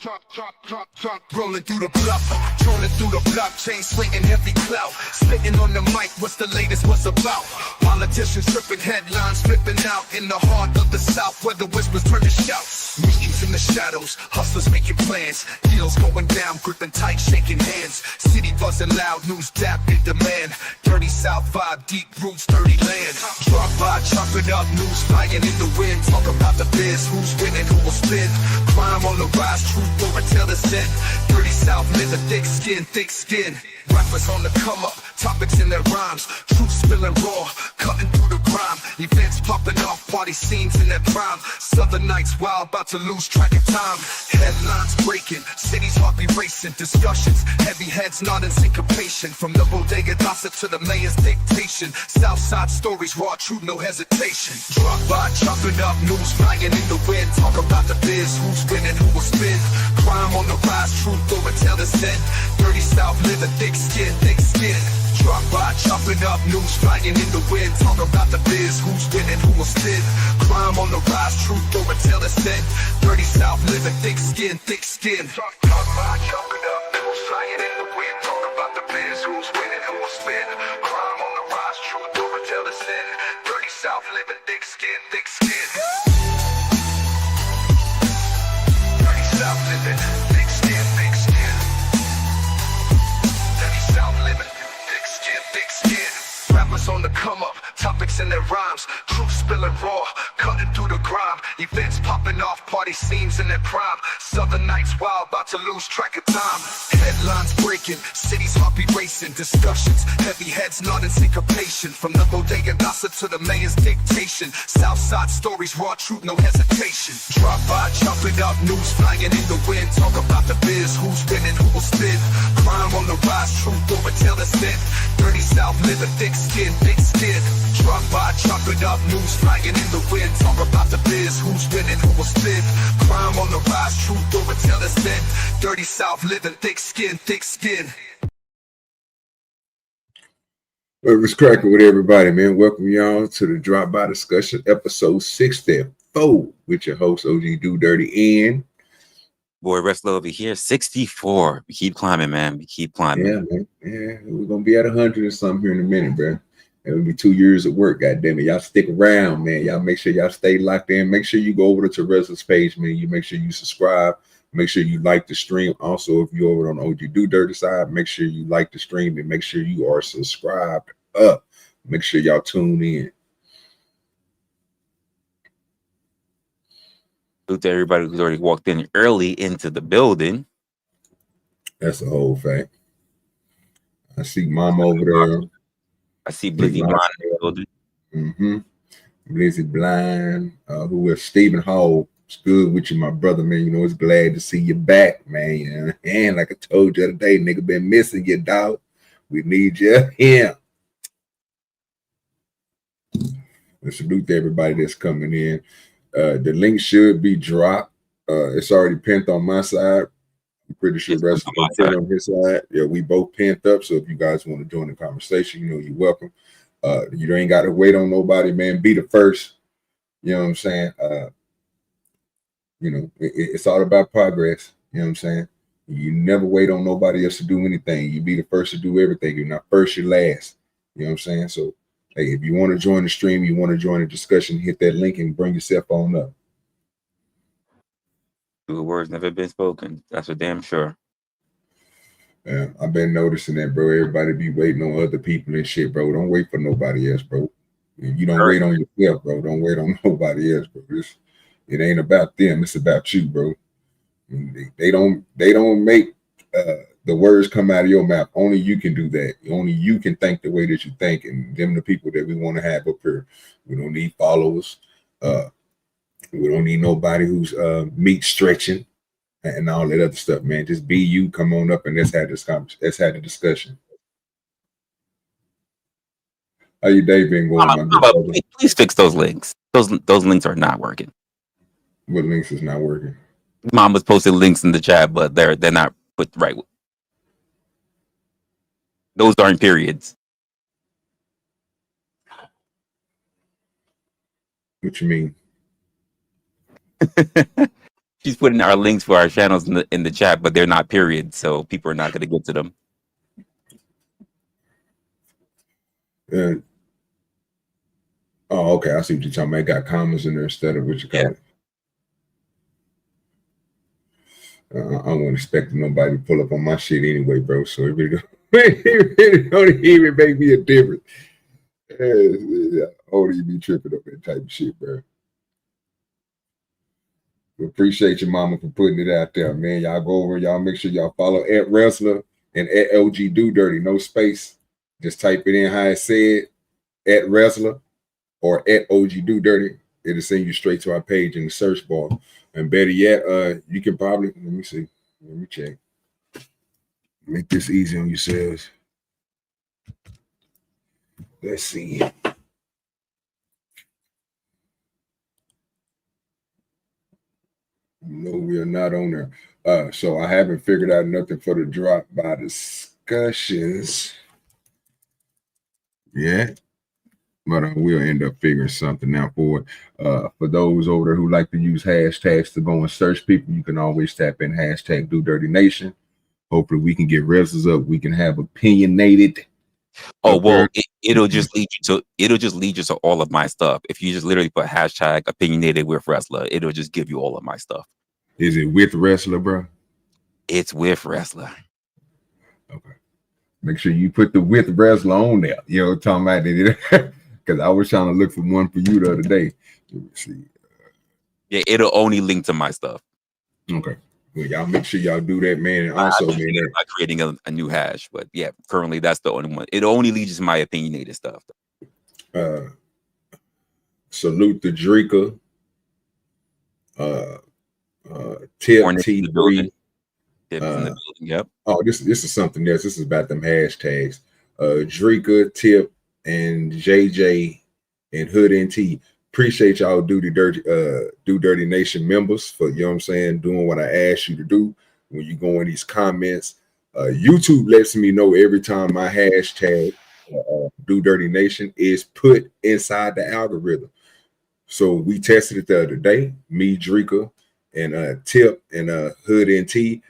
Rolling through the bluff, trolling through the blockchain, slinging heavy clout. Spitting on the mic, what's the latest, what's about? Politicians tripping, headlines flipping out. In the heart of the South, where the whispers turn to shouts. Meetings in the shadows, hustlers making plans. Deals going down, gripping tight, shaking hands. City buzzing loud, news dap in demand. Dirty South vibe, deep roots, dirty land. Drop by, chop it up, news flying in the wind. Talk about the biz, who's winning, who will spin. Crime on the rise, truth over till the end. Dirty South, live a thick skin, thick skin. Rappers on the come up, topics in their rhymes. Truth spilling raw, cutting through the grime. Events popping off, party scenes in their prime. Southern nights wild, about to lose track of time. Headlines breaking, cities heart be racing. Discussions, heavy heads nodding syncopation. From the bodega gossip to the mayor's dictation. Southside stories, raw truth, no hesitation. Drop by, chopping up, news flying in the wind. Talk about the biz, who's winning, who will spin. Crime on the rise, truth over till the end. Dirty South, live a thick skin, thick skin. Drop by, chopping up, news flying in the wind. Talk about the biz, who's winning, who will spin. Crime on the rise, truth over till the end. Dirty South, live a thick skin, thick skin. Drop by, chopping up, news flying in the wind. Talk about the biz, who's winning, who will spin. Crime on the rise, truth over till the end. Dirty South, live a thick skin, thick skin. Dirty South, living thick skin, thick skin. Dirty South, living thick skin, thick skin. Rappers on the come up, topics in their rhymes. Truth spilling raw, cutting through the grime. Events popping off, party scenes in their prime. Southern nights wild, about to lose track of time. Headlines breaking, cities heart be racing. Discussions, heavy heads nodding syncopation. From the bodega gossip to the mayor's dictation. Southside stories, raw truth, no hesitation. Drop by, chop it up, news flying in the wind. Talk about the biz, who's winning, who will spin. Crime on the rise, truth over till the end. Dirty South, live a thick skin, thick skin. Drop by, chop it up, news flying in the wind. Talk about the biz, who's winning, who will spin. Crime on the rise, truth over till the end. Dirty South, living thick skin, thick skin. Well, what's cracking with everybody, man? Welcome y'all to the Drop By Discussion, episode 64, with your host, OGDoDirty, and boy, Resla over here, 64. We keep climbing, man. We keep climbing. Yeah, man. Yeah, we're gonna be at 100 or something here in a minute, bro. It'll be 2 years of work, goddamn it. Y'all stick around, man. Y'all make sure y'all stay locked in. Make sure you go over to Resla's page, man. You make sure you subscribe. Make sure you like the stream. Also, if you're over on OGDoDirty side, make sure you like the stream and make sure you are subscribed up. Make sure y'all tune in. Salute to everybody who's already walked in early into the building. That's the whole fact. I see Mama over there. I see Blizzy Blind in the building. Mm-hmm. Blizzy Blind. Who is Stephen Hall? It's good with you, my brother, man. You know, it's glad to see you back, man. And like I told you the other day, nigga been missing you, dog. We need you here. And salute to everybody that's coming in. The link should be dropped. It's already pinned on my side. I'm pretty sure the rest of them on his side. Yeah, we both pinned up. So if you guys want to join the conversation, you know you're welcome. You ain't got to wait on nobody, man. Be the first. You know what I'm saying? You know, it's all about progress. You know what I'm saying? You never wait on nobody else to do anything. You be the first to do everything. You're not first, you're last. You know what I'm saying? So, hey, if you want to join the stream, you want to join the discussion, hit that link and bring yourself on up. The words never been spoken. That's for damn sure. Yeah, I've been noticing that, bro. Everybody be waiting on other people and shit, bro. Don't wait for nobody else, bro. You don't wait on yourself, bro. Don't wait on nobody else, bro. It ain't about them. It's about you, bro. They don't make the words come out of your mouth. Only you can do that. Only you can think the way that you think, and them the people that we want to have up here. We don't need followers. We don't need nobody who's meat stretching and all that other stuff, man. Just be you. Come on up and let's have this conversation. Let's have the discussion. How your day been going? Please fix those links. Those links are not working. What links is not working? Mom was posting links in the chat, but they're not put the right way. Those aren't periods. What you mean? She's putting our links for our channels in the chat, but they're not period, so people are not going to get to them. Oh, okay. I see what you're talking about. I got commas in there instead of what you call it. I wasn't expecting nobody to pull up on my shit anyway, bro. So it really don't even make me a difference. Yeah, only you be tripping up that type of shit, bro. We appreciate your mama for putting it out there, man. Y'all go over, y'all make sure y'all follow at Resla and at OG DoDirty, no space. Just type it in how it said, at Resla or at OG DoDirty. It'll send you straight to our page in the search bar. And better yet, you can probably, let me see, let me check. Make this easy on yourselves. Let's see. No, we are not on there. So I haven't figured out nothing for the drop by discussions yet, but I will end up figuring something out for it. For those over there who like to use hashtags to go and search people, you can always tap in hashtag DoDirtyNation. Hopefully we can get Reslas up. We can have opinionated. Oh well, it'll just lead you to all of my stuff. If you just literally put hashtag opinionated with Resla, it'll just give you all of my stuff. Is it with Resla, bro? It's with Resla. Okay. Make sure you put the with Resla on there. You know what I'm talking about? Because I was trying to look for one for you the other day. Let me see. Yeah, it'll only link to my stuff. Okay. Well, y'all make sure y'all do that, man. And also, man, by creating a new hash. But yeah, currently that's the only one. It only leads to my opinionated stuff. Salute the Drika. Tip T3. Yep. Oh, this is something else. This is about them hashtags. Drika, Tip, and JJ and Hood NT. Appreciate y'all DoDirty Nation members for, you know what I'm saying, doing what I asked you to do when you go in these comments. YouTube lets me know every time my hashtag DoDirty Nation is put inside the algorithm. So we tested it the other day, me, Drika, and Tip and Hood NT,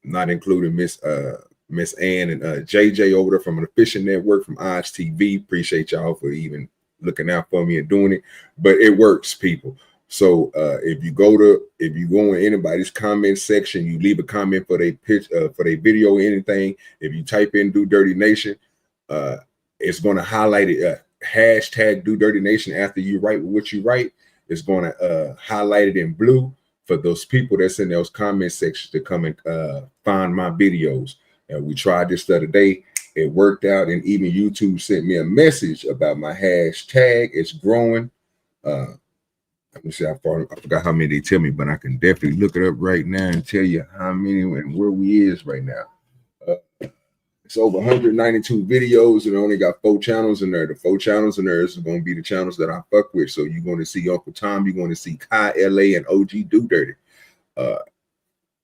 not including Miss Ann and JJ over there from an official network from Odds TV. Appreciate y'all for even looking out for me and doing it, but it works, people. So if you go in anybody's comment section, you leave a comment for their pitch, for their video or anything. If you type in DoDirty Nation, it's going to highlight it. Hashtag DoDirty Nation after you write what you write. It's going to highlight it in blue for those people that's in those comment sections to come and find my videos. And we tried this the other day. It worked out, and even YouTube sent me a message about my hashtag. It's growing. Let me see how far. I forgot how many they tell me, but I can definitely look it up right now and tell you how many and where we is right now. It's over 192 videos, and I only got 4 channels in there. The 4 channels in there is going to be the channels that I fuck with. So you're going to see Uncle Tom, you're going to see Kai LA and OG DoDirty. Let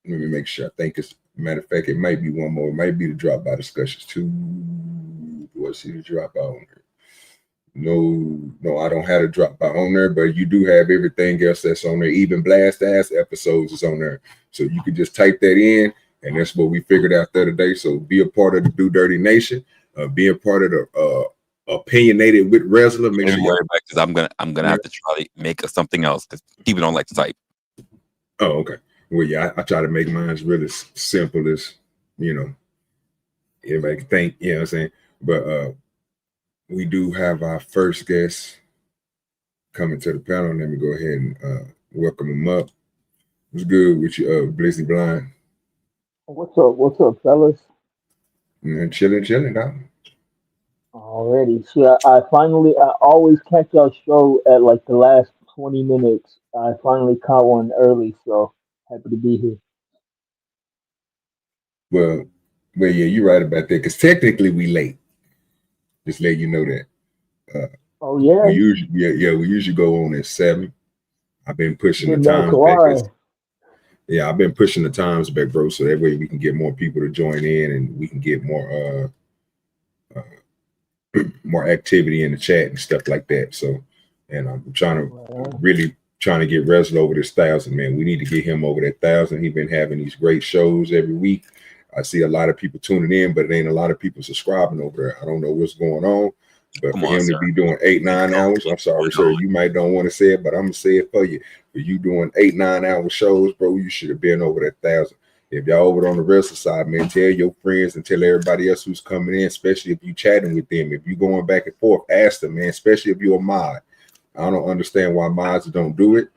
me make sure. I think it's, matter of fact, it might be one more. It might be the drop by discussions too. Do I see the drop out on there? No, I don't have a drop by on there, but you do have everything else that's on there. Even blast ass episodes is on there. So you can just type that in. And that's what we figured out the other day. So be a part of the DoDirty Nation. Be a part of the opinionated with Resla. Make sure because I'm gonna have to try to make something else because people don't like to type. Oh, okay. Well, yeah, I try to make mine as really simple as, you know, everybody can think, you know what I'm saying? But we do have our first guest coming to the panel. Let me go ahead and welcome him up. What's good with you, Blizzy Blind? What's up, fellas? Chilling, dog. Already. So I always catch y'all show at like the last 20 minutes. I finally caught one early, so happy to be here. Well, yeah, you're right about that, because technically we late. Just let you know that. Oh yeah. We usually go on at 7. I've been pushing the times back. Yeah, I've been pushing the times back, bro, so that way we can get more people to join in and we can get more more activity in the chat and stuff like that. So, and I'm trying to really trying to get Resla over this 1,000, man. We need to get him over that 1,000. He's been having these great shows every week. I see a lot of people tuning in, but it ain't a lot of people subscribing over there. I don't know what's going on. But for him to be doing 8-9 hours, I'm sorry, sir, you might don't want to say it, but I'm gonna say it for you. For you doing 8-9 hour shows, bro, you should have been over that 1,000. If y'all over on the Resla side, man, tell your friends and tell everybody else who's coming in, especially if you chatting with them. If you going back and forth, ask them, man, especially if you're a mod. I don't understand why mods don't do it.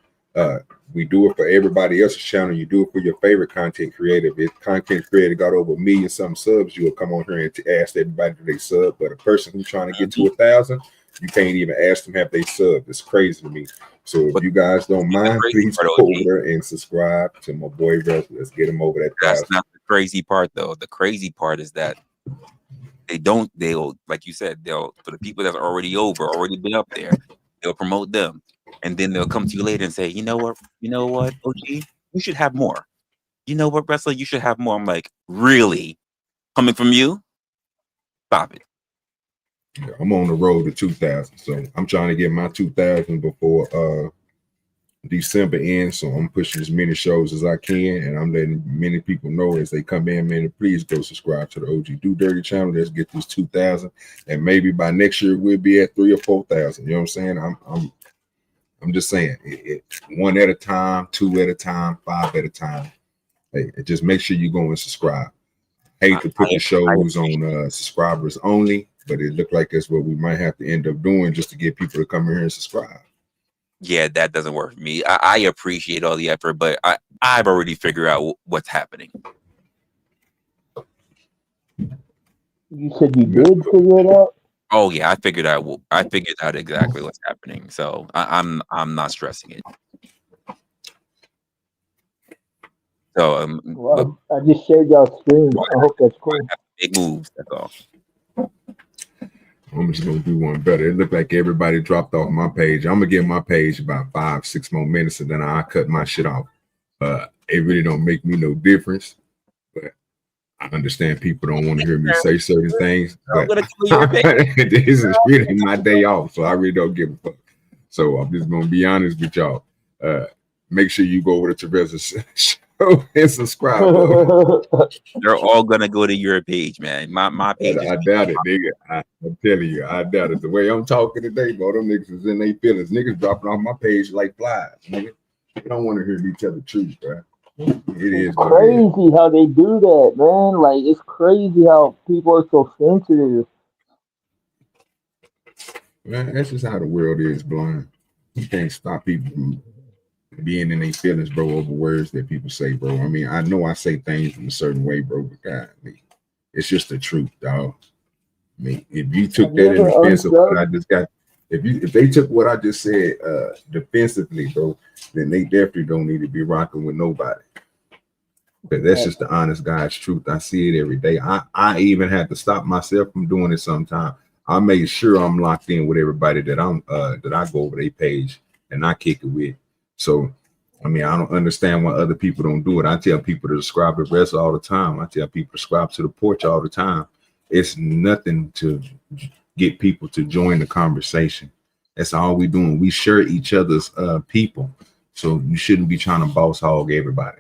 We do it for everybody else's channel. You do it for your favorite content creator. If content creator got over 1 million some subs, you will come on here and ask everybody do they sub. But a person who's trying to get to 1,000, you can't even ask them have they sub. It's crazy to me. So if you guys don't mind, please go over there and subscribe to my boy Resla. Let's get him over that 1,000. That's not the crazy part, though. The crazy part is that they'll, like you said, for the people that's already been up there, they'll promote them. And then they'll come to you later and say, you know what, OG, you should have more. You know what, Resla, you should have more. I'm like, really? Coming from you? Stop it. Yeah, I'm on the road to 2,000. So I'm trying to get my 2,000 before December ends. So I'm pushing as many shows as I can. And I'm letting many people know as they come in, man, please go subscribe to the OGDoDirty channel. Let's get this 2,000. And maybe by next year, we'll be at 3,000 or 4,000. You know what I'm saying? I'm just saying, one at a time, 2 at a time, 5 at a time. Hey, just make sure you go and subscribe. Hate to put the shows on subscribers only, but it looked like that's what we might have to end up doing just to get people to come in here and subscribe. Yeah, that doesn't work for me. I appreciate all the effort, but I've already figured out what's happening. You said you did figure it out? Oh yeah, I figured out exactly what's happening. So I'm not stressing it. So well, I just shared y'all screen. I hope that's cool. Big moves, that's all. I'm just gonna do one better. It looked like everybody dropped off my page. I'm gonna give my page about 5-6 more minutes, and then I cut my shit off. It really don't make me no difference. But I understand people don't want to hear me say certain things, but this is really my day off, so I really don't give a fuck. So I'm just gonna be honest with y'all. Make sure you go over to Resla's show and subscribe. They're all gonna go to your page, man. My page. I doubt it, nigga. I'm telling you, I doubt it. The way I'm talking today, bro, them niggas is in their feelings. Niggas dropping off my page like flies, nigga. They don't want to hear me tell the truth, bro. It's crazy how they do that, man. Like, it's crazy how people are so sensitive. Man, that's just how the world is, blind. You can't stop people from being in their feelings, bro, over words that people say, bro. I mean, I know I say things in a certain way, bro, but God, it's just the truth, dog. I mean, if you took that in defense of what I just got, if they took what I just said defensively, bro, then they definitely don't need to be rocking with nobody. But that's just the honest God's truth. I see it every day. I even had to stop myself from doing it sometimes. I make sure I'm locked in with everybody that I go over their page and I kick it with. So I mean, I don't understand why other people don't do it. I tell people to subscribe to Resla all the time. I tell people to subscribe to the porch all the time. It's nothing to get people to join the conversation. That's all we doing. We share each other's people. So you shouldn't be trying to boss hog everybody.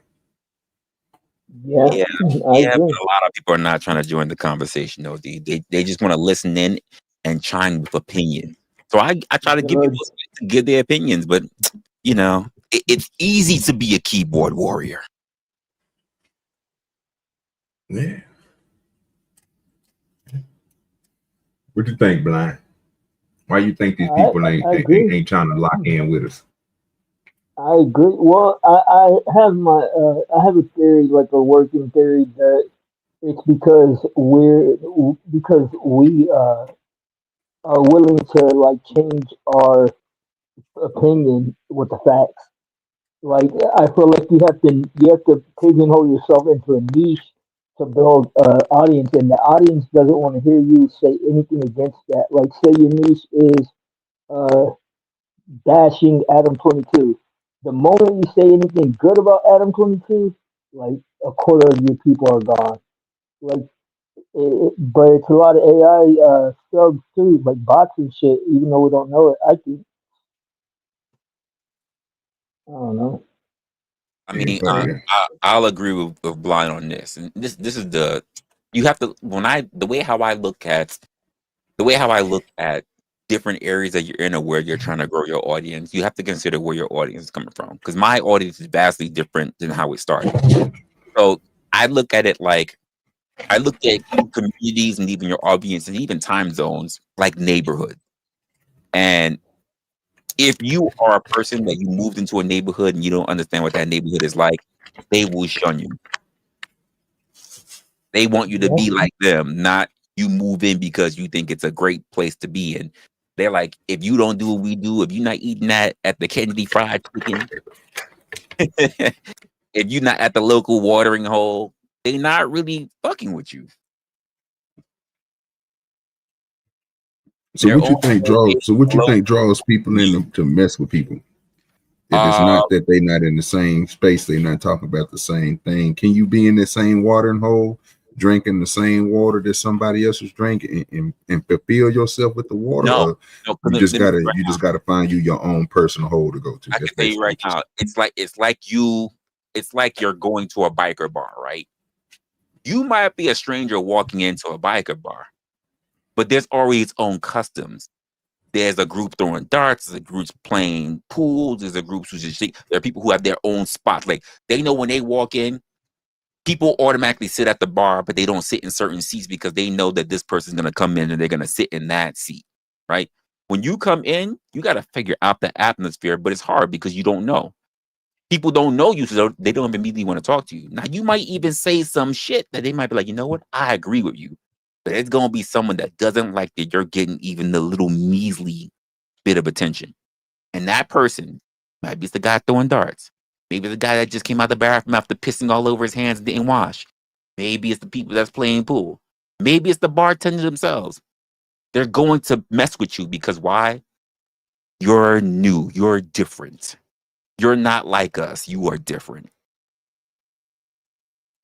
Yeah, but a lot of people are not trying to join the conversation, though. They just want to listen in and chime with opinion. So I try to get people to give their opinions, but you know, it's easy to be a keyboard warrior. Yeah. What do you think, Blind? Why you think these people ain't trying to lock in with us? I agree. Well, I have a theory, like a working theory, that it's because we are willing to like change our opinion with the facts. Like, I feel like you have to pigeonhole yourself into a niche to build an audience, and the audience doesn't want to hear you say anything against that. Like, say your niche is bashing Adam 22. The moment you say anything good about Adam 22, like a quarter of your people are gone. Like, but it's a lot of AI subs too, like bots and shit. Even though we don't know it, I think. I don't know. I Yeah, mean, but yeah. I'll agree with Blind on this, and this is the you have to the way how I look at different areas that you're in or where you're trying to grow your audience. You have to consider where your audience is coming from, because my audience is vastly different than how it started. So I look at it like I look at communities and even your audience and even time zones like neighborhood. And if you are a person that you moved into a neighborhood and you don't understand what that neighborhood is like, they will shun you. They want you to Yeah. be like them, not you move in because you think it's a great place to be in. They're like, if you don't do what we do, if you're not eating that at the Kennedy Fried Chicken, if you're not at the local watering hole, they're not really fucking with you. So They're what you only think okay draws? So what you below think draws people in you. to mess with people? If it's Uh, not that they're not in the same space, they're not talking about the same thing. Can you be in the same watering hole, drinking the same water that somebody else is drinking, and fulfill yourself with the water, no, or no. you Let just me tell gotta you right you now. just gotta find you your own personal hole to go to? I That's can tell you basically right what you're now. It's like you're going to a biker bar, right? You might be a stranger walking into a biker bar, but there's already its own customs. There's a group throwing darts. There's a group playing pool. There's a group who just there are people who have their own spots. Like they know when they walk in, people automatically sit at the bar, but they don't sit in certain seats because they know that this person's gonna come in and they're gonna sit in that seat, right? When you come in, you gotta figure out the atmosphere, but it's hard because you don't know. People don't know you, so they don't immediately want to talk to you. Now, you might even say some shit that they might be like, you know what? I agree with you. But it's gonna be someone that doesn't like that you're getting even the little measly bit of attention. And that person, maybe it's the guy throwing darts. Maybe the guy that just came out the bathroom after pissing all over his hands and didn't wash. Maybe it's the people that's playing pool. Maybe it's the bartender themselves. They're going to mess with you because why? You're new. You're different. You're not like us. You are different. So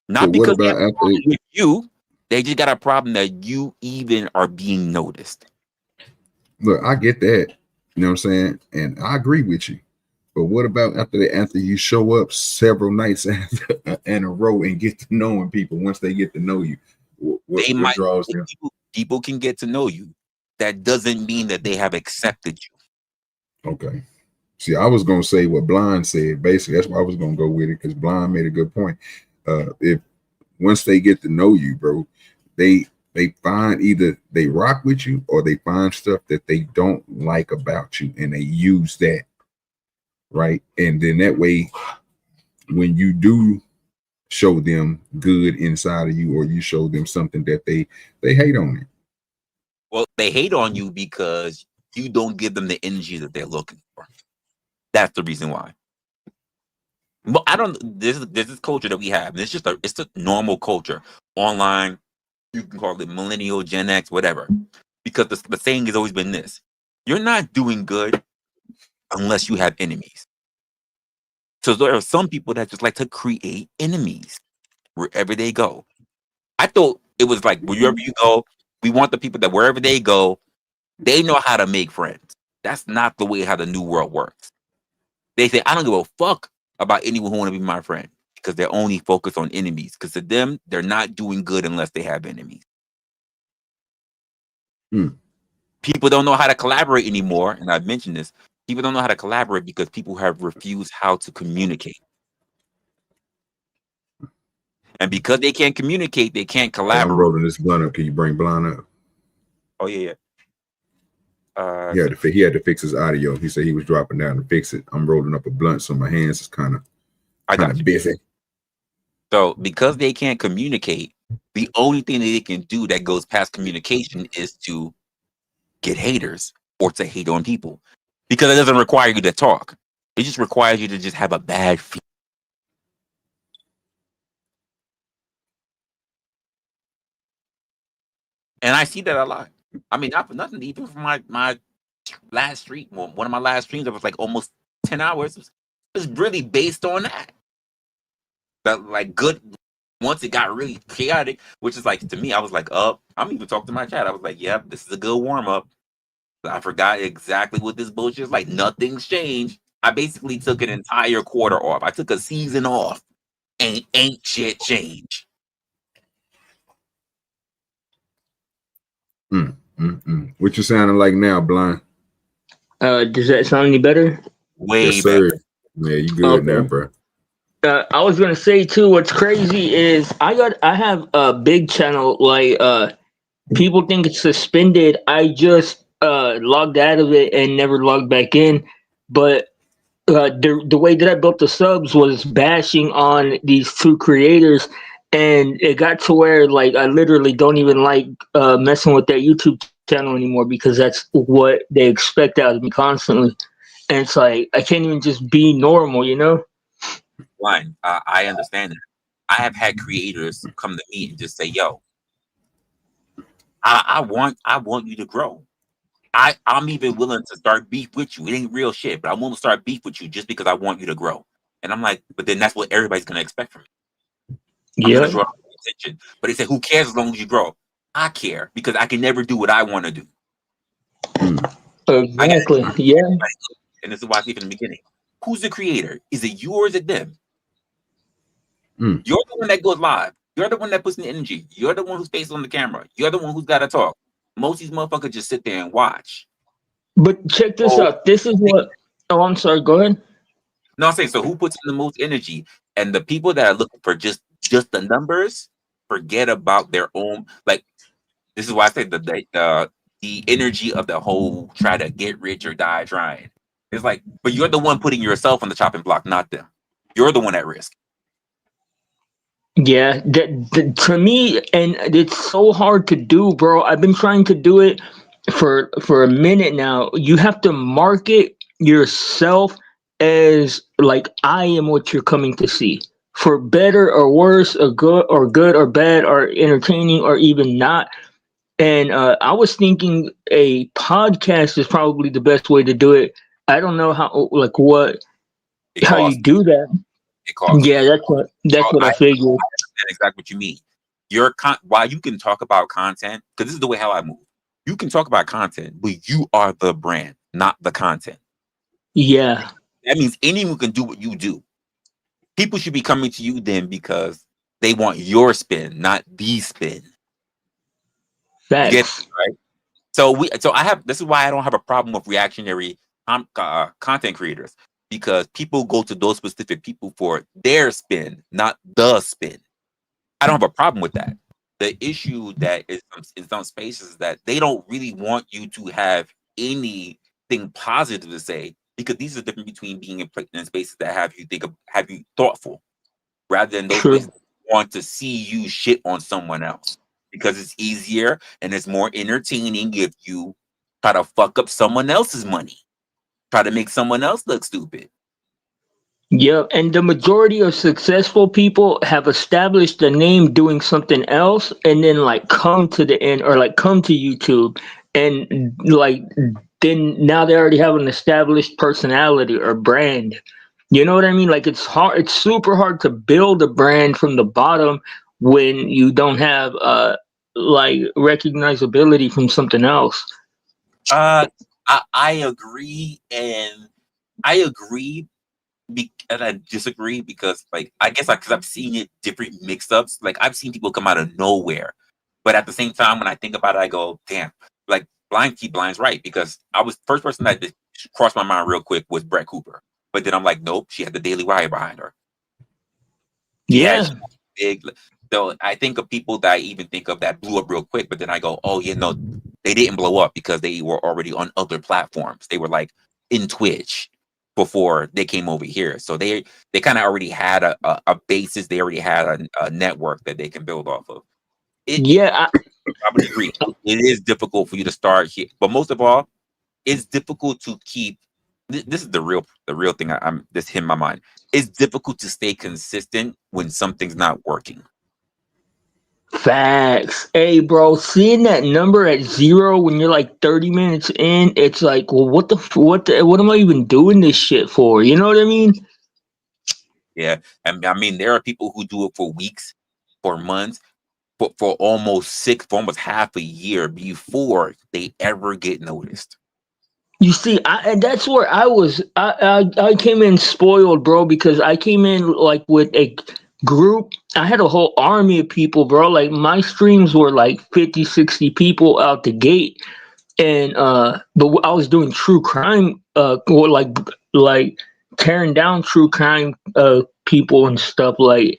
Not what because they have about a after? problem with you. They just got a problem that you even are being noticed. Look, I get that. You know what I'm saying, and I agree with you. But what about after you show up several nights in a row and get to knowing people? Once they get to know you, They what might draws them? people can get to know you. That doesn't mean that they have accepted you. Okay. See, I was gonna say what Blind said. Basically, that's why I was gonna go with it, because Blind made a good point. If once they get to know you, bro, they find either they rock with you or they find stuff that they don't like about you, and they use that, right? And then that way, when you do show them good inside of you, or you show them something that they hate on it. Well, they hate on you because you don't give them the energy that they're looking for. That's the reason why. But I don't. This is culture that we have. It's just it's a normal culture online. You can call it millennial, Gen X, whatever. Because the saying has always been this: you're not doing good unless you have enemies. So there are some people that just like to create enemies wherever they go. I thought it was like wherever you go, we want the people that wherever they go, they know how to make friends. That's not the way how the new world works. They say, I don't give a fuck about anyone who want to be my friend because they're only focused on enemies. Because to them, they're not doing good unless they have enemies. Hmm. People don't know how to collaborate anymore. And I've mentioned this. People don't know how to collaborate because people have refused how to communicate. And because they can't communicate, they can't Hey, I'm collaborate. rolling this blunt up. Can you bring Blind up? Oh, yeah. He had to fix his audio. He said he was dropping down to fix it. I'm rolling up a blunt, so my hands is kind of busy. So because they can't communicate, the only thing that they can do that goes past communication is to get haters or to hate on people. Because it doesn't require you to talk. It just requires you to just have a bad feeling. And I see that a lot. I mean, not for nothing, even from my last stream, one of my last streams that was like almost 10 hours, it was really based on that. That like good once it got really chaotic, which is like to me, I was like, I'm even talking to my chat. I was like, yep, this is a good warm-up. I forgot exactly what this bullshit is like. Nothing's changed. I basically took an entire quarter off. I took a season off. Ain't shit change. What you sounding like now, Blind? Does that sound any better? Way Yes, better. sir. Yeah, you good now, Okay. bro. I was gonna say too. What's crazy is I have a big channel. Like people think it's suspended. I just logged out of it and never logged back in. But the way that I built the subs was bashing on these two creators, and it got to where like I literally don't even like messing with their YouTube channel anymore because that's what they expect out of me constantly, and it's like I can't even just be normal, you know? Fine. I understand that. I have had creators come to me and just say, "Yo, I want you to grow. I'm even willing to start beef with you. It ain't real shit, but I'm willing to start beef with you just because I want you to grow." And I'm like, but then that's what everybody's gonna expect from me. I'm gonna Yeah, draw attention. But they say, who cares as long as you grow? I care because I can never do what I want to do. I got exactly. Yeah, and this is why I say from the beginning. Who's the creator? Is it you or is it them? Mm. You're the one that goes live. You're the one that puts in the energy. You're the one who's facing on the camera. You're the one who's got to talk. Most of these motherfuckers just sit there and watch. but check this Oh, out. This is what. Oh, I'm sorry. Go ahead. no, I'm saying, so who puts in the most energy? And the people that are looking for just the numbers forget about their own. Like, this is why I say the energy of the whole try to get rich or die trying. It's like, but you're the one putting yourself on the chopping block, not them. You're the one at risk. Yeah, to me, and it's so hard to do, bro. I've been trying to do it for a minute now. You have to market yourself as like I am what you're coming to see, for better or worse, or good or bad, or entertaining or even not. And I was thinking a podcast is probably the best way to do it. I don't know It how you costs. do that. It costs. Yeah, that's So what I I figured. understand exactly what you mean. While you can talk about content, because this is the way how I move. You can talk about content, but you are the brand, not the content. Yeah, That means anyone can do what you do. People should be coming to you then because they want your spin, not the spin. You get it, facts. right? So I have. This is why I don't have a problem with reactionary content creators, because people go to those specific people for their spin, not the spin. I don't have a problem with that. The issue that is in some spaces is that they don't really want you to have anything positive to say, because these are different between being in spaces that have you thoughtful, rather than those True. spaces that want to see you shit on someone else, because it's easier and it's more entertaining if you try to fuck up someone else's money, try to make someone else look stupid. Yep, and the majority of successful people have established a name doing something else and then like come to the end or like come to YouTube and like then now they already have an established personality or brand. You know what I mean? Like it's super hard to build a brand from the bottom when you don't have like recognizability from something else. Uh, I agree, and I agree and I disagree, because like I guess because I've seen it different mix-ups. Like I've seen people come out of nowhere, but at the same time, when I think about it, I go, damn, like Blind's right, because I was first person that just crossed my mind real quick was Brett Cooper, but then I'm like, nope, she had the Daily Wire behind her. Yeah, Yeah. she big. So I think of people that I even think of that blew up real quick, but then I go, oh yeah, no, they didn't blow up because they were already on other platforms. They were like in Twitch before they came over here, so they kind of already had a basis. They already had a network that they can build off of. Yeah, I would agree. It is difficult for you to start here, but most of all, it's difficult to keep. This is the real thing. I'm this hit my mind. It's difficult to stay consistent when something's not working. facts. Hey, bro, seeing that number at zero when you're like 30 minutes in, it's like, well, what am I even doing this shit for? You know what I mean? Yeah, and I mean there are people who do it for weeks, for months, for almost half a year before they ever get noticed. You see, and that's where I was. I came in spoiled, bro, because I came in like with a group. I had a whole army of people, bro. Like my streams were like 50, 60 people out the gate, and but I was doing true crime, or like tearing down true crime people and stuff, like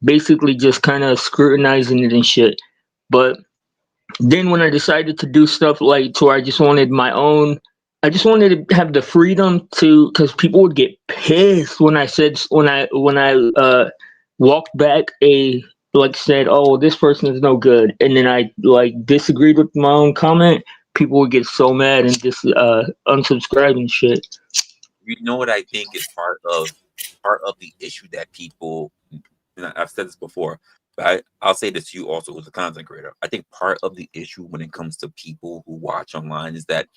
basically just kind of scrutinizing it and shit. But then when I decided to do stuff like to where I just wanted my own, I just wanted to have the freedom to, because people would get pissed when I said when I walked back a like said, oh, this person is no good, and then I like disagreed with my own comment. People would get so mad and just unsubscribe and shit. You know what I think is part of the issue that people, and I've said this before, but I'll say this to you also as a content creator. I think part of the issue when it comes to people who watch online is that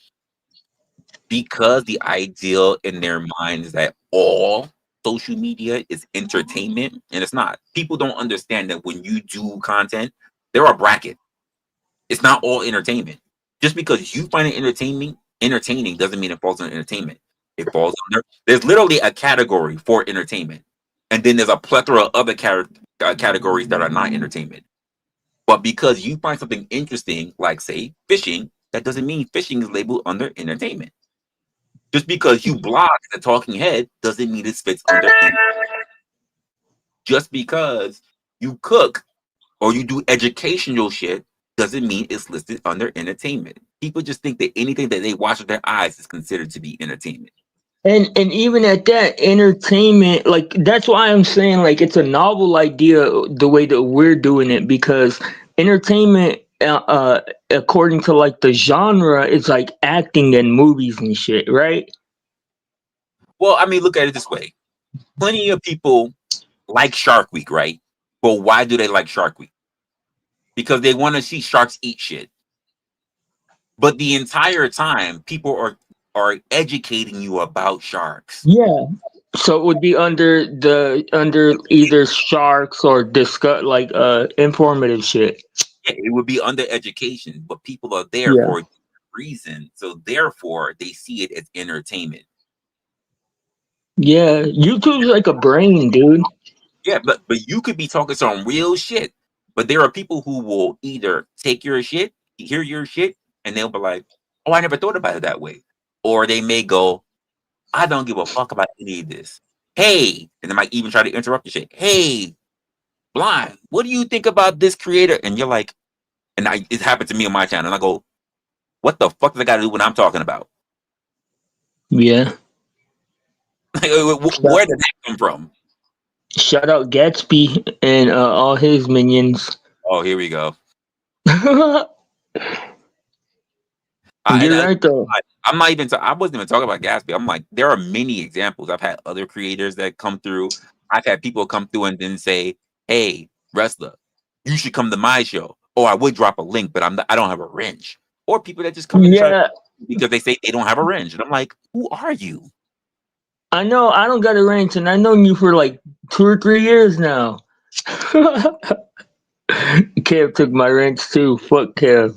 because the ideal in their mind is that all social media is entertainment, and it's not. People don't understand that when you do content, there are brackets. It's not all entertainment. Just because you find it entertaining doesn't mean it falls under entertainment. It falls under. There's literally a category for entertainment, and then there's a plethora of other categories that are not entertainment. But because you find something interesting, like say fishing, that doesn't mean fishing is labeled under entertainment. Just because you blog as a talking head doesn't mean it fits under entertainment. Just because you cook or you do educational shit doesn't mean it's listed under entertainment. People just think that anything that they watch with their eyes is considered to be entertainment. And even at that, entertainment, like that's why I'm saying like it's a novel idea the way that we're doing it, because entertainment, according to like the genre, is like acting and movies and shit, right? Well, I mean, look at it this way. Plenty of people like Shark Week, right? But why do they like Shark Week? Because they want to see sharks eat shit. But the entire time, people are educating you about sharks. Yeah. So it would be under either sharks or discuss like informative shit. Yeah, it would be under education, but people are there Yeah. for a reason. So therefore, they see it as entertainment. Yeah. YouTube's like a brain, dude. Yeah, but you could be talking some real shit. But there are people who will either take your shit, hear your shit, and they'll be like, "Oh, I never thought about it that way," or they may go, "I don't give a fuck about any of this." Hey, and they might even try to interrupt the shit. Hey, Blind, what do you think about this creator? And you're like, it happened to me on my channel, and I go, "What the fuck does I got to do when I'm talking about?" Yeah. Like, where did that come from? Shout out Gatsby and all his minions. Oh, here we go. You're right though. I'm not even. I wasn't even talking about Gatsby. I'm like, there are many examples. I've had other creators that come through. I've had people come through and then say, "Hey, Resla, you should come to my show." Or I would drop a link, but I don't have a wrench. Or people that just come in because they say they don't have a wrench, and I'm like, who are you? I know I don't got a wrench, and I've known you for like 2 or 3 years now. Kev took my wrench too. Fuck Kev.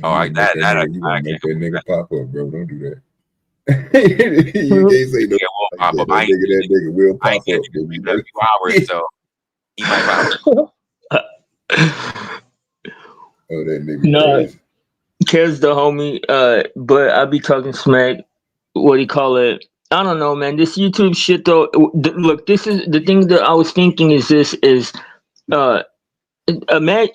Oh, you gonna make that nigga pop up, bro. Don't do that. You can't say no. Pop up. That nigga will pop up. A few hours, so he might pop up. Oh, that nigga. No, Kev's the homie. But I be talking smack. What do you call it? I don't know, man. This YouTube shit though. Look, this is the thing that I was thinking.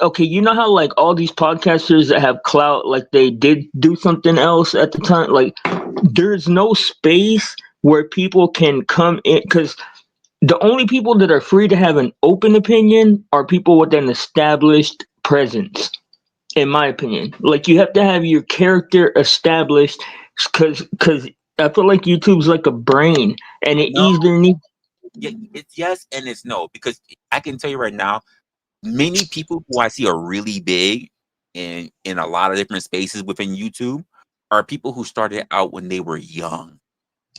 Okay, you know how like all these podcasters that have clout, like they did do something else at the time. Like, there's no space where people can come in, because the only people that are free to have an open opinion are people with an established presence. In my opinion, like you have to have your character established, because I feel like YouTube's like a brain, and it either needs. Yeah, it's yes and it's no, because I can tell you right now, many people who I see are really big in a lot of different spaces within YouTube are people who started out when they were young,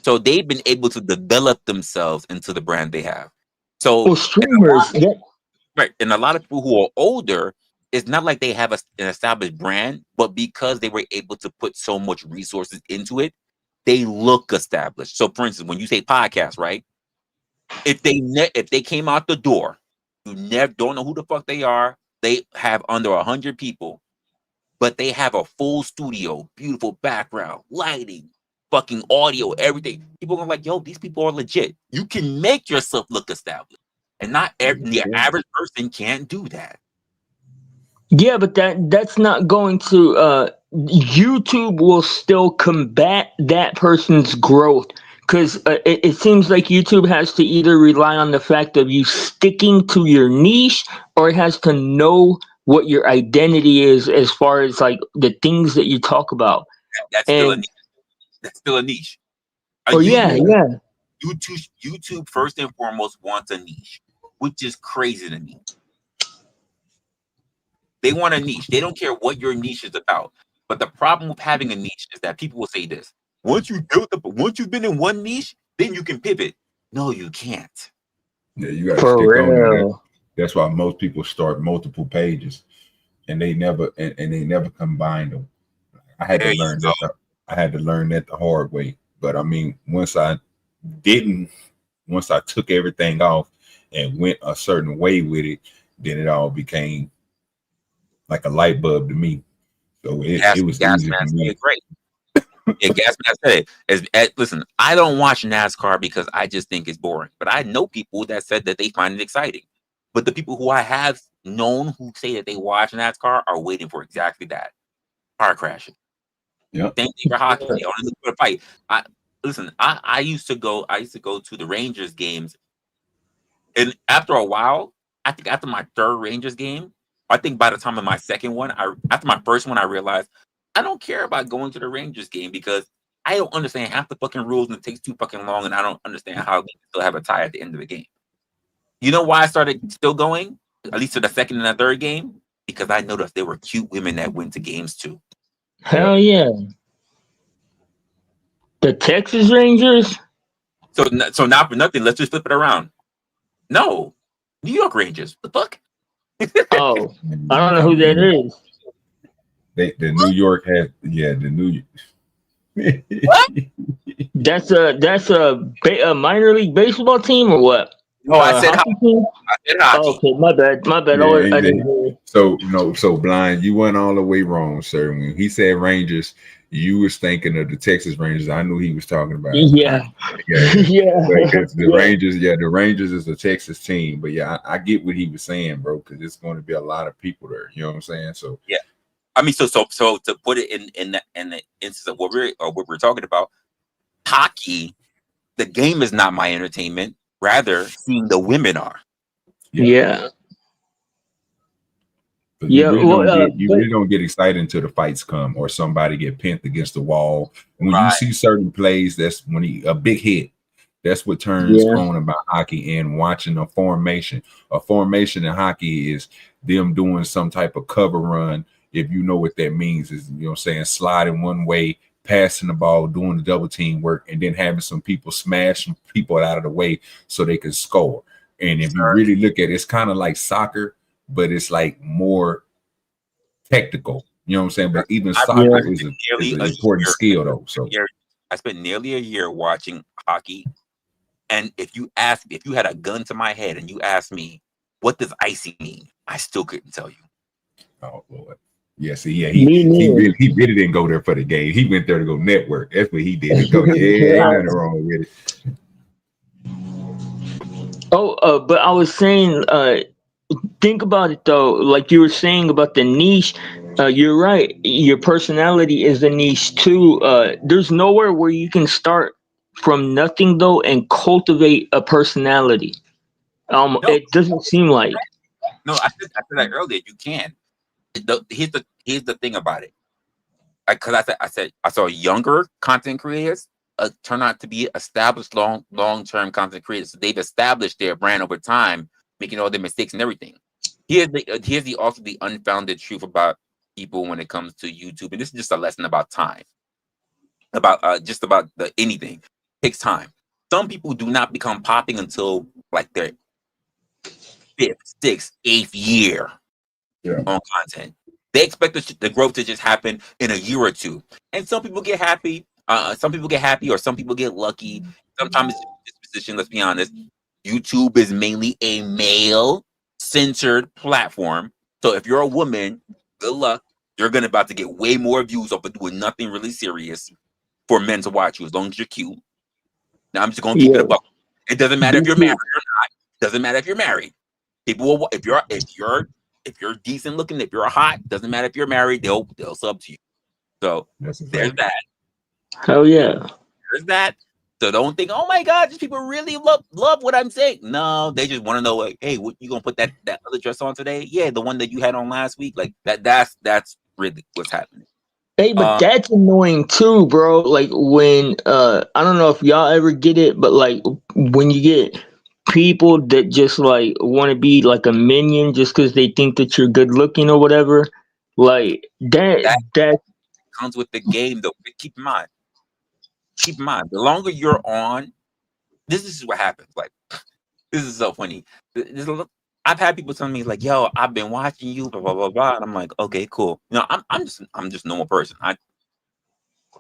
so they've been able to develop themselves into the brand they have. So streamers, right, and a lot of people who are older, it's not like they have an established brand, but because they were able to put so much resources into it, they look established. So, for instance, when you say podcast, right? If they came out the door, you never don't know who the fuck they are. They have under 100 people, but they have a full studio, beautiful background, lighting, fucking audio, everything. People are like, yo, these people are legit. You can make yourself look established, and not the average person can't do that. Yeah, but that's not going to YouTube will still combat that person's growth, because it seems like YouTube has to either rely on the fact of you sticking to your niche, or it has to know what your identity is as far as like the things that you talk about. That's still a niche. That's still a niche. YouTube first and foremost wants a niche, which is crazy to me. They want a niche. They don't care what your niche is about. But the problem with having a niche is that people will say this: once you've been in one niche, then you can pivot. No, you can't. Yeah, you got to stick on there. That's why most people start multiple pages, and they never combine them. I had to learn that. I had to learn that the hard way. But I mean, once I took everything off and went a certain way with it, then it all became like a light bulb to me. So it was easy for me. Great. Yeah, Gasman said it. Listen, I don't watch NASCAR because I just think it's boring. But I know people that said that they find it exciting. But the people who I have known who say that they watch NASCAR are waiting for exactly that: car crashing. Yeah. Same thing for hockey. They only look for a fight. I used to go to the Rangers games, and after a while, I think after my third Rangers game, I think by the time of my second one, after my first one, I realized I don't care about going to the Rangers game because I don't understand half the fucking rules and it takes too fucking long, and I don't understand how we can still have a tie at the end of the game. You know why I started still going, at least to the second and the third game? Because I noticed there were cute women that went to games too. Hell yeah. The Texas Rangers? So now for nothing, let's just flip it around. No, New York Rangers. The fuck? Oh, I don't know who that is. The New York has the New. What? That's a minor league baseball team or what? No, I said hockey. I said hockey. Oh, okay, my bad. I didn't hear. So Blind, you went all the way wrong, sir. When he said Rangers, you was thinking of the Texas Rangers. I knew he was talking about. Yeah. The Rangers, the Rangers is a Texas team, but I get what he was saying, bro, because it's going to be a lot of people there. You know what I'm saying? So yeah, I mean, so to put it in the instance of what we're talking about, hockey, the game is not my entertainment. Rather, seeing the women are. Yeah. But you really don't get excited until the fights come or somebody get pinned against the wall. When you see certain plays, that's when a big hit. That's what turns on about hockey and watching a formation. A formation in hockey is them doing some type of cover run. If you know what that means, is sliding one way, passing the ball, doing the double team work, and then having some people smash some people out of the way so they can score. And if you really look at it, it's kind of like soccer, but it's like more technical. You know what I'm saying? But even soccer is an important skill, though. So I spent nearly a year watching hockey, and if you had a gun to my head and you asked me what does icy mean, I still couldn't tell you. Oh Lord. Yeah, see, he really didn't go there for the game. He went there to go network. That's what he did. He go, nothing wrong with it. But I was saying, think about it though. Like you were saying about the niche, you're right. Your personality is a niche too. There's nowhere where you can start from nothing though and cultivate a personality. No, it doesn't seem like. No, I said that earlier. You can. Here's the thing about it, because I saw younger content creators turn out to be established long-term content creators. So they've established their brand over time, making all their mistakes and everything. Here's the unfounded truth about people when it comes to YouTube, and this is just a lesson about time, about anything. It takes time. Some people do not become popping until like their 5th, 6th, 8th year. on content. They expect the growth to just happen in a year or two. And some people get happy. Some people get happy, or some people get lucky. Sometimes it's disposition. Let's be honest. YouTube is mainly a male-centered platform. So if you're a woman, good luck. You're about to get way more views off of doing nothing really serious for men to watch you, as long as you're cute. Now I'm just gonna keep it above. It doesn't matter if you're married or not. Doesn't matter if you're married. People will, if you're decent looking, if you're hot, doesn't matter if you're married, they'll sub to you. So there's that. Hell yeah. There's that. So don't think, oh my God, these people really love what I'm saying. No, they just want to know, like, hey, what you gonna put that other dress on today? Yeah, the one that you had on last week. Like that's really what's happening. Hey, but that's annoying too, bro. Like when I don't know if y'all ever get it, but like when you get people that just like want to be like a minion just because they think that you're good looking or whatever, like that comes with the game, though. Keep in mind, the longer you're on, this is what happens. Like, this is so funny. I've had people tell me like, "Yo, I've been watching you," blah blah blah blah, and I'm like, "Okay, cool." You know, I'm just a normal person.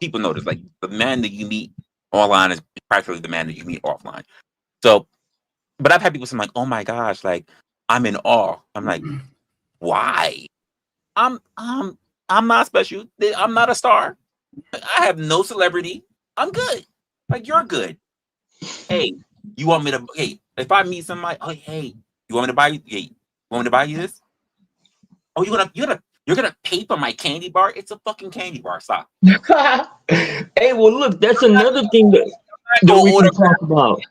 People notice like the man that you meet online is practically the man that you meet offline. So, but I've had people say like, "Oh my gosh, like I'm in awe." I'm like, "Why?" I'm not special. I'm not a star. I have no celebrity. I'm good. Like you're good. Hey, you want me to? Hey, if I meet somebody, oh hey, you want me to buy you? Hey, you want me to buy you this? Oh, you're gonna pay for my candy bar? It's a fucking candy bar. Stop. Hey, well, look, that's another thing that we can talk about.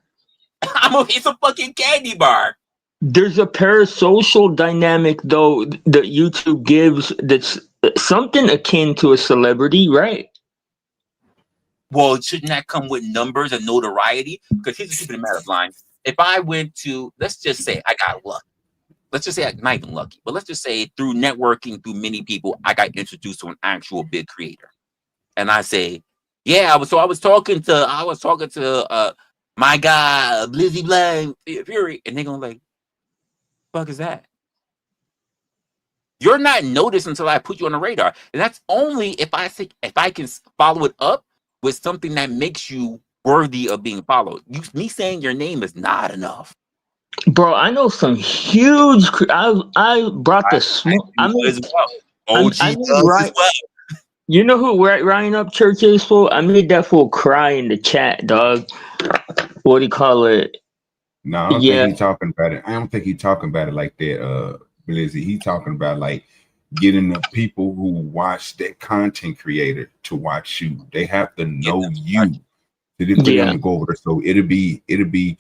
It's a fucking candy bar. There's a parasocial dynamic though that YouTube gives that's something akin to a celebrity, right? Well, shouldn't that come with numbers and notoriety? Because here's the truth of the matter, Blind. If I went to, let's just say I got lucky. Let's just say I'm not even lucky, but let's just say through networking, through many people, I got introduced to an actual big creator. And I say, yeah, I was talking to my guy, Blizzy Blind Fury, and they're gonna like, fuck is that? You're not noticed until I put you on the radar. And that's only if I can follow it up with something that makes you worthy of being followed. Me saying your name is not enough. Bro, I know some huge. I brought the smoke. I mean, as well. OG does as well. You know who Ryan Upchurch is for? I made that fool cry in the chat, dog. What do you call it? No, I don't think he's talking about it. I don't think he's talking about it like that, Blizzy. He's talking about like getting the people who watch that content creator to watch you. They have to know you for them to go over there. So it'll be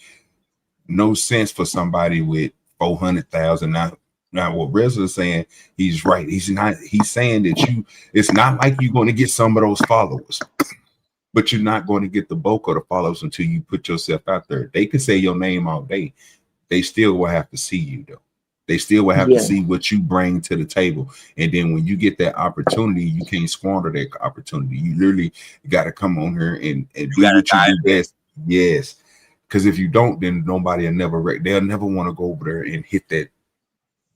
no sense for somebody with 400,000 now. Now, what Resla is saying, he's right. He's saying that it's not like you're going to get some of those followers, but you're not going to get the bulk of the followers until you put yourself out there. They can say your name all day. They still will have to see you, though. They still will have to see what you bring to the table. And then when you get that opportunity, you can't squander that opportunity. You literally got to come on here and do what you do best. Yes. Because if you don't, then nobody they'll never want to go over there and hit that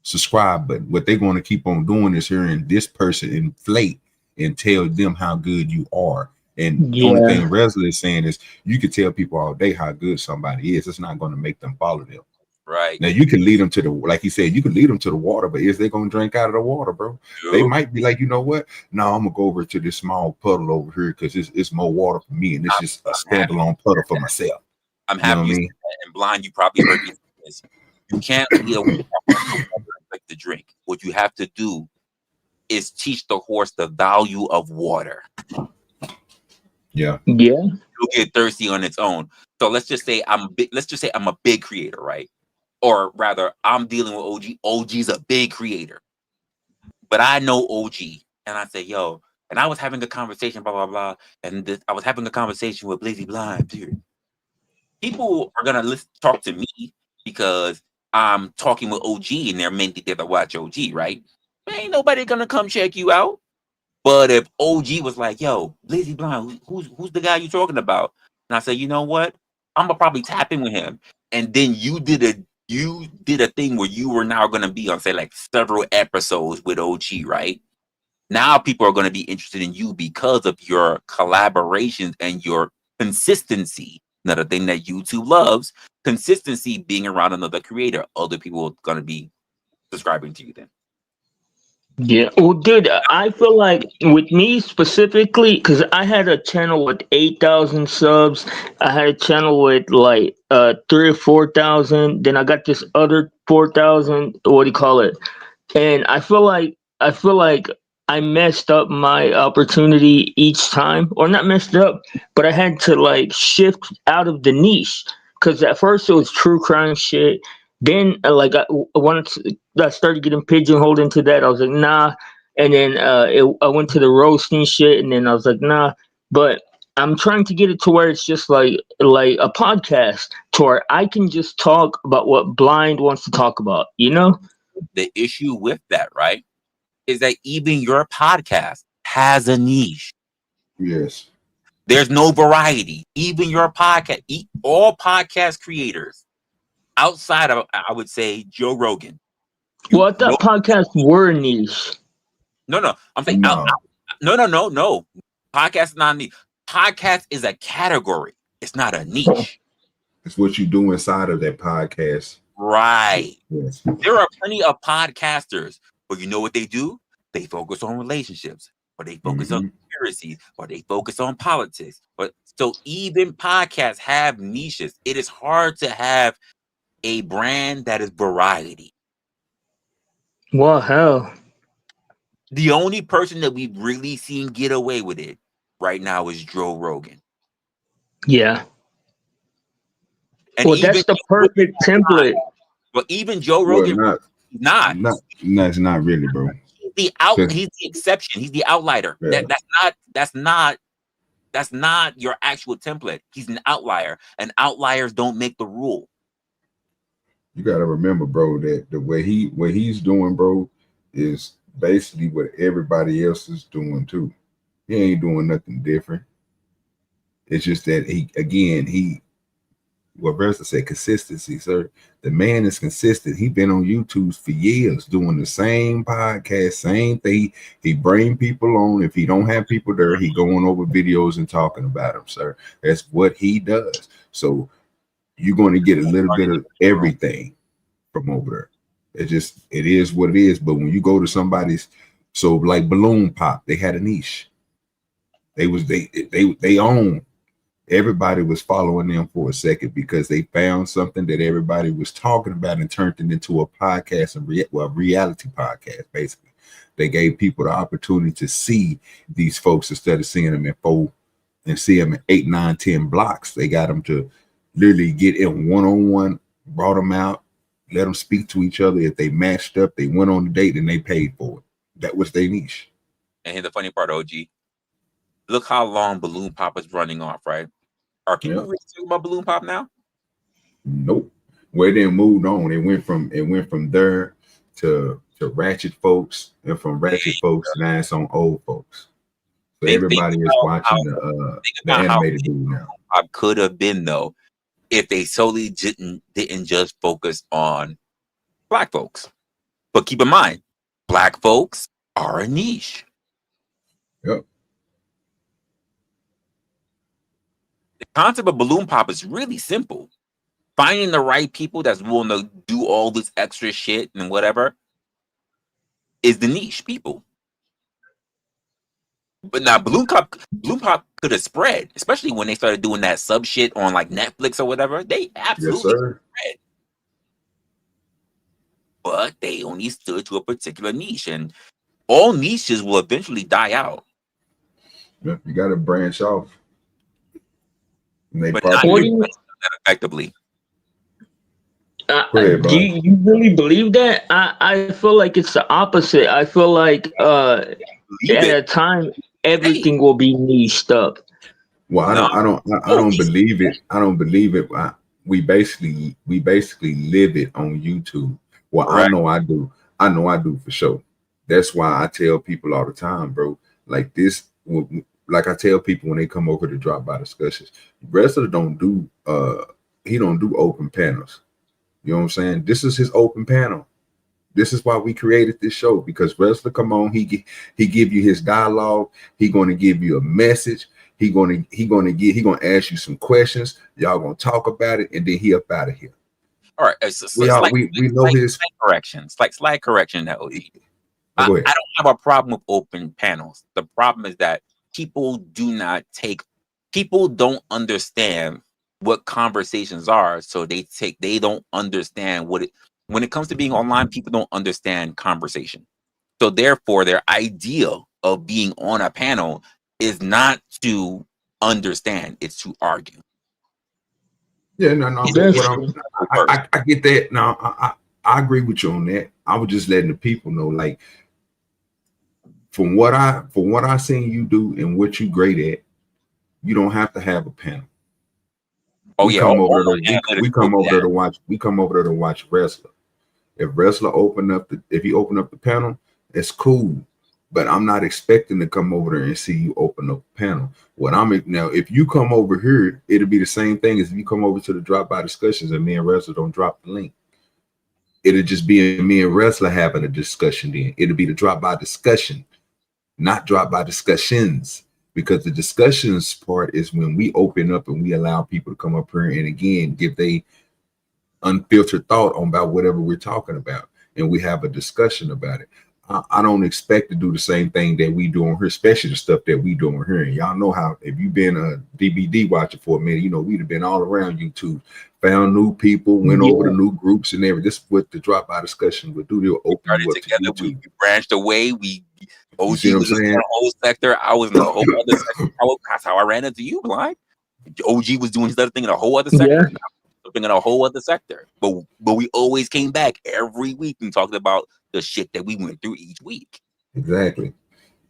subscribe button. What they're going to keep on doing is hearing this person inflate and tell them how good you are. And the only thing Resla is saying is you can tell people all day how good somebody is. It's not going to make them follow them. Right. Now you can lead them to like he said, you can lead them to the water, but is they going to drink out of the water, bro? Yep. They might be like, you know what? No, I'm going to go over to this small puddle over here because it's more water for me. And it's just a standalone puddle for myself. I'm happy you said that. And Blind, you probably heard me say this. You can't lead a water like the drink. What you have to do is teach the horse the value of water. Yeah. You'll get thirsty on its own. So let's just say I'm a big creator, right? Or rather, I'm dealing with OG. OG's a big creator. But I know OG. And I say, yo, and I was having a conversation, blah, blah, blah. And I was having a conversation with Blizzy Blind, dude. People are gonna talk to me because I'm talking with OG and they're mainly there to watch OG, right? Ain't nobody gonna come check you out. But if OG was like, yo, Blizzy Blind, who's the guy you talking about? And I said, you know what? I'm gonna probably tap in with him. And then you did you did a thing where you were now going to be on, say, like several episodes with OG, right? Now people are going to be interested in you because of your collaborations and your consistency. Another thing that YouTube loves, consistency, being around another creator. Other people are going to be subscribing to you then. Yeah, well, dude, I feel like with me specifically, because I had a channel with 8,000 subs, I had a channel with like 3 or 4,000. Then I got this other 4,000. What do you call it? And I feel like I messed up my opportunity each time, or not messed up, but I had to like shift out of the niche because at first it was true crime shit. Then once I started getting pigeonholed into that, I was like nah, and then I went to the roasting shit, and then I was like nah. But I'm trying to get it to where it's just like a podcast, to where I can just talk about what Blind wants to talk about, you know? The issue with that, right, is that even your podcast has a niche. Yes. There's no variety. Even your podcast, all podcast creators outside of, I would say, Joe Rogan. Well, I thought podcasts were niche. No. I'm saying No. No. Podcast is not a niche. Podcast is a category. It's not a niche. It's what you do inside of that podcast. Right. Yes. There are plenty of podcasters, but you know what they do? They focus on relationships, or they focus on conspiracies, or they focus on politics. But so even podcasts have niches. It is hard to have a brand that is variety. Well, hell. The only person that we've really seen get away with it right now is Joe Rogan. Yeah. And well, that's the perfect template. But even Joe Rogan, not. That's not really, bro. He's the exception. He's the outlier. Yeah. That's not your actual template. He's an outlier, and outliers don't make the rule. You gotta remember, bro, that what he's doing, bro, is basically what everybody else is doing too. He ain't doing nothing different. It's just that what Resla said, consistency, sir. The man is consistent. He been on YouTube for years doing the same podcast, same thing. He bring people on. If he don't have people there, he going over videos and talking about them, sir. That's what he does. So you're going to get a little bit of everything from over there. It is what it is. But when you go to somebody's, so like Balloon Pop, they had a niche. They own. Everybody was following them for a second because they found something that everybody was talking about and turned it into a podcast, a reality podcast, basically. They gave people the opportunity to see these folks instead of seeing them in 4 and see them in 8, 9, 10 blocks. They got them to literally get in one-on-one, brought them out, let them speak to each other. If they matched up, they went on a date and they paid for it. That was their niche. And here's the funny part, OG. Look how long Balloon Pop is running off, right? Are people really talking about Balloon Pop now? Nope. Where they moved on, it went from there to Ratchet folks, and from Ratchet folks now it's on old folks. So everybody is watching the animated dude now. I could have been though if they solely didn't just focus on Black folks. But keep in mind, Black folks are a niche. Yep. The concept of Balloon Pop is really simple. Finding the right people that's willing to do all this extra shit and whatever is the niche people. But now Balloon Pop could have spread, especially when they started doing that sub shit on like Netflix or whatever. They absolutely spread. But they only stood to a particular niche, and all niches will eventually die out. Yeah, you got to branch off. But not that effectively. Do you really believe that? I feel like it's the opposite. I feel like at a time everything will be niched up. Well, I don't believe it. I don't believe it. We basically live it on YouTube. Well, right. I know I do for sure. That's why I tell people all the time, bro. Like this, like I tell people when they come over to drop by discussions, Resla don't do he don't do open panels. You know what I'm saying? This is his open panel. This is why we created this show, because Resla come on, he give you his dialogue. He going to give you a message. He going to ask you some questions. Y'all going to talk about it, and then he up out of here. All right, so we know his slight corrections, like slight correction that OG. I don't have a problem with open panels. The problem is that people don't understand what conversations are, so they don't understand when it comes to being online. People don't understand conversation, so therefore their idea of being on a panel is not to understand, it's to argue. Yeah, no, I get that. No, I agree with you on that. I was just letting the people know, like, from what I seen you do and what you great at, you don't have to have a panel. We come over there to watch Resla. If Resla if you open up the panel, it's cool. But I'm not expecting to come over there and see you open up a panel. Now, if you come over here, it'll be the same thing as if you come over to the drop by discussions and me and Resla don't drop the link. It'll just be me and Resla having a discussion. Then it'll be the drop by discussion, not drop by discussions, because the discussions part is when we open up and we allow people to come up here and again give they unfiltered thought on about whatever we're talking about, and we have a discussion about it. I don't expect to do the same thing that we do on here, especially the stuff that we do on here. And y'all know how, if you've been a DVD watcher for a minute, you know we'd have been all around YouTube, found new people, went over to new groups and everything. This is what the drop by discussion would do. They'll open you up together. We branched away. OG was in the whole sector. I was in the whole other sector. That's how I ran into you, Blind. OG was doing his other thing in a whole other sector. In a whole other sector, but we always came back every week and talked about the shit that we went through each week. Exactly.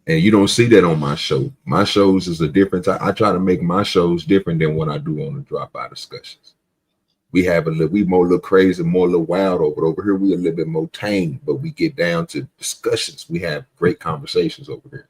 And you don't see that on my show. My shows is a different type. I try to make my shows different than what I do on the drop by discussions. We more little crazy, more little wild over here. We a little bit more tame, but we get down to discussions. We have great conversations over here.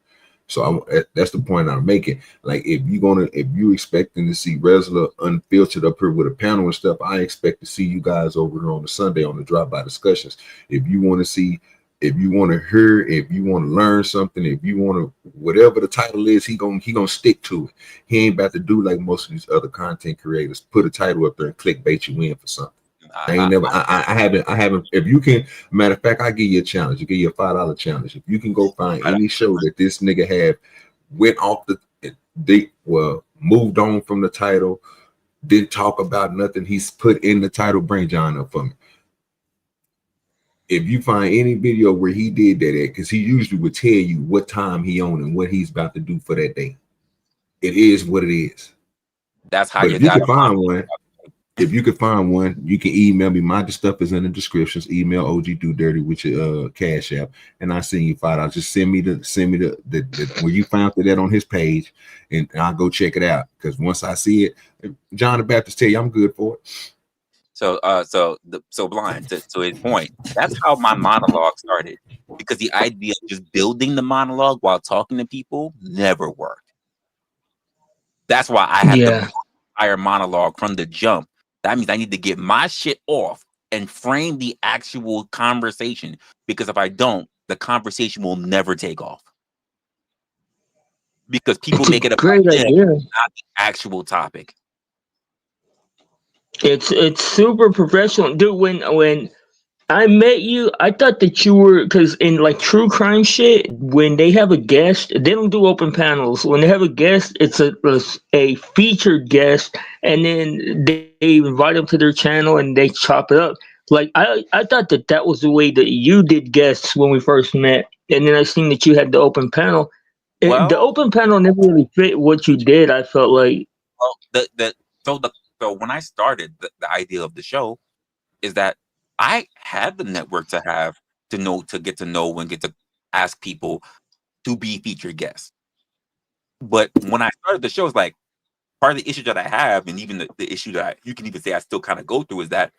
So that's the point I'm making. Like, if you expecting to see Resla unfiltered up here with a panel and stuff, I expect to see you guys over here on the Sunday on the drop by discussions. If you want to see, if you want to hear, if you want to learn something, if you want to, whatever the title is, he gonna stick to it. He ain't about to do like most of these other content creators, put a title up there and clickbait you in for something. I haven't. If you can, matter of fact, I give you a challenge. I give you a $5 challenge. If you can go find any show that this nigga have went off moved on from the title, didn't talk about nothing he's put in the title, bring John up for me. If you find any video where he did that at, because he usually would tell you what time he on and what he's about to do for that day. It is what it is. That's how you can find one. If you can find one, you can email me. My stuff is in the descriptions. Email OGDoDirty with your Cash App, and I send you $5. Just send me the where you found that on his page, and I'll go check it out. Because once I see it, John the Baptist tell you I'm good for it. So Blind, to his point, that's how my monologue started. Because the idea of just building the monologue while talking to people never worked. That's why I have the entire monologue from the jump. That means I need to get my shit off and frame the actual conversation, because if I don't, the conversation will never take off. Because people make it a great idea, not the actual topic. It's super professional, dude. When I met you, I thought that you were, because in like true crime shit, when they have a guest, they don't do open panels. When they have a guest, it's a featured guest, and then they invite them to their channel and they chop it up. Like I thought that was the way that you did guests when we first met, and then I seen that you had the open panel. The open panel never really fit what you did. I felt like. Well, so when I started, the idea of the show is that I had the network to get to know and get to ask people to be featured guests. But when I started the show, it's like part of the issue that I have, and even the issue that you can even say I still kind of go through, is that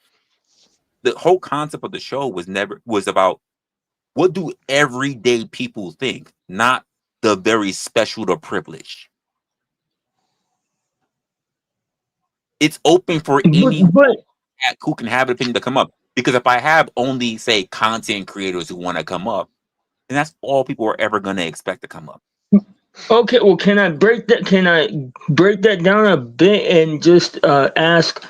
the whole concept of the show was about what do everyday people think, not the very special or privileged. It's open for any who can have an opinion to come up. Because if I have only, say, content creators who want to come up, then that's all people are ever going to expect to come up. Okay, well, can I break that? Can I break that down a bit and just ask?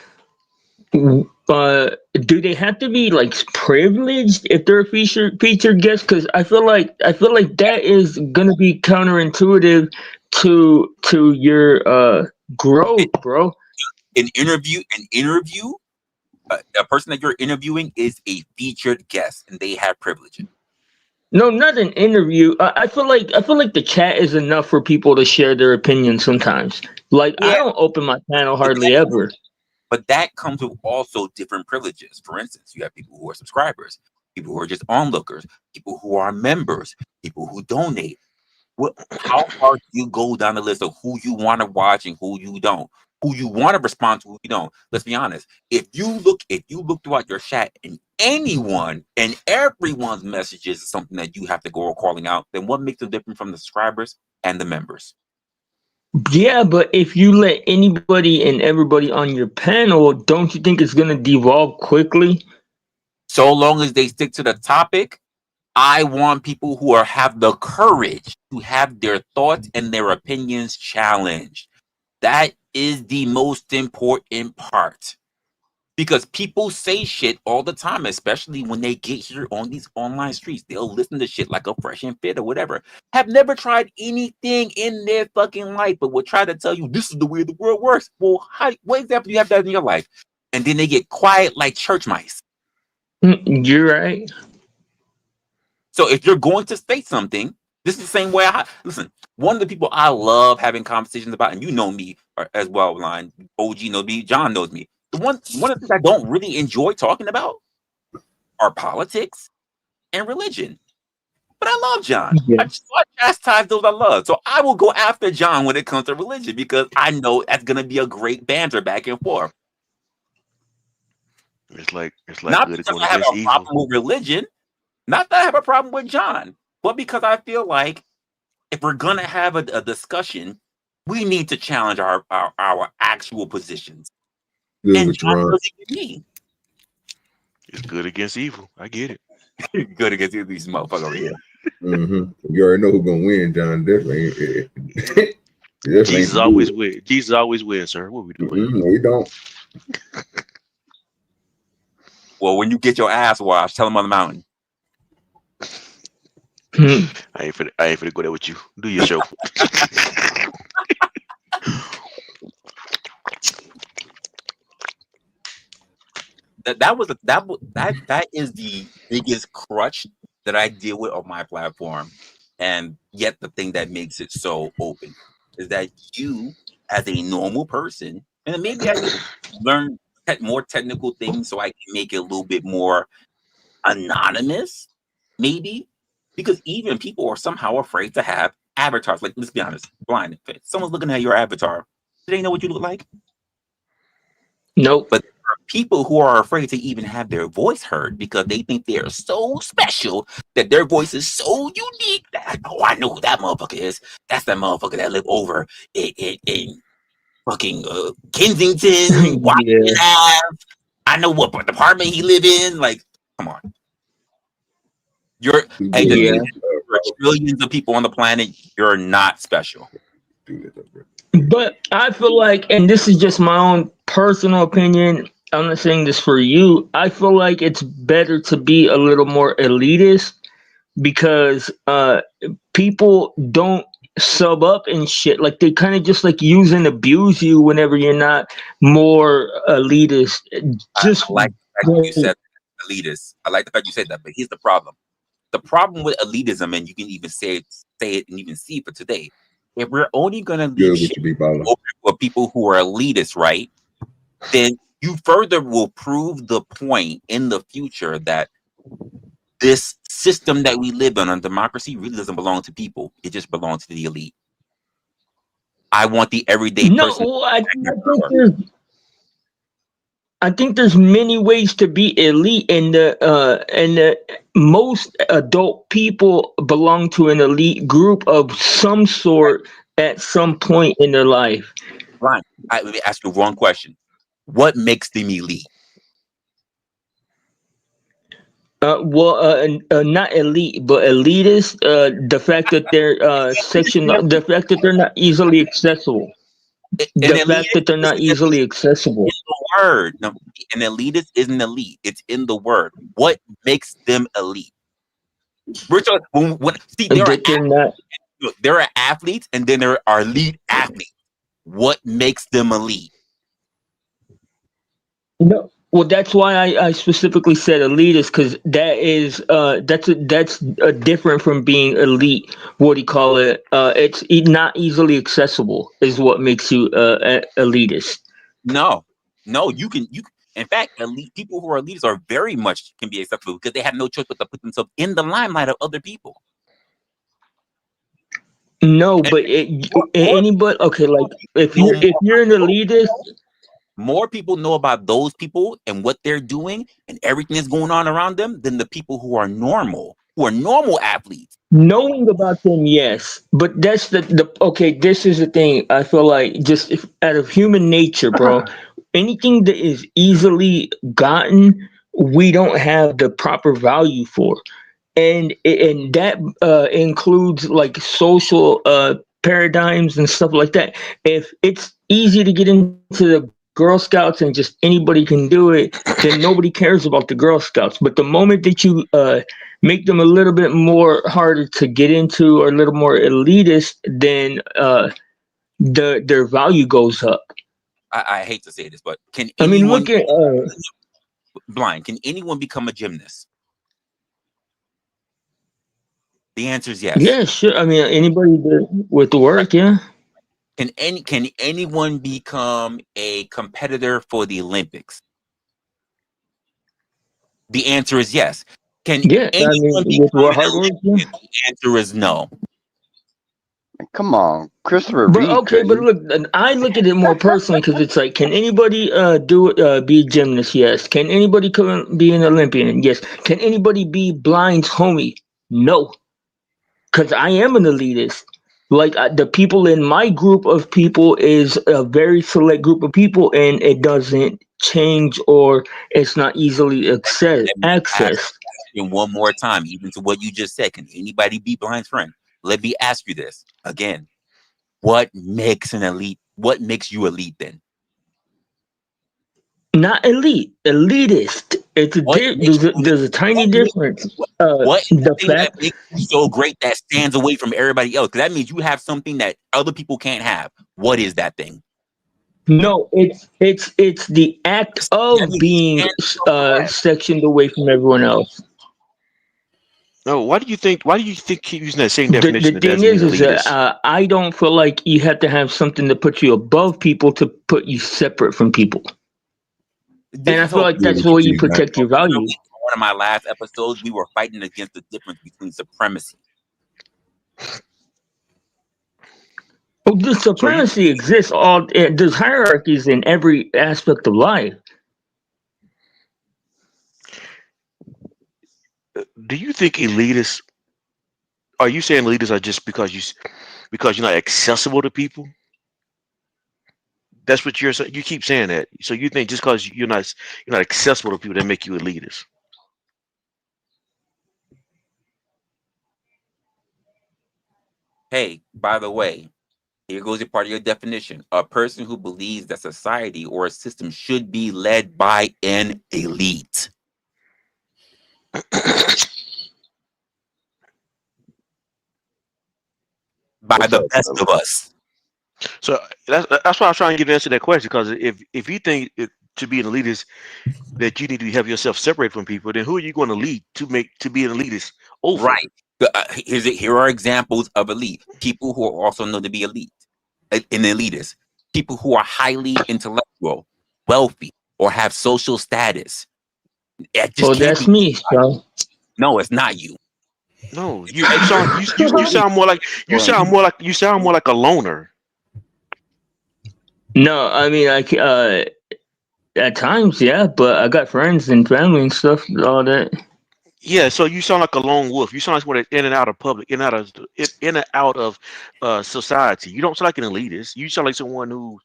Do they have to be like privileged if they're a featured guest? Because I feel like that is gonna be counterintuitive to your growth, bro. An interview, a person that you're interviewing is a featured guest, and they have privilege. No, not an interview. I feel like the chat is enough for people to share their opinions sometimes. Like I Yeah, don't open my channel but hardly ever. that comes with also different privileges. For instance, you have people who are subscribers, people who are just onlookers, people who are members, people who donate. How far do you go down the list of who you want to watch and who you don't? Who you want to respond to, who you don't? Let's be honest. If you look throughout your chat and anyone and everyone's messages is something that you have to go calling out, then what makes them different from the subscribers and the members? Yeah, but if you let anybody and everybody on your panel, don't you think it's gonna devolve quickly? So long as they stick to the topic, I want people who have the courage to have their thoughts and their opinions challenged. That is the most important part. Because people say shit all the time, especially when they get here on these online streets. They'll listen to shit like a fresh and fit or whatever. Have never tried anything in their fucking life, but will try to tell you this is the way the world works. Well, what example do you have that in your life? And then they get quiet like church mice. You're right. So if you're going to state something, this is the same way listen. One of the people I love having conversations about, and you know me as well, Line. OG knows me, John knows me. One of the things I don't really enjoy talking about are politics and religion. But I love John. Yeah. I chastise those I love. So I will go after John when it comes to religion because I know that's gonna be a great banter back and forth. It's like Not good because going I have against a evil. problem with religion, not that I have a problem with John, but because I feel like if we're gonna have a discussion, we need to challenge our actual positions. Good And with you, John Ron. doesn't get me. It's good against evil. I get it. Good against these motherfuckers over here. You already know who's gonna win, John. Definitely. Jesus always wins. Jesus always wins, sir. What we doing? No, we don't. Well, when you get your ass washed, tell them on the mountain. I ain't finna go there with you. Do your show. That is the biggest crutch that I deal with on my platform, and yet the thing that makes it so open is that you, as a normal person, and maybe I need to learn more technical things so I can make it a little bit more anonymous, maybe, because even people are somehow afraid to have avatars. Like, let's be honest, blind. If someone's looking at your avatar, do they know what you look like? Nope. But there are people who are afraid to even have their voice heard because they think they are so special that their voice is so unique that, oh, I know who that motherfucker is. That's that motherfucker that lived over in fucking Kensington, Washington Yeah. Ave. I know what department he live in. Like, come on. You're Yeah. trillions of people on the planet. You're not special. But I feel like, and this is just my own personal opinion, I'm not saying this for you. I feel like it's better to be a little more elitist because people don't sub up and shit. Like they kind of just like use and abuse you whenever you're not more elitist. Just I like the fact that you said elitist. I like the fact you said that, but here's the problem. The problem with elitism, and you can even say it and even see it for today. If we're only gonna leave shit open for people who are elitists, right? Then you further will prove the point in the future that this system that we live in democracy really doesn't belong to people. It just belongs to the elite. I want the everyday person. No, I think there's many ways to be elite, and most adult people belong to an elite group of some sort at some point in their life. Ryan, let me ask you one question. What makes them elite? Not elite, but elitist. The fact that they're section, the fact that they're not easily accessible. An The fact elitist that they're is not an elite easily accessible. in the word. No, an elitist isn't elite. It's in the word. What makes them elite? We're talking, see, That they're not. there are athletes, and then there are elite athletes. What makes them elite? No, well, that's why I specifically said elitist because that's different from being elite. What do you call it? It's not easily accessible is what makes you elitist. No, no, you. In fact, elite people who are elitists are very much can be acceptable because they have no choice but to put themselves in the limelight of other people. No, And but anybody okay, like if know you're an elitist, more people know about those people and what they're doing and everything that's going on around them than the people who are normal athletes. knowing about them, yes, but that's the okay. This is the thing. I feel like just out of human nature, bro. Anything that is easily gotten, we don't have the proper value for, and that includes like social paradigms and stuff like that. If it's easy to get into the Girl Scouts and just anybody can do it, then nobody cares about the Girl Scouts. But the moment that you make them a little bit more harder to get into or a little more elitist, then their value goes up. I hate to say this, but can I mean, anyone look at blind? Can anyone become a gymnast? The answer is yes. yeah, sure. I mean, anybody with the work, yeah. Can anyone become a competitor for the Olympics? The answer is yes. Can Yeah, I mean, anyone with become an hard work, yeah. Olympian? The answer is no. Come on, Christopher But Reed okay, but couldn't. look, I look at it more personally because it's like, can anybody be a gymnast? Yes. Can anybody come be an Olympian? Yes. Can anybody be blind's homie? No, because I am an elitist. Like the people in my group of people is a very select group of people, and it doesn't change or it's not easily Let me ask accessed. you one more time, even to what you just said. Can anybody be blind's friend? Let me ask you this again. What makes an elite? What makes you elite then? Not elite, elitist. It's a What makes you there's a tiny difference. what is the The thing that fact makes you so great that stands away from everybody else? Because that means you have something that other people can't have. What is that thing? No, it's the act That of means you being stand correct. sectioned away from everyone else. No, why do you think? Why do you think keep using that same The definition that thing doesn't mean is that elitist? I don't feel like you have to have something to put you above people to put you separate from people, This and I is feel so like Yeah, that's what you where you see, man. protect your value. one of my last episodes, we were fighting against the difference between supremacy. Oh, the So you supremacy exists. There's hierarchies in every aspect of life. do you think elitists? Are you saying elitists are just because you're not accessible to people? That's what you're saying. You keep saying that. So you think just because you're not accessible to people that make you elitist? Hey, by the way, here goes a part of your definition. A person who believes that society or a system should be led by an elite. By What's the up, best brother? of us. So that's why I was trying to get an answer to that question. Because if you think to be an elitist that you need to have yourself separated from people, then who are you going to lead to be an elitist over? Right. Here are examples of elite. People who are also known to be elite. An elitist. People who are highly intellectual, wealthy, or have social status. It just Well, can't that's be. me. So No, it's not you. No, you sound more like you sound more like a loner. no, I mean at times, yeah, but I got friends and family and stuff, all that. Yeah, so you sound like a lone wolf. You sound like someone that's in and out of public, in and out of society. You don't sound like an elitist. You sound like someone who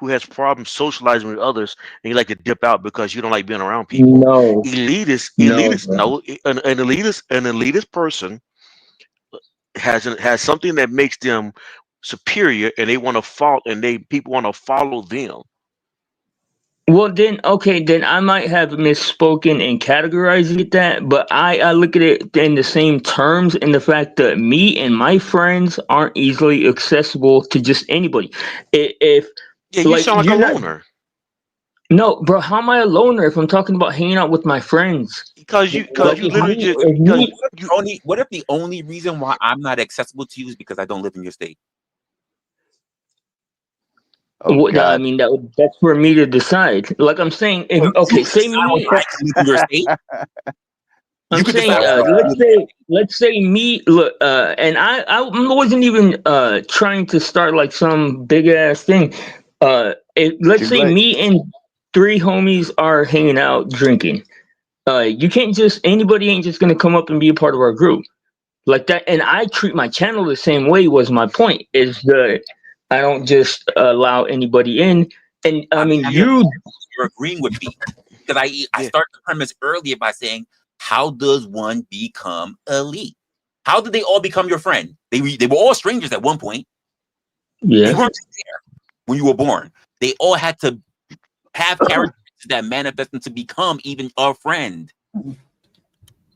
has problems socializing with others, and you like to dip out because you don't like being around people. No, no, Elitist, bro. no, an elitist person has something that makes them superior, and they want to follow, and they people want to follow them. Well, then, okay, then I might have misspoken in categorizing it that, but I look at it in the same terms in the fact that me and my friends aren't easily accessible to just anybody. If Yeah, you like sound like a you're not, loner no, bro, how am I a loner if I'm talking about hanging out with my friends? because Like you literally just because you What if the only reason why I'm not accessible to you is because I don't live in your state? Oh I God. mean, that's for me to decide. Like I'm saying, if So you okay, can say decide me. whether I can live in your state. You I'm could saying, decide whether I can live in your state. let's say me, look, and I wasn't even trying to start like some big ass thing. Let's Too say late. me and three homies are hanging out drinking. You can't just anybody ain't just gonna come up and be a part of our group like that. And I treat my channel the same way. Was my point is that I don't just allow anybody in. And I I'm mean, asking yeah you, if you're agreeing with me because I yeah. started the premise earlier by saying, how does one become elite? How did they all become your friend? They were all strangers at one point. They yeah, weren't just there when you were born. They all had to have characteristics that manifest them to become even a friend.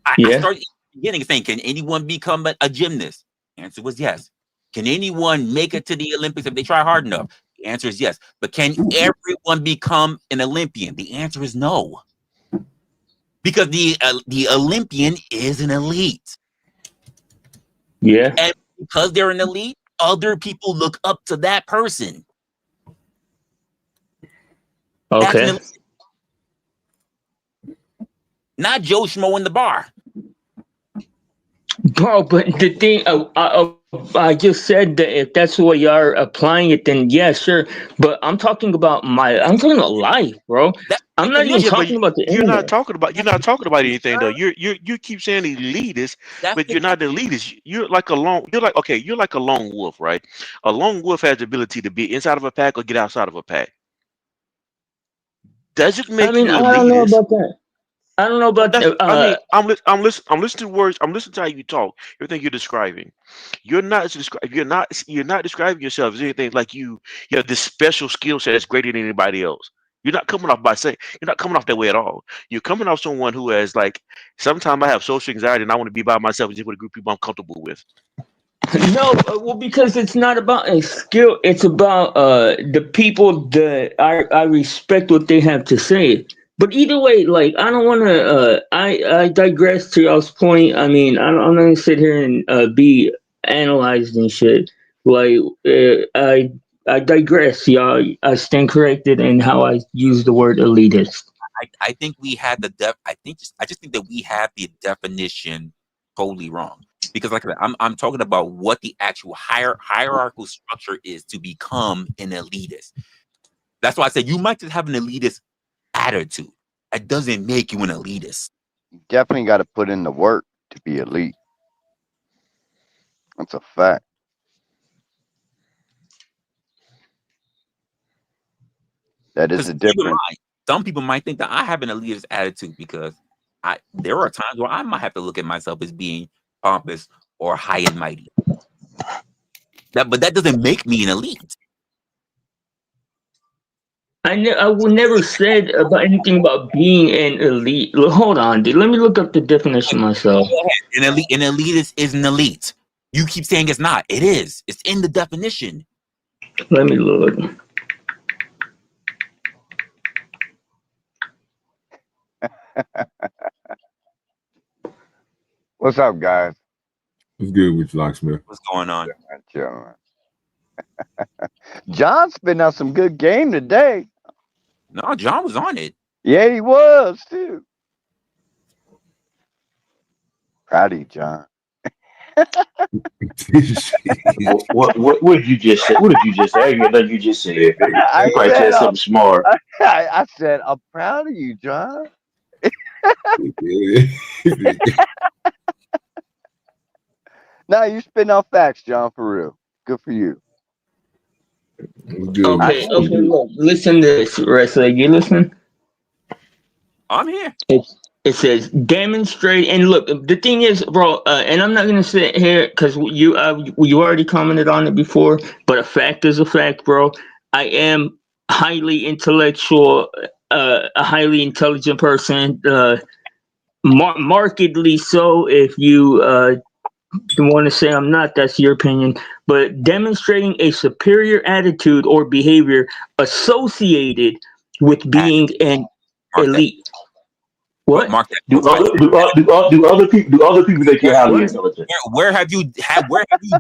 I yeah. started in the beginning saying, can anyone become a gymnast? The answer was yes. Can anyone make it to the Olympics if they try hard enough? The answer is yes. But can everyone become an Olympian? The answer is no. Because the Olympian is an elite. Yeah. And because they're an elite, other people look up to that person. That's an Okay. elite. Not Joe Schmo in the bar. Bro, but the thing, I just said that if that's the way you're applying it, then yeah, sure. But I'm talking about life, bro. That's I'm not even Yeah, but talking about the internet. you're not talking about anything though. You keep saying elitist, that's but the you're not elitist. You're like a lone wolf, right? A lone wolf has the ability to be inside of a pack or get outside of a pack. Does it I make mean, you I don't know elitist? about that. I don't know about, That's I mean, I'm listening to words. I'm listening to how you talk. Everything you're describing. You're not describing yourself as anything like you have this special skill set that's greater than anybody else. You're not coming off that way at all. You're coming off someone who has like sometimes I have social anxiety and I want to be by myself and just with a group of people I'm comfortable with. no, well, because it's not about a skill. It's about the people that I respect what they have to say. But either way, like I don't want to. I digress to y'all's point. I mean, I'm not gonna sit here and be analyzed and shit. Like I digress, y'all. I stand corrected in how I use the word elitist. I think we had I just think that we have the definition totally wrong. Because like I said, I'm talking about what the actual hierarchical structure is to become an elitist. That's why I said you might just have an elitist attitude. That doesn't make you an elitist. You definitely got to put in the work to be elite. That's a fact. That is Because the keep in difference. mind, some people might think that I have an elitist attitude because there are times where I might have to look at myself as being pompous or high and mighty. But that doesn't make me an elite. I would never said about anything about being an elite. Hold on, dude. Let me look up the definition myself. An elitist is an elite. You keep saying it's not. It is. It's in the definition. Let me look. What's up, guys? It's good with you, Locksmith. What's going on? Gentlemen. John's been on some good game today. No, John was on it. Yeah, he was too. Proud of you, John. What did you just say? What did you just say? I ain't hear nothing you just said. You I probably said, said something smart. I said, I'm proud of you, John. Now you spitting off facts, John, for real. Good for you. Good. Okay, salute okay, you. look, listen to this, Resla. You listening? I'm here. It says demonstrate, and look, the thing is, bro, and I'm not gonna sit here because you already commented on it before, but a fact is a fact, bro. I am highly intellectual, a highly intelligent person, markedly so. If you want to say I'm not, that's your opinion. But demonstrating a superior attitude or behavior associated with being an Mark that. elite. What? Mark that. Do other people think you're highly What? intelligent? Where have you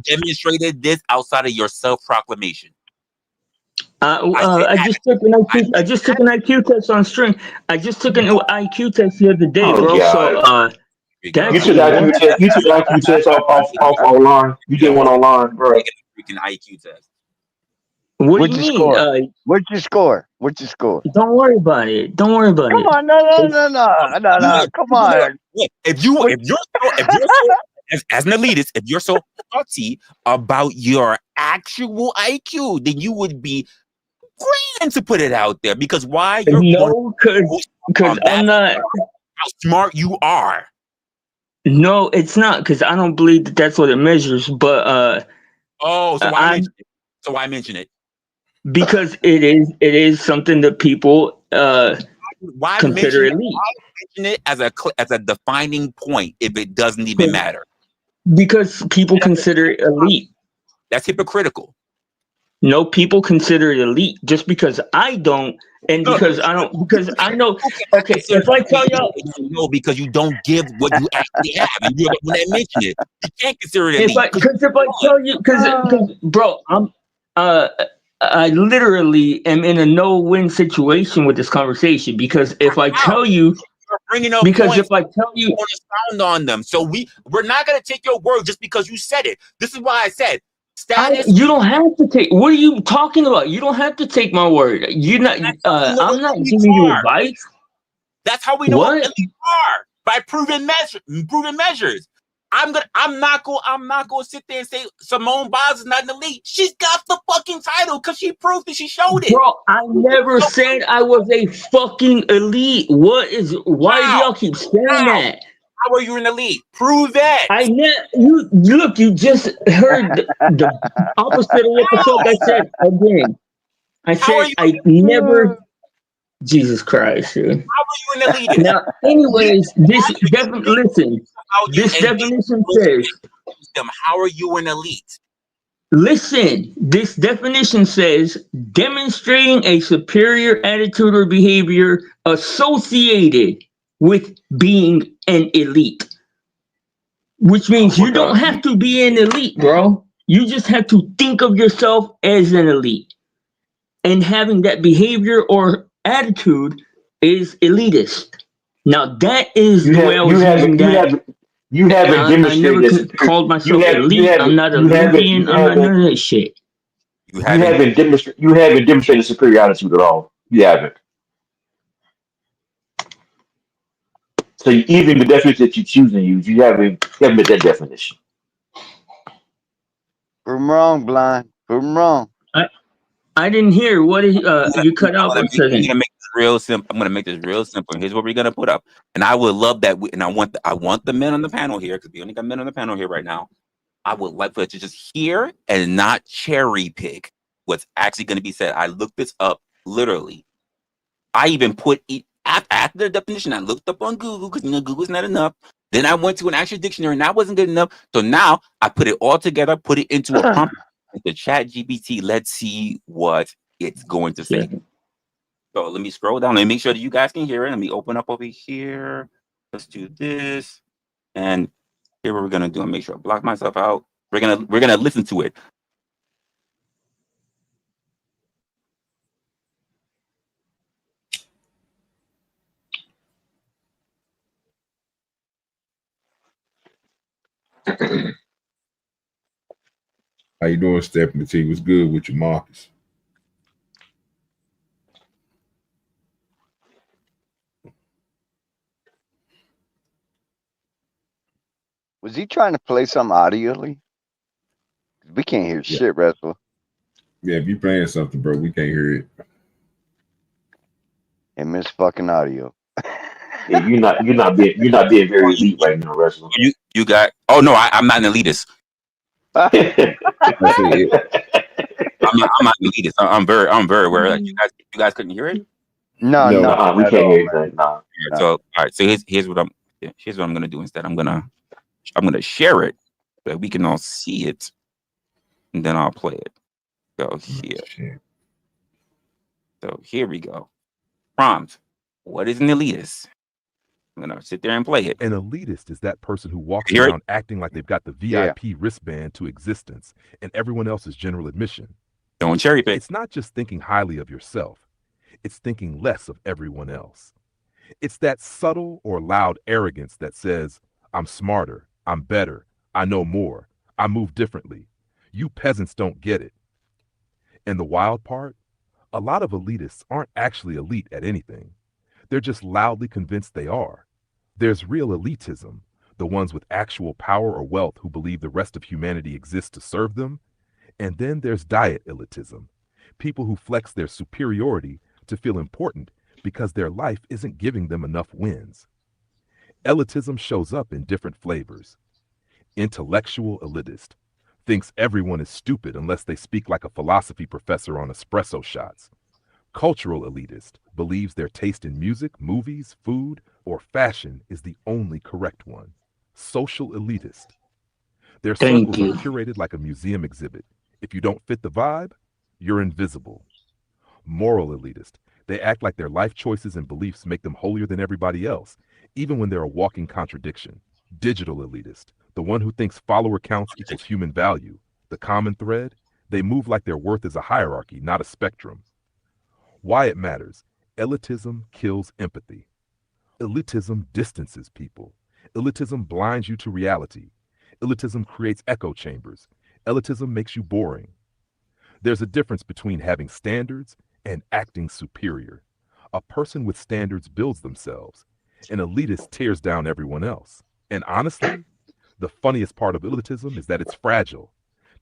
demonstrated this outside of your self-proclamation? I said I just took an IQ. I just took an IQ test on string. I just took an IQ test the other day, Oh bro. So God. that's You took IQ test. You took IQ test off online. You did one online, bro. freaking IQ test. what do What'd you you mean? score? What'd you score? What'd you score? Don't worry about it. Don't worry about Come it. on, no. Come on. If you're What- so as an elitist, if you're so haughty about your actual IQ, then you would be grand to put it out there. Because why? You're going No, because I'm not. how smart you are. No, it's not because I don't believe that that's what it measures. But Oh, so why I mention it? So why mention it? because it is something that people Why consider mention it? elite. Why mention it as a defining point if it doesn't even matter? Because people consider it elite. That's hypocritical. No, people consider it elite just because I don't, and because I don't, because I know. Okay, if I tell y'all, No, because you don't give what you actually have, and you're the one that mentioned it. You can't consider it elite. if I tell you, because bro, I literally am in a no-win situation with this conversation because if I tell you, You're bringing up because points, if I tell you, want to sound on them. So we're not gonna take your word just because you said it. This is why I said status. you don't have to take. What are you talking about? You don't have to take my word. You're not. I'm not giving you advice. That's how we know what What? elite are, by proven measures. I'm not gonna sit there and say Simone Biles is not an elite. She's got the fucking title because she proved it. She showed it. Bro, I never said I was a fucking elite. Why do y'all keep saying that? How are you an elite? Prove that. You look, you just heard the opposite of what the fuck I said again. I How are said you? I never. Jesus Christ, dude. How are you an elitist? Now, anyways, listen. This definition says. How are you an elite? Listen, this definition says demonstrating a superior attitude or behavior associated with being an elite. Which means you don't have to be an elite, bro. You just have to think of yourself as an elite. And having that behavior or attitude is elitist. Now that is the way I was using that. You haven't I demonstrated never this. called myself elite. I'm not a Olympian. I'm not none of that shit. You haven't demonstrated superiority at all. You haven't. So even the definition that you choose to use, you haven't met that definition. Prove 'em wrong, blind. Prove 'em wrong. I didn't hear what is you cut out for a second. I'm gonna make this real simple. I'm gonna make this real simple. Here's what we're gonna put up, and I would love that. And I want the men on the panel here because we only got men on the panel here right now. I would like for you to just hear and not cherry pick what's actually going to be said. I looked this up literally. I even put it after the definition. I looked up on Google because Google's not enough. Then I went to an actual dictionary, and that wasn't good enough. So now I put it all together, put it into a prompt with the ChatGPT. Let's see what it's going to say. So let me scroll down and make sure that you guys can hear it. Let me open up over here. Let's do this, and here what we're gonna do and make sure I block myself out. We're gonna listen to it. How you doing, Stephanie T? What's good with your Marcus? Was he trying to play something audioly? We can't hear shit, Resla. Yeah, if you playing something, bro, we can't hear it. And miss fucking audio. Yeah, you're not being very elite right now, Resla. You got. Oh no, I'm not an elitist. I say I'm not an elitist. I'm very aware. Like you guys couldn't hear it. No, we at can't all, hear man. anything. Nah. So all right. So here's what I'm gonna do instead. I'm gonna share it so that we can all see it, and then I'll play it. So here. So here we go. Prompt. What is an elitist? I'm gonna sit there and play it. An elitist is that person who walks Hear it? around acting like they've got the VIP wristband to existence and everyone else's general admission. Don't cherry pick. It's not just thinking highly of yourself. It's thinking less of everyone else. It's that subtle or loud arrogance that says, I'm smarter, I'm better, I know more, I move differently. You peasants don't get it. And the wild part, a lot of elitists aren't actually elite at anything. They're just loudly convinced they are. There's real elitism, the ones with actual power or wealth who believe the rest of humanity exists to serve them. And then there's diet elitism, people who flex their superiority to feel important because their life isn't giving them enough wins. Elitism shows up in different flavors. Intellectual elitist thinks everyone is stupid unless they speak like a philosophy professor on espresso shots. Cultural elitist believes their taste in music, movies, food, or fashion is the only correct one. Social elitist. Their circles are curated like a museum exhibit. If you don't fit the vibe, you're invisible. Moral elitist. They act like their life choices and beliefs make them holier than everybody else, even when they're a walking contradiction. Digital elitist. The one who thinks follower counts equals human value. The common thread? They move like their worth is a hierarchy, not a spectrum. Why it matters. Elitism kills empathy. Elitism distances people. Elitism blinds you to reality. Elitism creates echo chambers. Elitism makes you boring. There's a difference between having standards and acting superior. A person with standards builds themselves. An elitist tears down everyone else. And honestly, the funniest part of elitism is that it's fragile.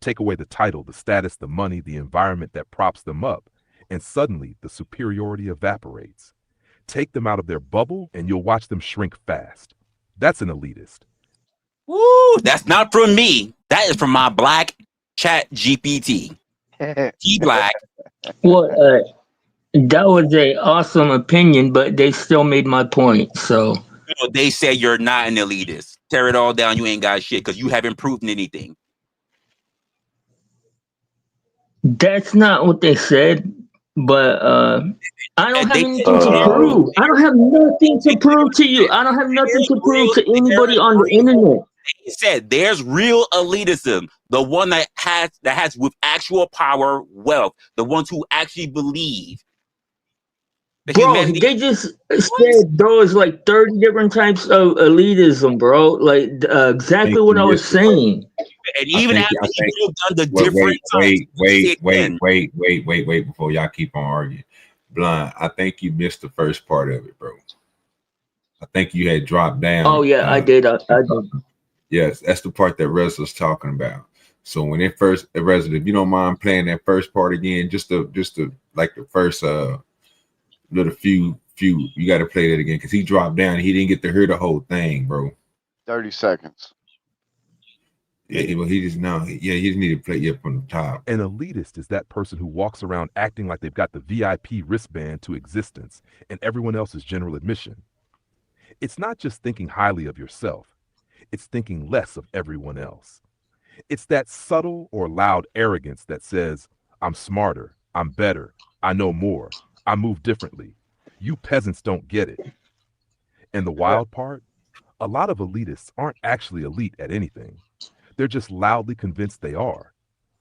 Take away the title, the status, the money, the environment that props them up, and suddenly the superiority evaporates. Take them out of their bubble and you'll watch them shrink fast. That's an elitist. Woo, that's not from me. That is from my black chat GPT. T Black. Well, that was a awesome opinion, but they still made my point. So They say you're not an elitist. Tear it all down. You ain't got shit because you haven't proven anything. that's not what they said. But I don't have anything to prove. I don't have nothing to prove to you. I don't have nothing to prove to anybody on the internet. They said there's real elitism, the one that has with actual power, wealth, the ones who actually believe. Bro, they just said those like 30 different types of elitism, bro. Like exactly what I was saying. And even after you've done the different wait before y'all keep on arguing. Blind, I think you missed the first part of it, bro. I think you had dropped down. Oh yeah, I did. I did. Yes, that's the part that Resla's talking about. So when it first, Resla, if you don't mind playing that first part again, just the like the first little few, you got to play that again because he dropped down. And he didn't get to hear the whole thing, bro. 30 seconds. Yeah, well, he just need to play it from the top. An elitist is that person who walks around acting like they've got the VIP wristband to existence and everyone else's general admission. It's not just thinking highly of yourself. It's thinking less of everyone else. It's that subtle or loud arrogance that says, I'm smarter, I'm better, I know more, I move differently. You peasants don't get it. And the wild part, a lot of elitists aren't actually elite at anything. They're just loudly convinced they are.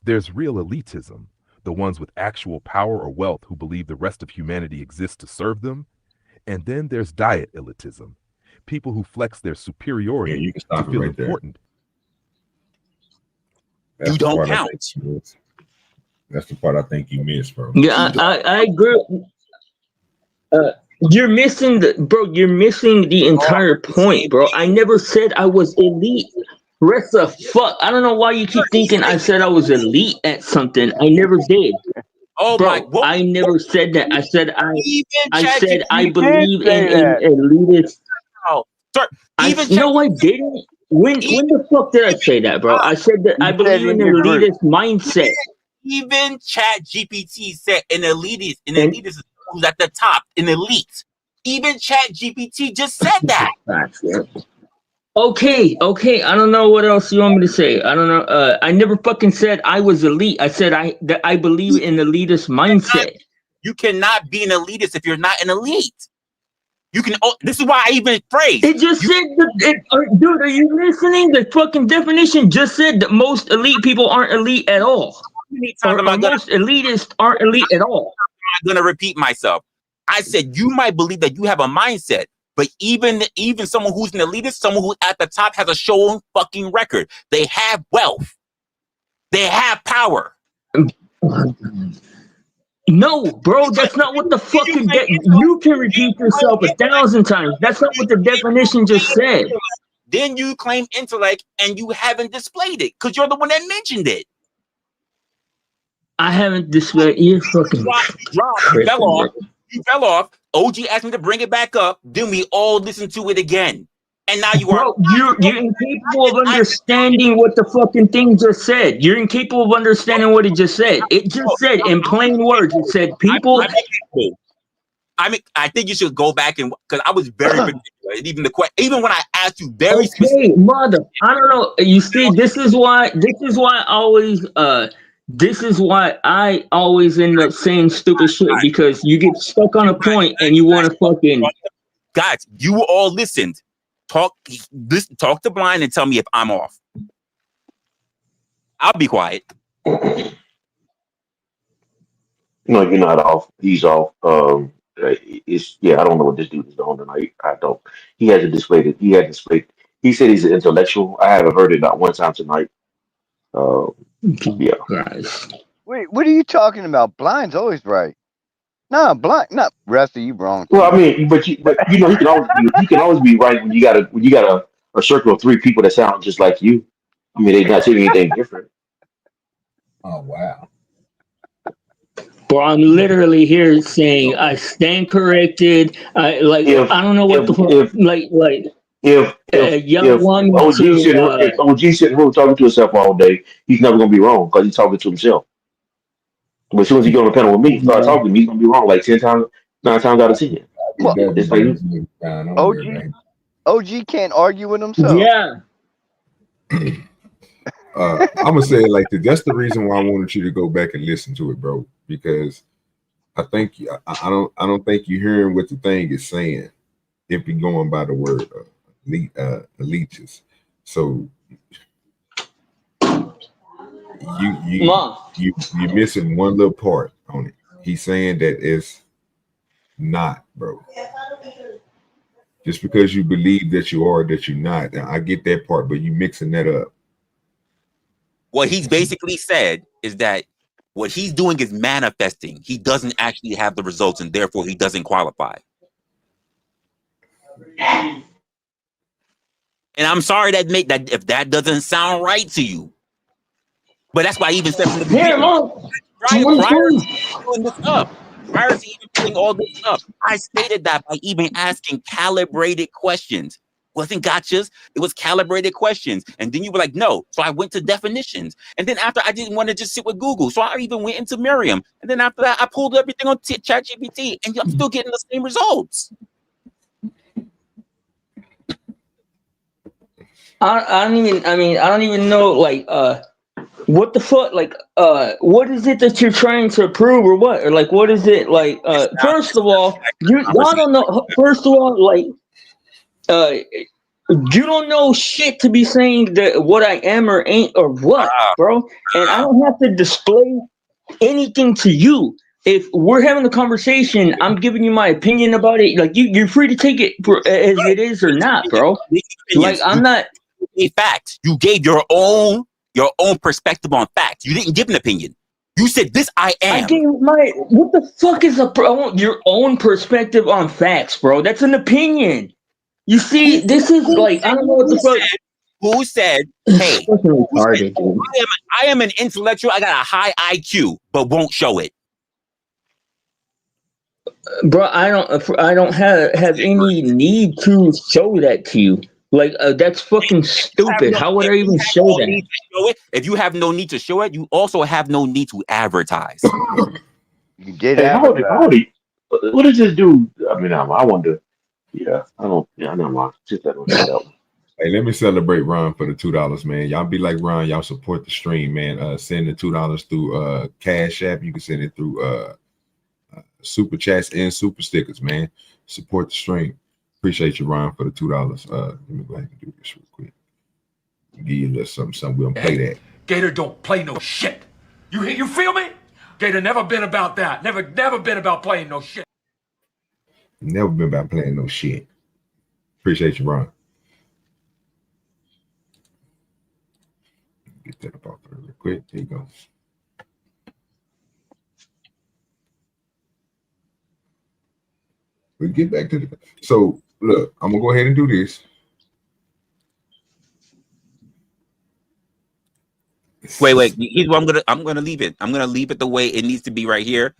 There's real elitism, the ones with actual power or wealth who believe the rest of humanity exists to serve them. And then there's diet elitism, people who flex their superiority to feel important. You don't count. That's the part I think you missed, bro. Yeah, I agree. You're missing the entire point, bro. I never said I was elite. Resla, fuck. I don't know why you keep thinking I said I was elite at something. I never did. Oh my! Bro, I never said that. I said even I said I You did believe say in that. elitist. Sir, even Chat No, I didn't. When even the fuck did I say that, bro? I said that I You said believe in in the your group. elitist mindset. even Chat GPT said an And elitist is who's at the top, an elite. Even Chat GPT just said that. okay, I don't know what else you want me to say. I don't know. I never fucking said I was elite. I said that I believe in elitist mindset. You cannot be an elitist if you're not an elite. You can. Oh, this is why I even phrase. It just said, dude, are you listening? The fucking definition just said that most elite people aren't elite at all. Or most elitists aren't elite at all. I'm gonna repeat myself. I said you might believe that you have a mindset, but even someone who's an elitist, someone who at the top has a show fucking record. They have wealth. They have power. No, bro, that's not what the fucking you can repeat yourself 1,000 times. That's not what the definition just said. Then you claim intellect and you haven't displayed it because you're the one that mentioned it. I haven't displayed. You're fucking. You fell off. You fell off. OG asked me to bring it back up. Then we all listened to it again. And now you are. You're incapable of understanding what the fucking thing just said. You're incapable of understanding what it just said. It just said in plain words. It said people. I mean, I think you should go back and because I was very particular. Even when I asked you very okay, specific. mother. I don't know. You see, this is why I always this is why I always end up saying stupid shit because you get stuck on a point and you want to fucking. Guys, you all listened. Talk to Blind and tell me if I'm off. I'll be quiet. No, you're not off. He's off. I don't know what this dude is doing tonight. I don't. He hasn't displayed it. He said he's an intellectual. I haven't heard it not one time tonight. Yeah. Guys. Wait, what are you talking about? Blind's always right. No, blind. No, Resla, you wrong. Well, I mean, but you know, he can always be right when you got a circle of three people that sound just like you. I mean, they're not saying anything different. Oh wow. Bro, I'm literally here saying I stand corrected. I don't know what the fuck. If OG sitting here talking to himself all day, he's never gonna be wrong because he's talking to himself. But as soon as he get on the panel with me, start talking to me, he's gonna be wrong like 9 times out of 10. OG can't argue with himself. Yeah. I'm gonna say it like this. That's the reason why I wanted you to go back and listen to it, bro. Because I think I don't think you're hearing what the thing is saying. If you're going by the word leeches, so you're missing one little part on it. He's saying that it's not, bro. Just because you believe that you are, that you're not. I get that part, but you mixing that up. What he's basically said is that what he's doing is manifesting. He doesn't actually have the results, and therefore he doesn't qualify. And I'm sorry that if that doesn't sound right to you, but that's why I even said from the beginning. Prior to even putting all this up, I stated that by even asking calibrated questions. Wasn't gotchas, it was calibrated questions. And then you were like, no. So I went to definitions. And then after I didn't want to just sit with Google. So I even went into Merriam. And then after that, I pulled everything on ChatGPT. And I'm still getting the same results. I don't even know, what the fuck, what is it that you're trying to prove or what? Or what is it, first of all, y'all don't know, first of all, you don't know shit to be saying that what I am or ain't or what, bro. And I don't have to display anything to you. If we're having a conversation, I'm giving you my opinion about it. You're free to take it as it is or not, bro. I'm not a fact. You gave your own perspective on facts. You didn't give an opinion. You said this I am. I gave what the fuck is your own perspective on facts, bro? That's an opinion. You see, this is I don't know what the fuck. Who said, hey, Fucking who said, retarded, dude. I am an intellectual, I got a high IQ, but won't show it? Bro, I don't have any need to show that to you. Like that's fucking stupid. How would I even show that? If you have no need to show it, you also have no need to advertise. You did Hey, advertise. what does this do? I mean, I wonder. Yeah, I don't. Yeah, I never mind. Just that one. Hey, let me celebrate Ron for the $2, man. Y'all be like Ron. Y'all support the stream, man. Send the $2 through Cash App. You can send it through super chats and super stickers, man. Support the stream. Appreciate you, Ron, for the $2. Let me go ahead and do this real quick. Give you a little something. We don't play that. Gator don't play no shit. You feel me? Gator never been about that. Never been about playing no shit. Never been about playing no shit. Appreciate you, Ron. Get that up off there real quick. There you go. We get back to the. So look, I'm gonna go ahead and do this. Wait. Here's what I'm gonna leave it. I'm gonna leave it the way it needs to be right here.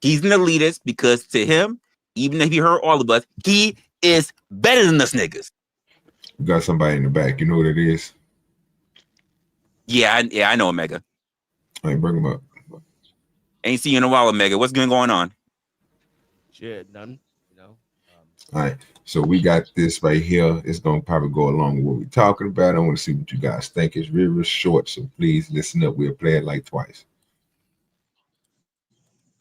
He's an elitist because to him, even if he hurt all of us, he is better than us niggas. We got somebody in the back. You know what it is? Yeah, I know, Omega. All right, bring him up. Ain't seen you in a while, Omega. What's going on? Shit, none. You know. All right, so we got this right here. It's gonna probably go along with what we're talking about. I want to see what you guys think. It's real short, so please listen up. We'll play it like twice.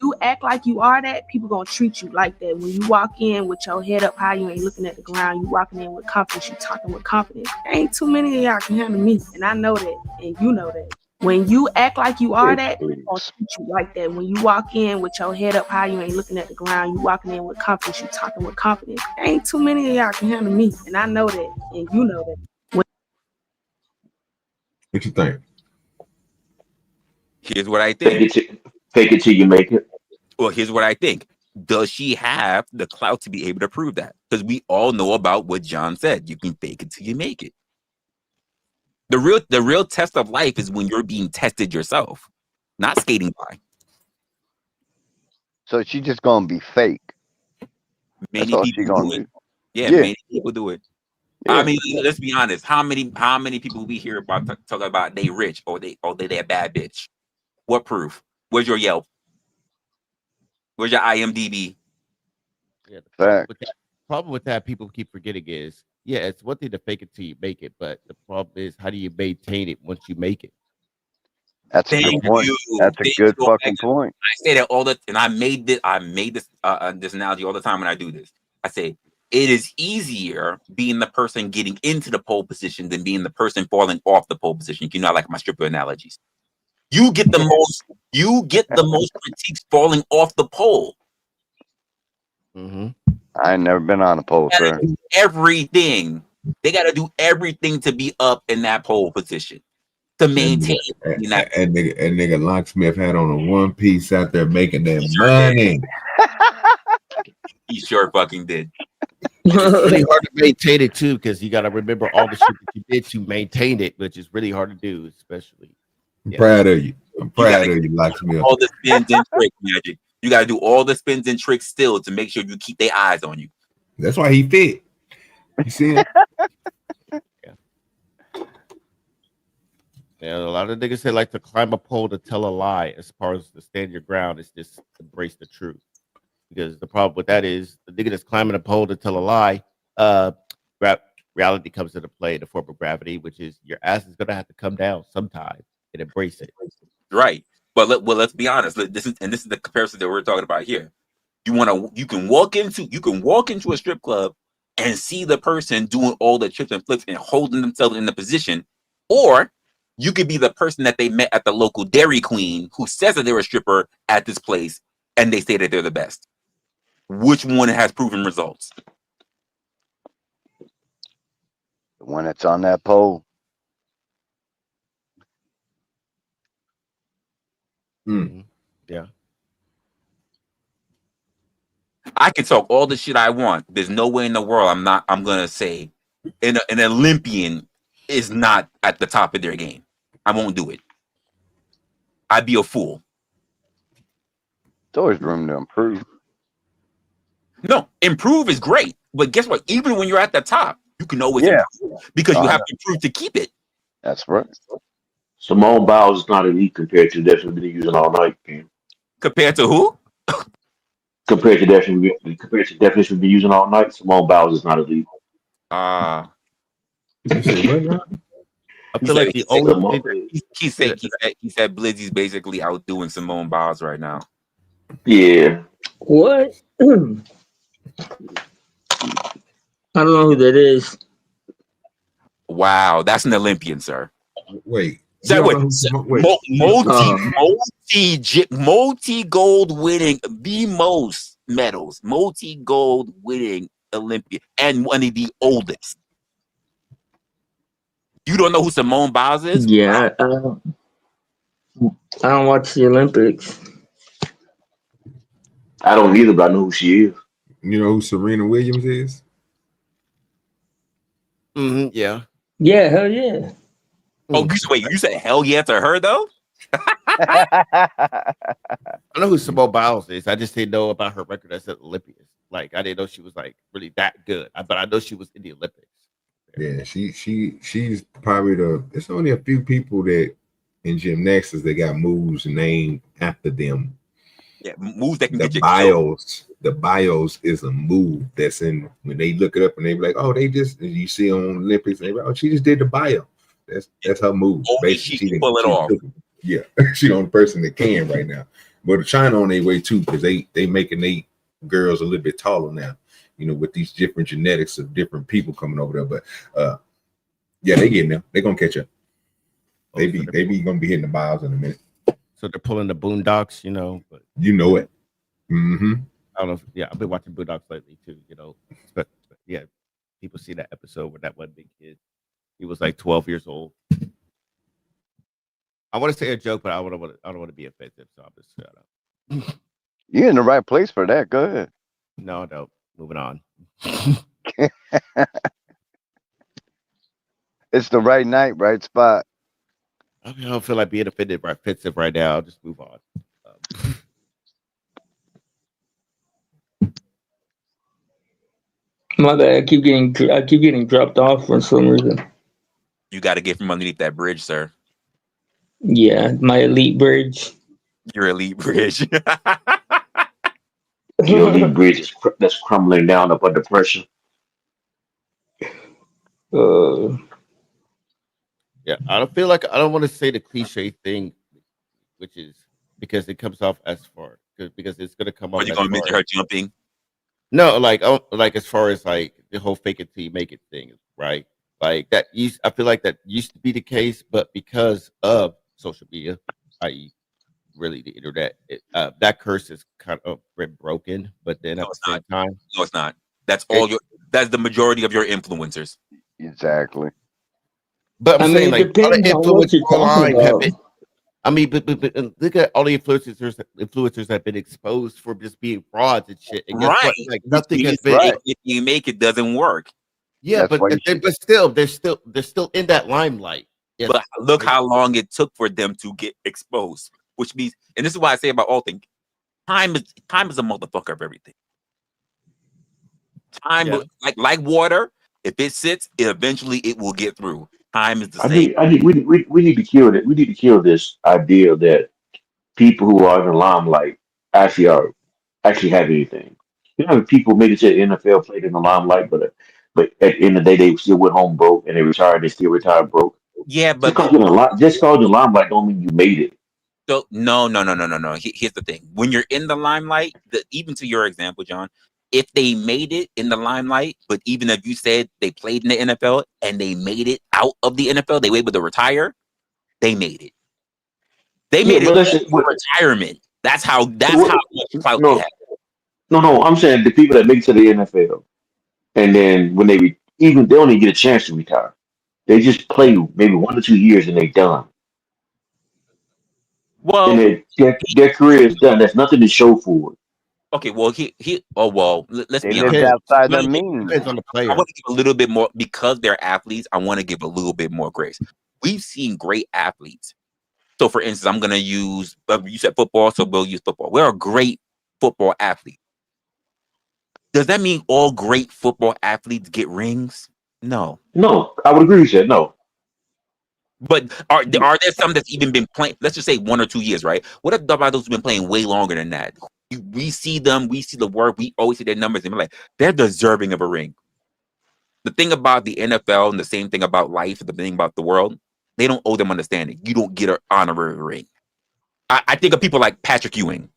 You act like you are that, people gonna treat you like that. When you walk in with your head up high, you ain't looking at the ground, you walking in with confidence, you talking with confidence. There ain't too many of y'all can handle me, and I know that, and you know that. When you act like you are that, people gonna treat you like that. When you walk in with your head up high, you ain't looking at the ground, you walking in with confidence, you talking with confidence. There ain't too many of y'all can handle me, and I know that, and you know that. What you think? Here's what I think. Fake it till you make it. Well, here's what I think. Does she have the clout to be able to prove that? Because we all know about what John said. You can fake it till you make it. The real test of life is when you're being tested yourself, not skating by. So she's just gonna be fake. Many That's all people she gonna do it. do. Yeah, Yeah. many people do it. Yeah. I mean, let's be honest. How many people we hear about talking about they rich or they a bad bitch? What proof? Where's your Yelp? Where's your IMDb? Yeah, Fact. problem with that people keep forgetting is, yeah, it's one thing to fake it till you make it, but the problem is how do you maintain it once you make it? That's a good point. That's a good fucking point. I say that all the, and I made this this analogy all the time when I do this. I say it is easier being the person getting into the pole position than being the person falling off the pole position. You know, I like my stripper analogies. You get the most critiques falling off the pole. Mm-hmm. I ain't never been on a pole, sir. Everything. They got to do everything to be up in that pole position to maintain. And nigga Locksmith had on a one piece out there making that money. He sure fucking did. It's really hard to maintain it too, because you got to remember all the shit that you did to maintain it, which is really hard to do, especially. I'm proud of you. I'm proud of you, Locksmith. All the spins and tricks, Magic. You got to do all the spins and tricks still to make sure you keep their eyes on you. That's why he fit. You see it? Yeah, a lot of niggas say like to climb a pole to tell a lie. As far as to stand your ground, is just embrace the truth. Because the problem with that is the nigga that's climbing a pole to tell a lie, reality comes into play, the form of gravity, which is your ass is gonna have to come down sometime and embrace it. Right. But let's be honest. This is the comparison that we're talking about here. You can walk into a strip club and see the person doing all the trips and flips and holding themselves in the position, or you could be the person that they met at the local Dairy Queen who says that they're a stripper at this place and they say that they're the best. Which one has proven results? The one that's on that pole. Yeah. I can talk all the shit I want. There's no way in the world I'm gonna say an Olympian is not at the top of their game. I won't do it. I'd be a fool. There's always room to improve. No, improve is great, but guess what? Even when you're at the top, you can always improve because you have to improve to keep it. That's right. Simone Biles is not elite compared to that been using all night. Man. Compared to who? Compared to definition been using all night, Simone Biles is not elite. You say what now? I feel like the only thing he said Blizzy's basically outdoing Simone Biles right now. Yeah. What? I don't know who that is. Wow, that's an Olympian, sir. Wait. Multi-gold winning, the most medals, multi-gold winning Olympian, and one of the oldest. You don't know who Simone Biles is? Yeah, I don't watch the Olympics. I don't either, but I know who she is. You know who Serena Williams is? Yeah. Yeah, hell yeah. Oh, you said hell yeah to her though? I know who Simone Biles is. I just didn't know about her record as an Olympian. Like I didn't know she was like really that good. But I know she was in the Olympics. Yeah, she's probably there's only a few people that in gymnastics that got moves named after them. Yeah, moves that can get you bios. The bios is a move that's in when they look it up and they be like, oh, they just you see on Olympics, and they be like, oh, she just did the bio. That's her move. Basically, she can pull it off. Yeah, she's the only person that can right now. But China on their way too, because they making they girls a little bit taller now. You know, with these different genetics of different people coming over there. But yeah, they getting there. They're gonna catch up. They gonna be hitting the bios in a minute. So they're pulling the Boondocks, you know. But you know it. Mm-hmm. I don't know. I've been watching Boondocks lately too. You know, but yeah, people see that episode where that one big kid, he was like 12 years old. I want to say a joke, but I don't want to be offensive, so I'll just shut up. You're in the right place for that. Go ahead. No. Moving on. It's the right night, right spot. I don't feel like being offensive right now. I'll just move on. My bad. I keep getting dropped off for some reason. You got to get from underneath that bridge, sir. Yeah, my elite bridge. Your elite bridge. Your elite bridge that's crumbling down up under pressure. Yeah, I don't feel like I don't want to say the cliche thing, which is because it comes off as far because it's gonna come off. Are you gonna mention her jumping? No, like as far as like the whole fake it till you make it thing, right? Like that I feel like that used to be the case, but because of social media, i.e., really the internet, that curse is kind of been broken. But then at the same time, no, it's not. That's that's the majority of your influencers. Exactly. But I'm saying like all the influencers online have been. I mean, but look at all the influencers that have been exposed for just being frauds and shit. And guess what? Like nothing has been. If you make it, doesn't work. Yeah, but still, they're still in that limelight. Yes. But look how long it took for them to get exposed. Which means, and this is why I say about all things, time is a motherfucker of everything. Time, like water, if it sits, eventually it will get through. Time is the same. We need to kill it. We need to kill this idea that people who are in the limelight actually have anything. You know, people made it to the NFL, played in the limelight, but at the end of the day, they still went home broke, and they retired. They still retired broke. Yeah, but just cause you're limelight don't mean you made it. So no. Here's the thing: when you're in the limelight, even to your example, John, if they made it in the limelight, but even if you said they played in the NFL and they made it out of the NFL, they were able to retire. They made it. They made it with retirement. That's how much clout they have. No. I'm saying the people that make it to the NFL, and then when they don't even get a chance to retire. They just play maybe 1 or 2 years and they're done. Well, and their career is done. There's nothing to show for it. Okay, well, let's They be lived honest. Depends. outside their Let me- means. Depends on the I player. want to give a little bit more because they're athletes. I want to give a little bit more grace. We've seen great athletes. So, for instance, I'm going to use you said football, so we'll use football. We're a great football athlete. Does that mean all great football athletes get rings? No. No, I would agree with you. No, But are there some that's even been playing? Let's just say 1 or 2 years, right? What about those who've been playing way longer than that? We see them, we see the work, we always see their numbers, and we're like, they're deserving of a ring. The thing about the NFL and the same thing about life, the thing about the world, they don't owe them understanding. You don't get an honorary ring. I think of people like Patrick Ewing.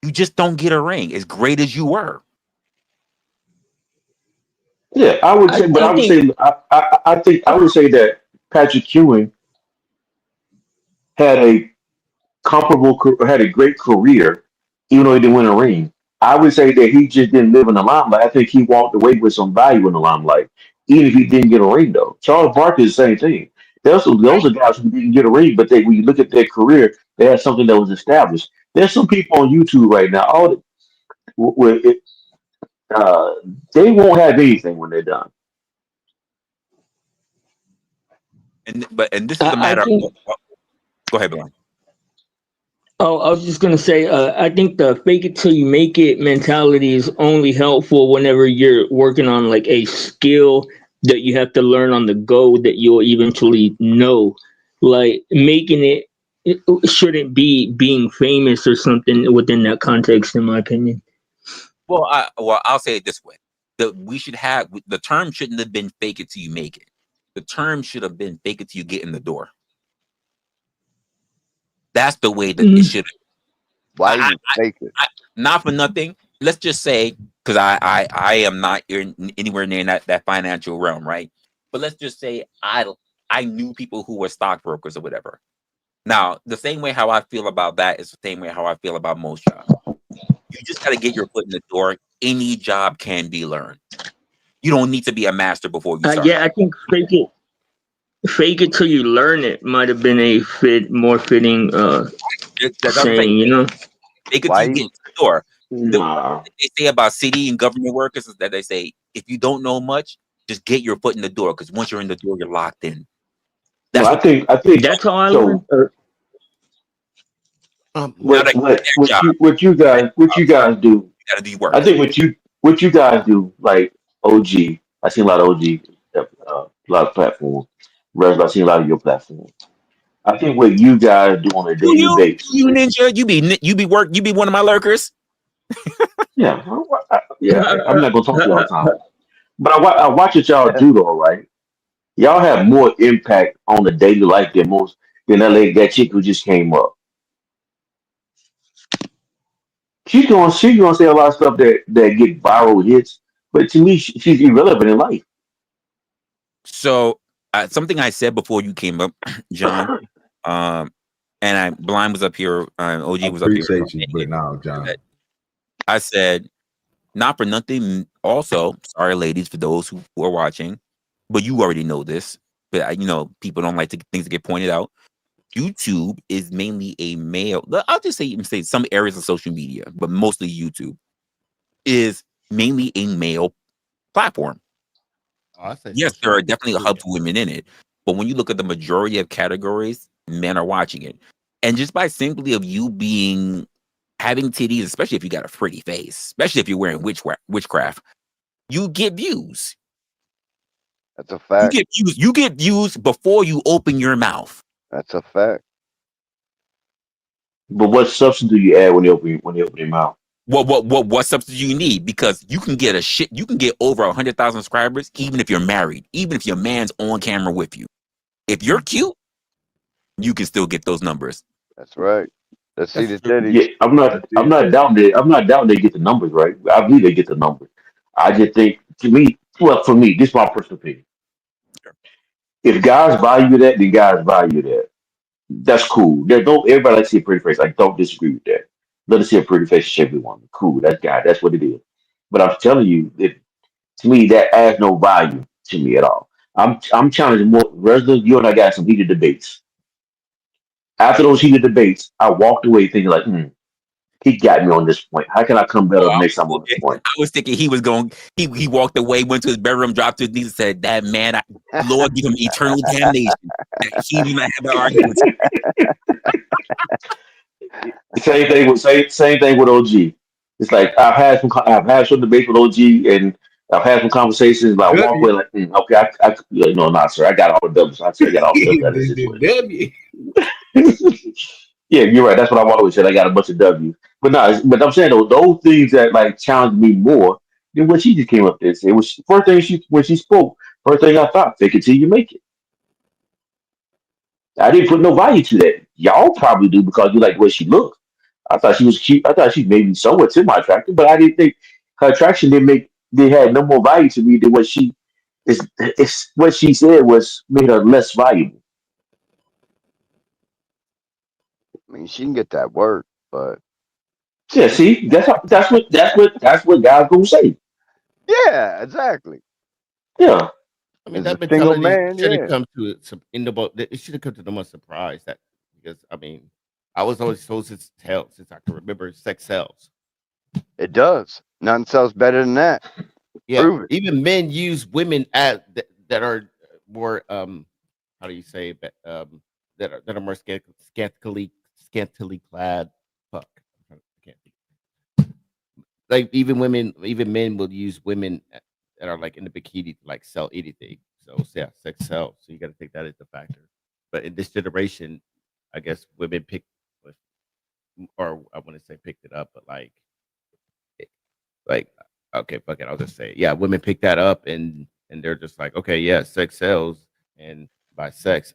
You just don't get a ring as great as you were. yeah, I would say, but I I would think say, I would say that Patrick Ewing had a had a great career, even though he didn't win a ring. I would say that he just didn't live in the limelight. I think he walked away with some value in the limelight, even if he didn't get a ring. Though Charles Barkley is the same thing. Those are guys who didn't get a ring, but when you look at their career, they had something that was established. There's some people on YouTube right now. Where it, uh, they won't have anything when they're done. And this is a I matter think of go ahead, Brian. Oh, I was just gonna say, I think the fake it till you make it mentality is only helpful whenever you're working on like a skill that you have to learn on the go that you'll eventually know. Like making it shouldn't be being famous or something within that context, in my opinion. I'll say it this way: the term shouldn't have been "fake it till you make it." The term should have been "fake it till you get in the door." That's the way that it should. Why even fake it? Not for nothing. Let's just say, because I am not anywhere near that financial realm, right? But let's just say I knew people who were stockbrokers or whatever. Now, the same way how I feel about that is the same way how I feel about most jobs. You just got to get your foot in the door. Any job can be learned. You don't need to be a master before you start. Yeah, I think fake it till you learn it might have been a more fitting That's what I'm saying. saying, you know. They could Why you get even? into the door. Nah. They say about city and government workers is that they say if you don't know much, just get your foot in the door because once you're in the door, you're locked in. No, That's I think That's how I so. learned. now that their job. What you guys do? You got to do work. I think what you guys do, like OG. I seen a lot of OG, a lot of platforms. Resla, I seen a lot of your platforms. I think what you guys do on a Do daily basis. you ninja? You be one of my lurkers. Yeah, I'm not gonna talk to you all the time, but I watch what y'all do though, right? Y'all have more impact on the daily life than that chick who just came up. She's gonna say a lot of stuff that get viral hits, but to me, she's irrelevant in life. So something I said before you came up, John. And Blind was up here. OG I was up here. appreciate you, but now, John. I said, not for nothing. Also, sorry, ladies, for those who are watching, but you already know this. But people don't like things to get pointed out. YouTube is mainly a male. I'll just say some areas of social media, but mostly YouTube is mainly a male platform. Yes, there are definitely a hub for women in it, but when you look at the majority of categories, men are watching it, and just by simply of you having titties, especially if you got a pretty face, especially if you're wearing witchcraft, you get views. That's a fact. You get views before you open your mouth. That's a fact. But what substance do you add when you open your mouth? What substance do you need? Because you can get over 100,000 subscribers even if you're married, even if your man's on camera with you. If you're cute, you can still get those numbers. That's right. Let's see the titties. Yeah, I'm not doubting they get the numbers right. I believe they get the numbers. I just think for me, this is my personal opinion. If guys value that, then guys value that. That's cool. Don't everybody likes to see a pretty face. I don't disagree with that. Let us see a pretty face shape we want. Cool. That's what it is. But I'm telling you, to me, that adds no value to me at all. I'm challenging more. Resla, you and I got some heated debates. After those heated debates, I walked away thinking like, he got me on this point. How can I come better next time on this point? I was thinking he was going. He walked away, went to his bedroom, dropped to his knees, and said, "That man, Lord, give him eternal damnation." He did not have an argument. Same thing with OG. It's like I've had some debates with OG, and I've had some conversations. But I walk away like, okay, no, sir, I got all the W's. I got all the W's out of this situation. Yeah, you're right. That's what I always said. I got a bunch of W's. But no, but I'm saying those things that like challenged me more than what she just came up there and said. It was first thing when she spoke. First thing I thought, fake it till you make it. I didn't put no value to that. Y'all probably do because you like the way she looked. I thought she was cute. I thought she maybe somewhat semi-attractive, but I didn't think her attraction they had no more value to me than what she is. It's what she said was made her less valuable. I mean, she can get that work, but Yeah, see, that's what guys gonna say. yeah, exactly. Yeah. I mean, As that a single mentality man, should have yeah. come to some it should have come to no one's surprise that because I mean, I was always told since I can remember sex sells. It does. Nothing sells better than that. Yeah, Prove it. even men use women that are more how do you say it? That are more scantily clad. Fuck, I can't think. Like even men will use women that are like in the bikini to like sell anything. So yeah, sex sells. So you got to take that as a factor. But in this generation, I guess women or I want to say picked it up, but like okay, fuck it, I'll just say it. Yeah, women pick that up and they're just like, okay, yeah, sex sells, and by sex,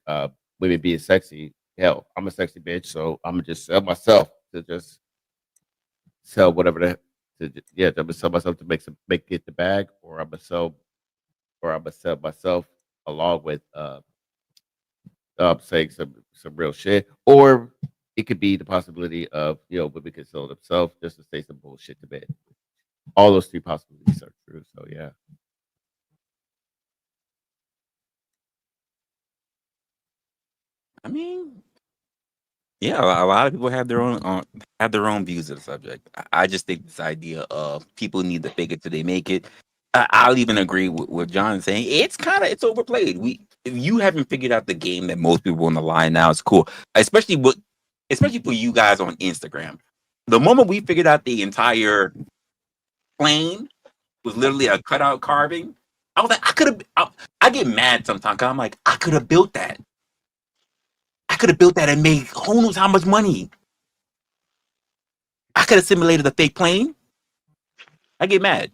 women being sexy, hell, I'm a sexy bitch, so I'm gonna just sell myself to just sell whatever I'm gonna sell myself to get the bag, or I'm gonna sell myself along with saying some real shit, or it could be the possibility of women could sell themselves just to say some bullshit to bed. All those three possibilities are true. So yeah. I mean, yeah, a lot of people have their own views of the subject. I just think this idea of people need to fake it till they make it. I'll even agree with John saying it's overplayed. If you haven't figured out the game that most people on the line now, it's cool. Especially for you guys on Instagram. The moment we figured out the entire plane was literally a cutout carving, I was like, I get mad sometimes because I'm like, I could have built that. I could have built that and made who knows how much money. I could have simulated a fake plane. I get mad.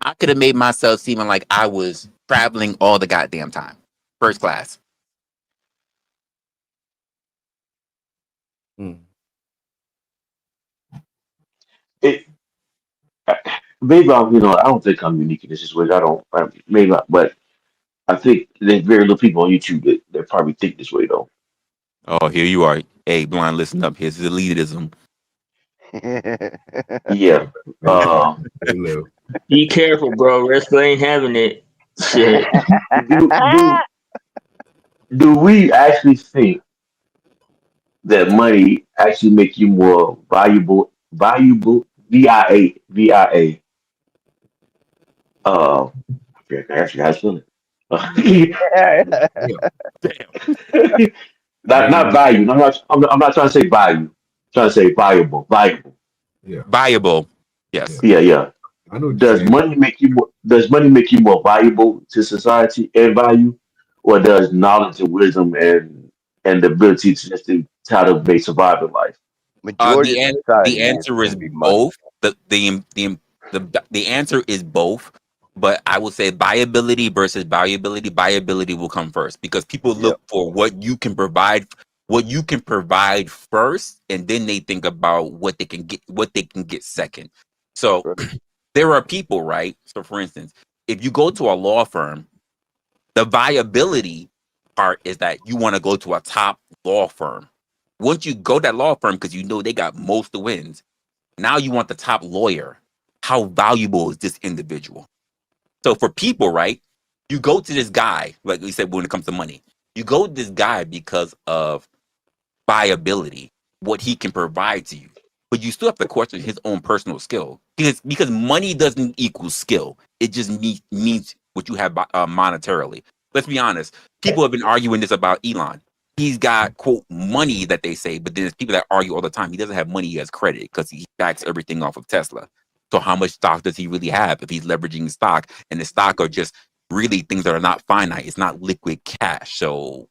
I could have made myself seeming like I was traveling all the goddamn time. First class. It maybe I don't think I'm unique in this way. Maybe not, but I think there's very little people on YouTube that probably think this way though. Oh, here you are. Hey, blind, listen up. Here's elitism. Yeah. Be careful, bro. Resla ain't having it. Shit. Do we actually think that money actually make you more valuable VIA? I forget actually how it's feeling. Not value. I'm not trying to say value. I'm trying to say viable. Yeah. Viable. Yes. Yeah. I know. Does money make you more valuable to society and value, or does knowledge and wisdom and the ability to just how to make survive in life? Majority of society The is answer going is to be money. both. The answer is both, but I will say viability versus valuability. Viability will come first because people look for what you can provide first, and then they think about what they can get second. So there are people, right? So for instance, if you go to a law firm, the viability part is that you want to go to a top law firm. Once you go to that law firm because you know they got most of the wins, now you want the top lawyer. How valuable is this individual? So for people, right, you go to this guy, like we said, when it comes to money, You go with this guy because of viability, what he can provide to you. But you still have to question his own personal skill because money doesn't equal skill. It just means what you have monetarily. Let's be honest. People have been arguing this about Elon. He's got, quote, money that they say, but then there's people that argue all the time. He doesn't have money, he has credit because he backs everything off of Tesla. So how much stock does he really have if he's leveraging stock? And the stock are just really things that are not finite. It's not liquid cash. So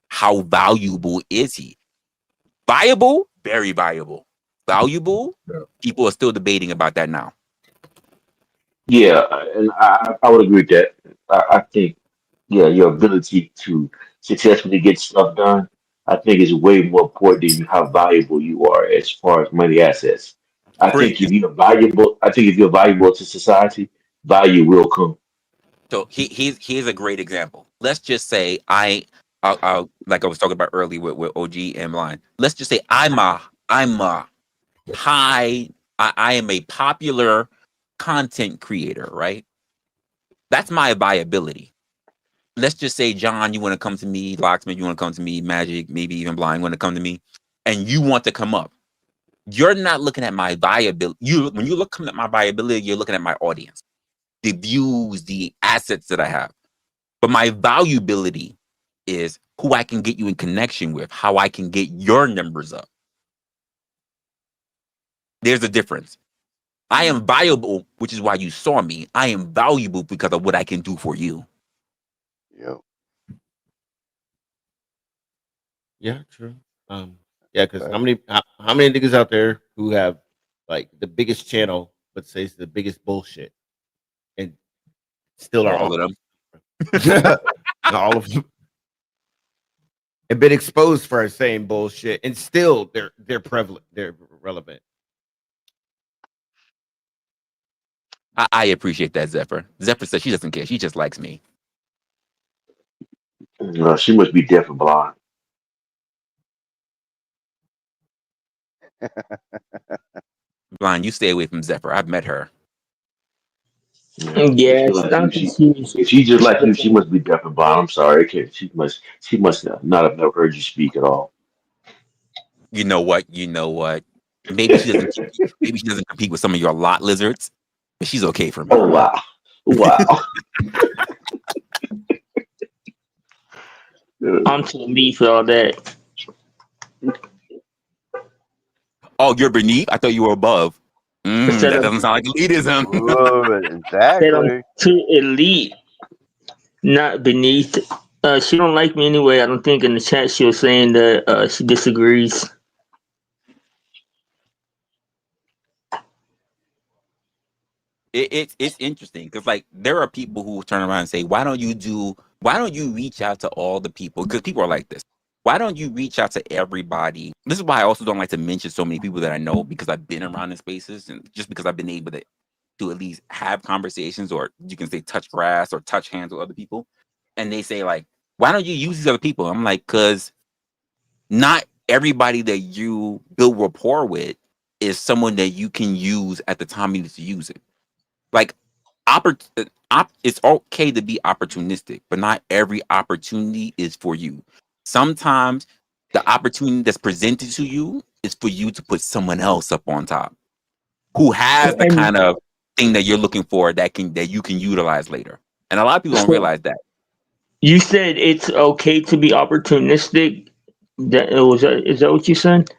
how valuable is he? Viable? Very viable. Valuable? People are still debating about that now. Yeah, and I would agree with that. I think, yeah, your ability to successfully get stuff done, I think is way more important than how valuable you are as far as money assets. For instance, I think if you're valuable to society, value will come. so here's a great example. Let's just say like I was talking about earlier with OG and Blind. Let's just say I'm a high I am a popular content creator, right? That's my viability. Let's just say, John, you want to come to me, Locksmith, you want to come to me, Magic, maybe even Blind, want to come to me, and you want to come up. You're not looking at my viability. When you look at my viability, you're looking at my audience, the views, the assets that I have. But my valuability is who I can get you in connection with, how I can get your numbers up. There's a difference. I am valuable, which is why you saw me. I am valuable because of what I can do for you. Yep. Yeah, true. Yeah, because how many niggas out there who have like the biggest channel, but say it's the biggest bullshit, and still are All on of them. all of them have been exposed for saying bullshit, and still they're prevalent, they're relevant. I appreciate that, Zephyr. Zephyr says she doesn't care. She just likes me. She must be deaf and blind. Blind, you stay away from Zephyr. I've met her. Yeah. Yeah, it's not confused. If she's just like you, she must be deaf and blind. I'm sorry. Okay. She must not have never heard you speak at all. You know what? Maybe she doesn't. Maybe she doesn't compete with some of your lot lizards, but she's okay for me. Oh wow. Wow. I'm to the leaf for all that. Oh, you're beneath? I thought you were above. That doesn't sound like elitism. Ooh, Said I'm exactly. too elite, not beneath. She don't like me anyway. I don't think in the chat she was saying that she disagrees. It's interesting because like there are people who turn around and say, why don't you reach out to all the people? Because people are like this. Why don't you reach out to everybody? This is why I also don't like to mention so many people that I know because I've been around in spaces and just because I've been able to at least have conversations, or you can say touch grass or touch hands with other people. And they say like, why don't you use these other people? I'm like, because not everybody that you build rapport with is someone that you can use at the time you need to use it. Like, it's okay to be opportunistic, but not every opportunity is for you. Sometimes the opportunity that's presented to you is for you to put someone else up on top who has the And kind of thing that you're looking for that you can utilize later. And a lot of people don't so realize that. you said it's okay to be opportunistic. Is that what you said?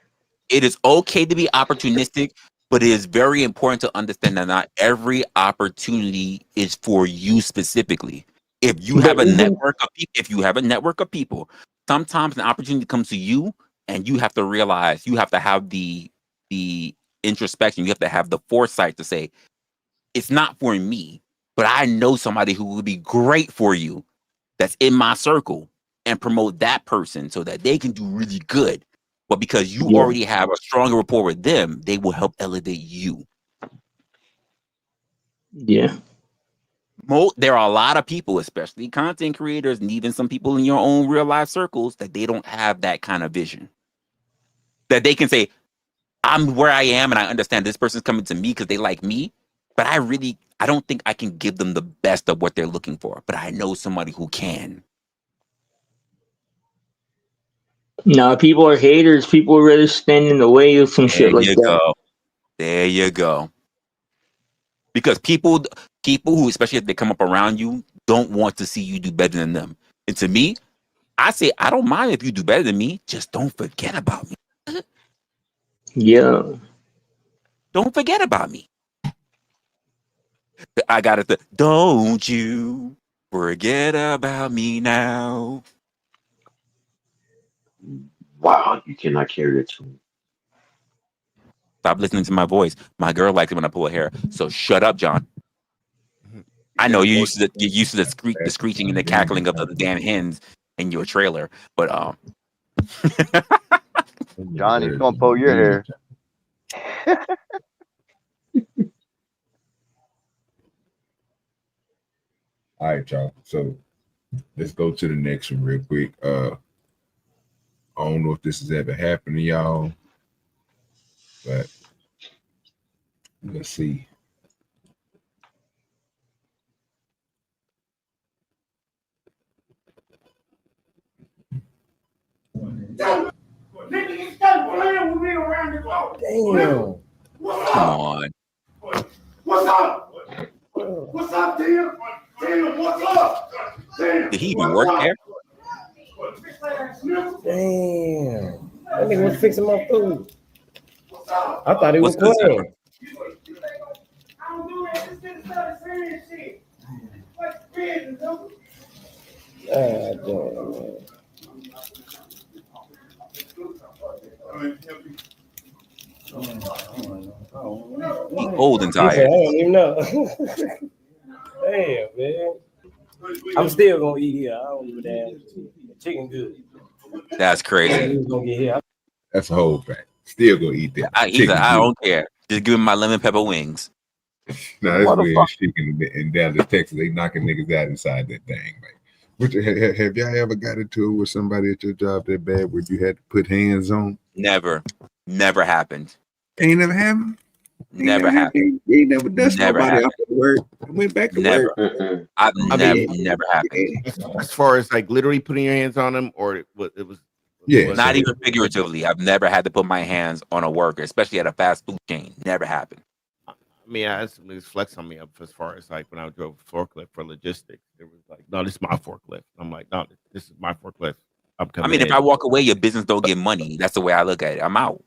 It is okay to be opportunistic, but it is very important to understand that not every opportunity is for you specifically. If you But have a isn't network of people, sometimes an opportunity comes to you, and you have to realize you have to have the introspection. You have to have the foresight to say it's not for me, but I know somebody who would be great for you that's in my circle, and promote that person so that they can do really good. But because you yeah, already have a stronger rapport with them, they will help elevate you. yeah, There are a lot of people, especially content creators and even some people in your own real life circles, that they don't have that kind of vision. That they can say, I'm where I am and I understand this person's coming to me because they like me, but I don't think I can give them the best of what they're looking for. But I know somebody who can. Nah, people are haters. People would rather stand in the way of some There shit like you that. go. There you go. Because people who, especially if they come up around you, don't want to see you do better than them. And to me, I say I don't mind if you do better than me. Just don't forget about me. Yeah. Don't forget about me. I got it. Don't you forget about me now. Wow, you cannot carry a tune. Stop listening to my voice. My girl likes it when I pull her hair. So shut up, John. I know you're used to the screeching and the cackling of the damn hens in your trailer, but Johnny's gonna pull your hair. All right, y'all. So let's go to the next one real quick. I don't know if this has ever happened to y'all, but let's see. Nigga, you start playing with me around the globe. Damn. come on. What's up? What's up, Tim? Tim, what's up? Tim, Did he even work there? Damn. That nigga was fixing my food. I thought he was What's playing. I don't do that. This nigga started saying shit. What's the business, dude? Ah, damn, man. He old and He said, I tired. don't even know. Damn, man. I'm still gonna eat here. I don't give a damn. Chicken good. That's crazy. He was gonna get here. That's a whole fact. Still gonna eat that. He's like, I don't care. Just give him my lemon pepper wings. Nah, that's weird shit in Dallas, Texas. They knocking niggas out inside that thing, man. Have y'all ever got into it with somebody at your job that bad where you had to put hands on? Never happened. Ain't never happened. Never happened. You ain't never dusted Never nobody happened. after work. Went back to Never. work. I've I mean, never happened. as far as like literally putting your hands on them, or it was Yeah, Not even figuratively. I've never had to put my hands on a worker, especially at a fast food chain. Never happened. I mean, I had some niggas flex on me up as far as like when I drove a forklift for logistics. It was like, no, this is my forklift. I'm like, no, this is my forklift. I'm coming. I mean, if in. I walk away, your business don't get money. That's the way I look at it. I'm out.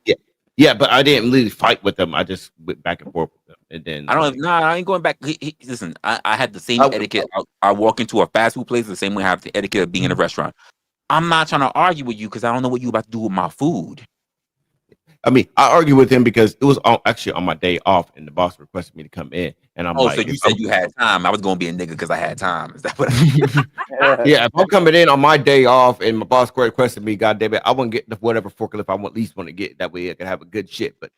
Yeah, but I didn't really fight with them. I just went back and forth with them, and then I don't. Nah, I ain't going back. Listen, I had the same etiquette. I walk into a fast food place the same way I have the etiquette of being in a restaurant. I'm not trying to argue with you because I don't know what you about to do with my food. I mean, I argued with him because it was actually on my day off, and the boss requested me to come in, and I'm like, so you said you had time. I was going to be a nigga because I had time. Is that what? Yeah, if I'm coming in on my day off and my boss requested me, God damn it, I want to get the whatever forklift I at least want to get. That way I can have a good shit. But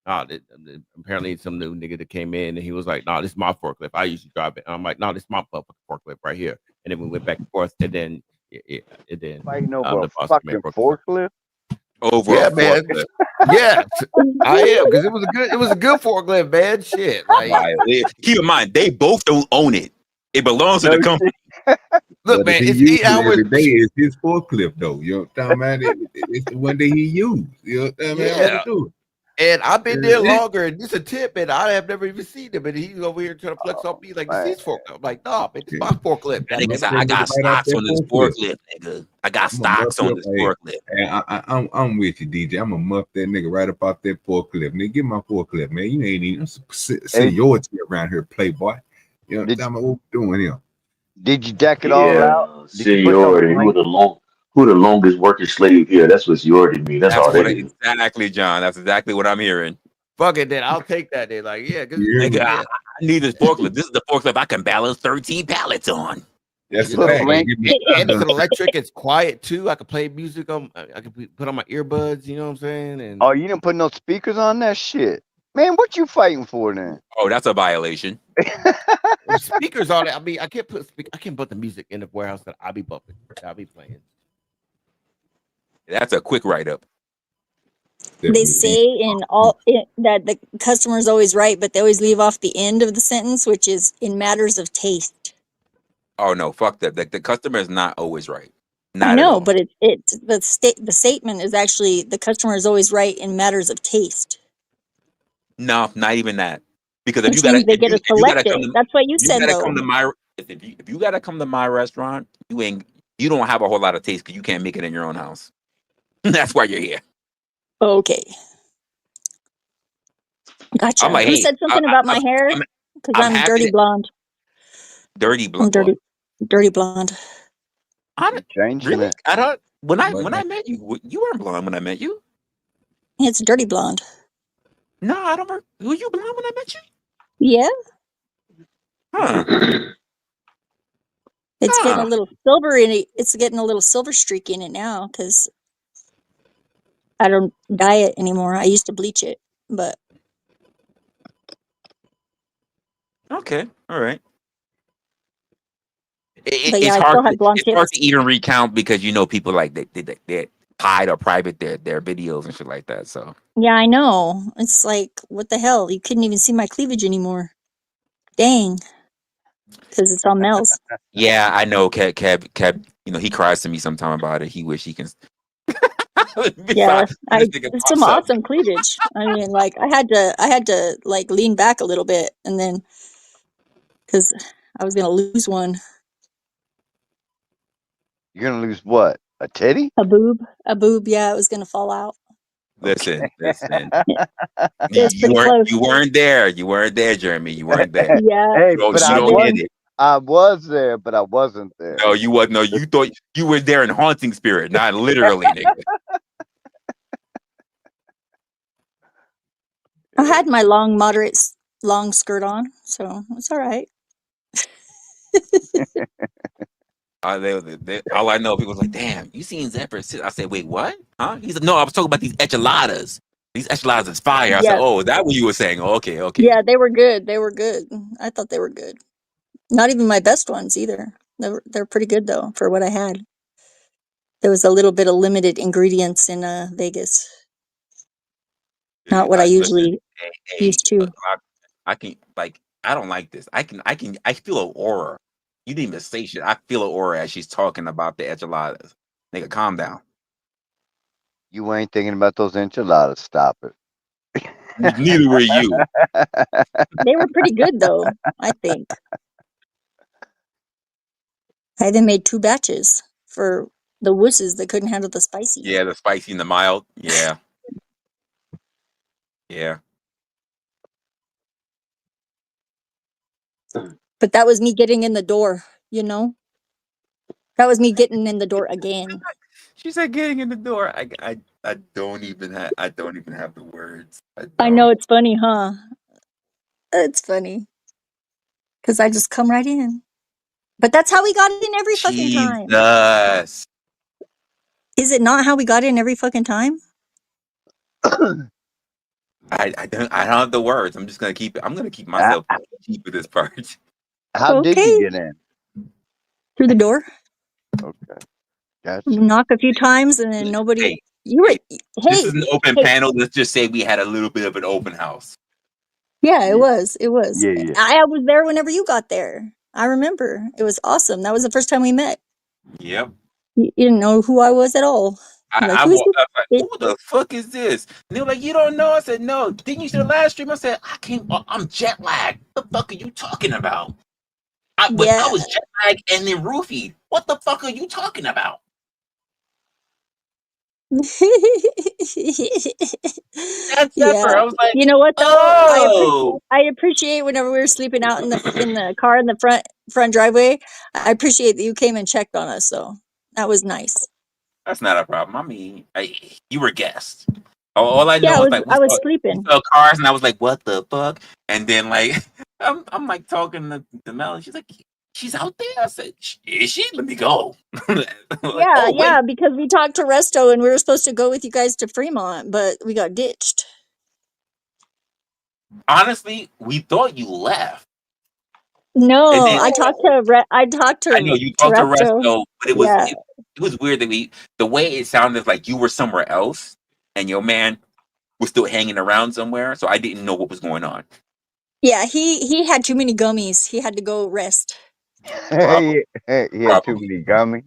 apparently some new nigga that came in and he was like, "No, this is my forklift. I usually drive it." And I'm like, "No, this is my forklift right here." And then we went back and forth, and then Fighting over the a boss fucking forklift. Over yeah, a man. forklift. Yeah, I am because it was a good forklift, man. Shit, like keep in mind they both don't own it. It belongs to the company. Look, man, it's 8 hours. Every day is his forklift, though. You know what I'm talking about? It's the one day he used. You know what I'm Yeah. do. And I've been there longer, and it's a tip, and I have never even seen him. And he's over here trying to flex off me like this is forklift. I'm like, nah, man, it's my forklift. That nigga said, I got stocks on this forklift, nigga. I got stocks on this forklift. I'm with you, DJ. I'm gonna muff that nigga right up off that forklift. Nigga, get my forklift, man. You ain't even seniority around here, playboy. You know what I'm what we doing here? Did you deck it all out? Seniority. Who the longest working slave here? That's what seniority means. That's all that is. Exactly, John. That's exactly what I'm hearing. Fuck it, then I'll take that. Then, like, yeah, nigga, I need this forklift. This is the forklift I can balance 13 pallets on. That's the fact. And it's electric. It's quiet too. I can play music on. I can put on my earbuds. You know what I'm saying? And oh, you didn't put no speakers on that shit, man. What you fighting for then? Oh, that's a violation. Speakers on it. I mean, I can't put the music in the warehouse that I'll be bumping. I'll be playing. That's a quick write up. They say that the customer is always right, but they always leave off the end of the sentence, which is in matters of taste. Oh no, fuck that. The customer is not always right. Not I at know, all. but the statement is actually the customer is always right in matters of taste, No, not even that. Because if which you gotta means they get to if you select gotta come it. to That's what you if you said, gotta though. come to my if you gotta come to my restaurant, you don't have a whole lot of taste because you can't make it in your own house. That's why you're here. Okay, I'm gotcha. like, Who hey, said something about my hair? I'm, Because I'm I'm happy dirty to blonde. dirty I'm blood. What? dirty blonde. You're changing Really? it. I don't. When I But met you, you weren't blonde when I met you. It's dirty blonde. No, I don't. Were you blonde when I met you? Yeah, Huh? it's getting a Huh? little silver in it. It's getting a little silver streak in it now because I don't dye it anymore. I used to bleach it, but Okay. All right. yeah, I still had blonde It's hard tips. to even recount because you know people like they hide or private their videos and shit like that. So Yeah, I know. It's like, what the hell? You couldn't even see my cleavage anymore. Dang, because it's on Mel's. yeah, I know. Kev, you know he cries to me sometime about it. He wish he can. Yeah, Besides, this nigga it's some pops up. awesome cleavage. I mean, like, I had to like lean back a little bit, and then because I was gonna lose one, You're gonna lose what? A titty? a boob, a boob. Yeah, it was gonna fall out. Listen. It was pretty close. You weren't there. You weren't there, Jeremy. You weren't there. Yeah, Hey, You but don't, you I I've don't been. get it. was there, but I wasn't there. No, you was no. You thought you were there in haunting spirit, not literally, nigga. I had my long skirt on, so it's all right. All I know, people was like, "Damn, you seen Zephyr?" I said, "Wait, what? Huh?" He said, "No, I was talking about these enchiladas. These enchiladas is fire." I said, Yeah, "Oh, is that what you were saying?" Oh, okay. yeah, they were good. They were good. I thought they were good. Not even my best ones either. They're pretty good though for what I had. There was a little bit of limited ingredients in Vegas. Not what I Listen, usually hey, used to. I can like, I don't like this. I feel an aura. You didn't even say shit. I feel an aura as she's talking about the enchiladas. Nigga, calm down. You ain't thinking about those enchiladas. Stop it. Neither were you. They were pretty good though, I think. I even made 2 batches for the wusses that couldn't handle the spicy. Yeah, the spicy and the mild. Yeah. But that was me getting in the door, you know? That was me getting in the door again. She said getting in the door. I don't even have the words. I I know don't. it's funny, huh? It's funny. Because I just come right in. But that's how we got in every fucking time. Jesus. Is it not how we got in every fucking time? I don't have the words. I'm just gonna keep it. I'm gonna keep myself cheap with this part. How did Okay. you get in? Through the door. Okay, gotcha. Knock a few times and then nobody. Hey, You were. this Hey. is an open Hey. panel. Let's just say we had a little bit of an open house. Yeah, it Yeah, was. It was. yeah. I was there whenever you got there. I remember. It was awesome. That was the first time we met. Yep. You didn't know who I was at all. You're like, I who's walked up like, this? who the fuck is this? And they were like, you don't know? I said, no. Didn't you see the last stream? I said, I'm jet lagged. What the fuck are you talking about? I Yeah. was jet lagged and then roofied. What the fuck are you talking about? That's Zephyr. Yeah. I was like, You know what though? oh. I appreciate whenever we were sleeping out in the car in the front driveway. I appreciate that you came and checked on us. So that was nice. That's not a problem. I mean, you were guests. All I Yeah, know is like I was we sleeping. saw cars, and I was like, "What the fuck?" And then like I'm like talking to Mel, and she's like, "She's out there." I said, "Is she? Let me go." Like, Yeah, oh wait, because we talked to Resto and we were supposed to go with you guys to Fremont, but we got ditched. honestly, we thought you left, and No, then I talked to I know you talked to Resto. Resto, but Yeah. it was weird that the way it sounded like you were somewhere else, and your man was still hanging around somewhere, so I didn't know what was going on. Yeah, he had too many gummies. He had to go rest. He had too many gummies.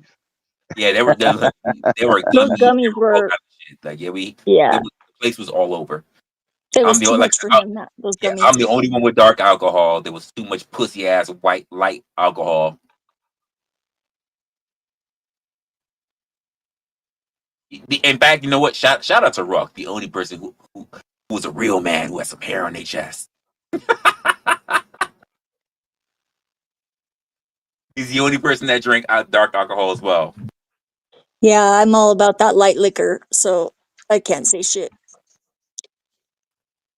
Yeah, they were Those gummies, gummies all were, kind of shit. Like yeah, the place was all over. it I'm was the too only like much for him. Those yeah, gummies. I'm the only one with dark alcohol. There was too much pussy ass white light alcohol. In fact, you know what? Shout out to Ruck, the only person who was a real man who had some hair on their chest. He's the only person that drank dark alcohol as well. Yeah, I'm all about that light liquor, so I can't say shit.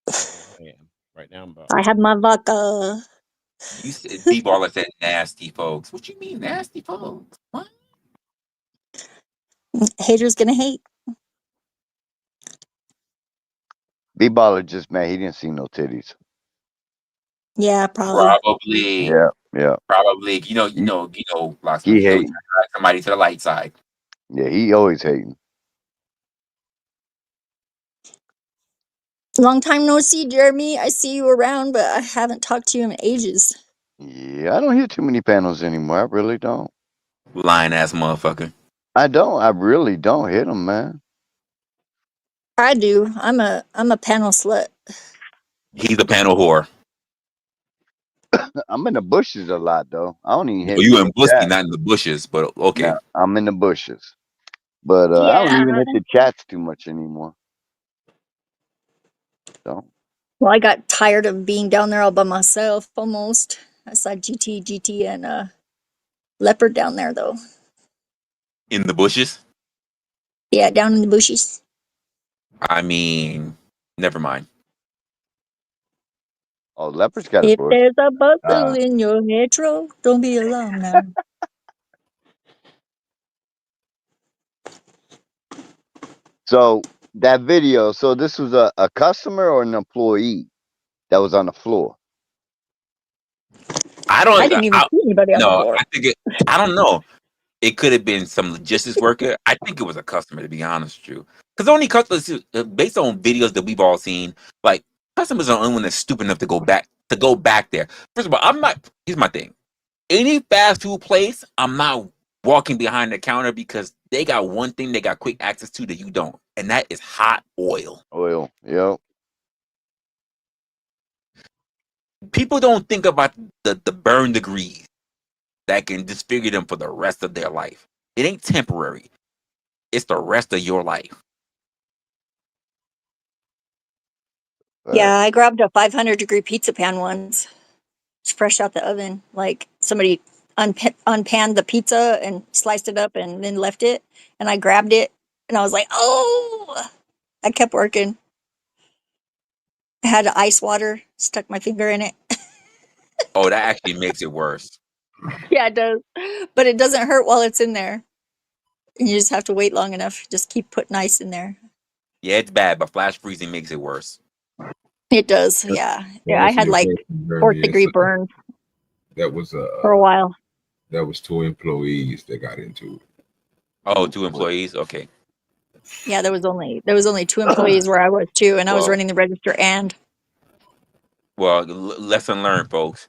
I am. Right now, I'm about. I have my vodka. You said B-Baller said nasty folks. What you mean nasty folks? What? Haters gonna hate. B-Baller just mad. He didn't see no titties. Yeah, probably. Probably. Yeah, yeah. Probably. You know, Locksmith. He He always hating. drive somebody to the light side. Yeah, he always hating. Long time no see, Jeremy. I see you around, but I haven't talked to you in ages. Yeah, I don't hear too many panels anymore. I really don't. Lying ass motherfucker. I don't. I really don't hit them, man. I do. I'm a panel slut. He's a panel whore. I'm in the bushes a lot, though. I don't even hit Well, you many in Busky, chats. not in the bushes, but okay. No, I'm in the bushes. But I don't Yeah. even hit the chats too much anymore. So Well, I got tired of being down there all by myself almost. I saw GT, and Leopard down there though. In the bushes? Yeah, down in the bushes. I mean, never mind. Oh, Leopard's got a If bush. there's a bustle in your metro, don't be alarmed now. So that video, so this was a customer or an employee that was on the floor? I didn't even see anybody on the floor. I don't know. It could have been some logistics worker. I think it was a customer, to be honest with you. Because only customers, based on videos that we've all seen, like customers are the only one that's stupid enough to go back there. First of all, I'm not. Here's my thing: any fast food place, I'm not walking behind the counter because they got one thing they got quick access to that you don't, and that is hot oil. Oil, yep. People don't think about the burn degrees that can disfigure them for the rest of their life. It ain't temporary. It's the rest of your life. Yeah, I grabbed a 500-degree pizza pan once. It's fresh out the oven. Like somebody unpanned the pizza and sliced it up and then left it. And I grabbed it and I was like, oh, I kept working. I had ice water, stuck my finger in it. Oh, that actually makes it worse. Yeah, it does. But it doesn't hurt while it's in there. You just have to wait long enough. Just keep putting ice in there. Yeah, it's bad, but flash freezing makes it worse. It does, yeah. Yeah, I had like 4th-degree burns That was for a while. That was 2 employees that got into it. Oh, 2 employees? Okay. Yeah, there was only 2 employees where I was too, and I was running the register and. Well, lesson learned, folks.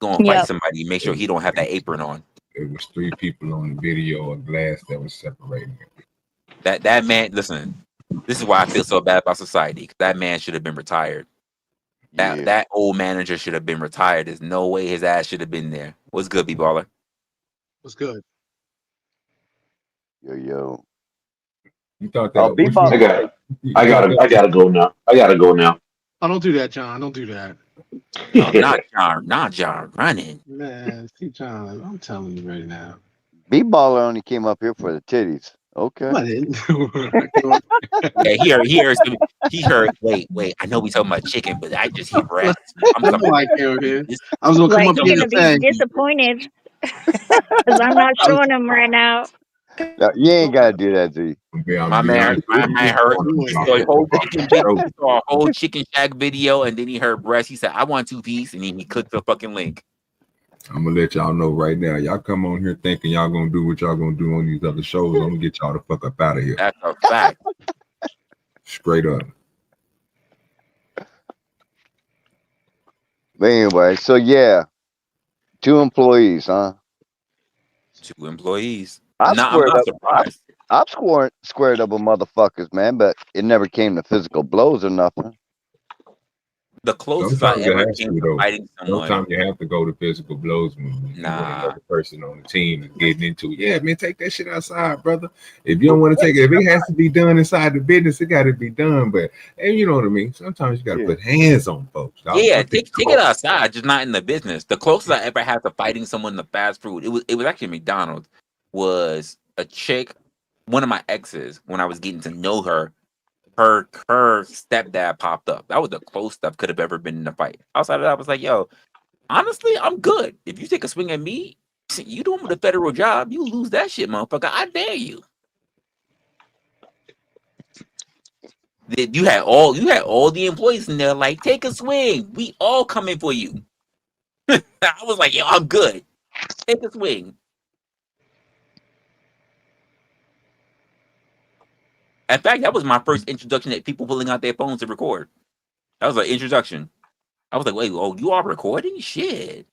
Go and fight somebody. Make sure he don't have that apron on. It was 3 people on the video, a glass that was separating it. That man, listen, this is why I feel so bad about society. That man should have been retired. That old manager should have been retired. There's no way his ass should have been there. What's good, B-Baller? What's good? Yo. You thought that? I gotta go now. I gotta go now. Oh, don't do that, John. Don't do that. Oh, not John running. Man, see, John, I'm telling you right now. B-Baller only came up here for the titties. Okay. I didn't. Yeah, he heard. Wait. I know we talking about chicken, but I just hear breath. I was gonna come up You're here gonna and be say, disappointed because I'm not showing them right now. You ain't gotta do that, Z. My man heard. He saw a whole chicken shack video, and then he heard breast. He said, "I want 2 piece," and he clicked the fucking link. I'm gonna let y'all know right now. Y'all come on here thinking y'all gonna do what y'all gonna do on these other shows. I'm gonna get y'all the fuck up out of here. That's a fact. Straight up. But anyway, so yeah, 2 employees, huh? 2 employees. I I'm squared not up. surprised. I've squared up with motherfuckers, man, but it never came to physical blows or nothing. The closest I Sometimes it ever has came to to though. fighting someone, Sometimes you have to go to physical blows when you want nah. another person on the team and getting into it. Yeah, man, take that shit outside, brother. If you don't want to take it, if it has to be done inside the business, it got to be done. But and you know what I mean. Sometimes you got to put hands on folks. Dog. Yeah, take it outside, just not in the business. The closest I ever had to fighting someone in the fast food, it was actually McDonald's, was a chick, one of my exes, when I was getting to know her, her stepdad popped up. That was the closest I could have ever been in a fight. Outside of that, I was like, yo, honestly, I'm good. If you take a swing at me, you doing with a federal job, you lose that shit, motherfucker. I dare you. You had all the employees in there like, take a swing. We all coming for you. I was like, yo, I'm good. Take a swing. In fact, that was my first introduction to people pulling out their phones to record. That was an introduction. I was like, wait, oh, you are recording? Shit.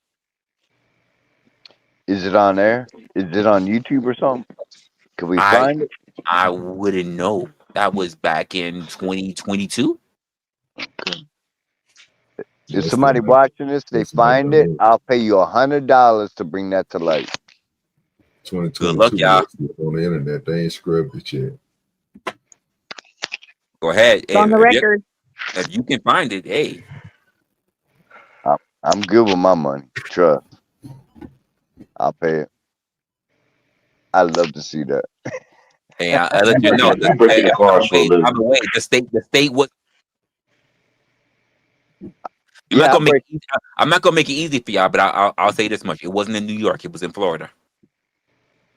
Is it on there? Is it on YouTube or something? Can we find it? I wouldn't know. That was back in 2022. If somebody watching this, they find it, I'll pay you $100 to bring that to light. 2022. Good luck, y'all. On the internet, they ain't scrubbed it yet. Go ahead. It's on the record. If you can find it, hey. I'm good with my money. Trust. I'll pay it. I'd love to see that. Hey, I let you know. The state was. I'm not gonna make it easy for y'all, but I'll say this much: it wasn't in New York; it was in Florida.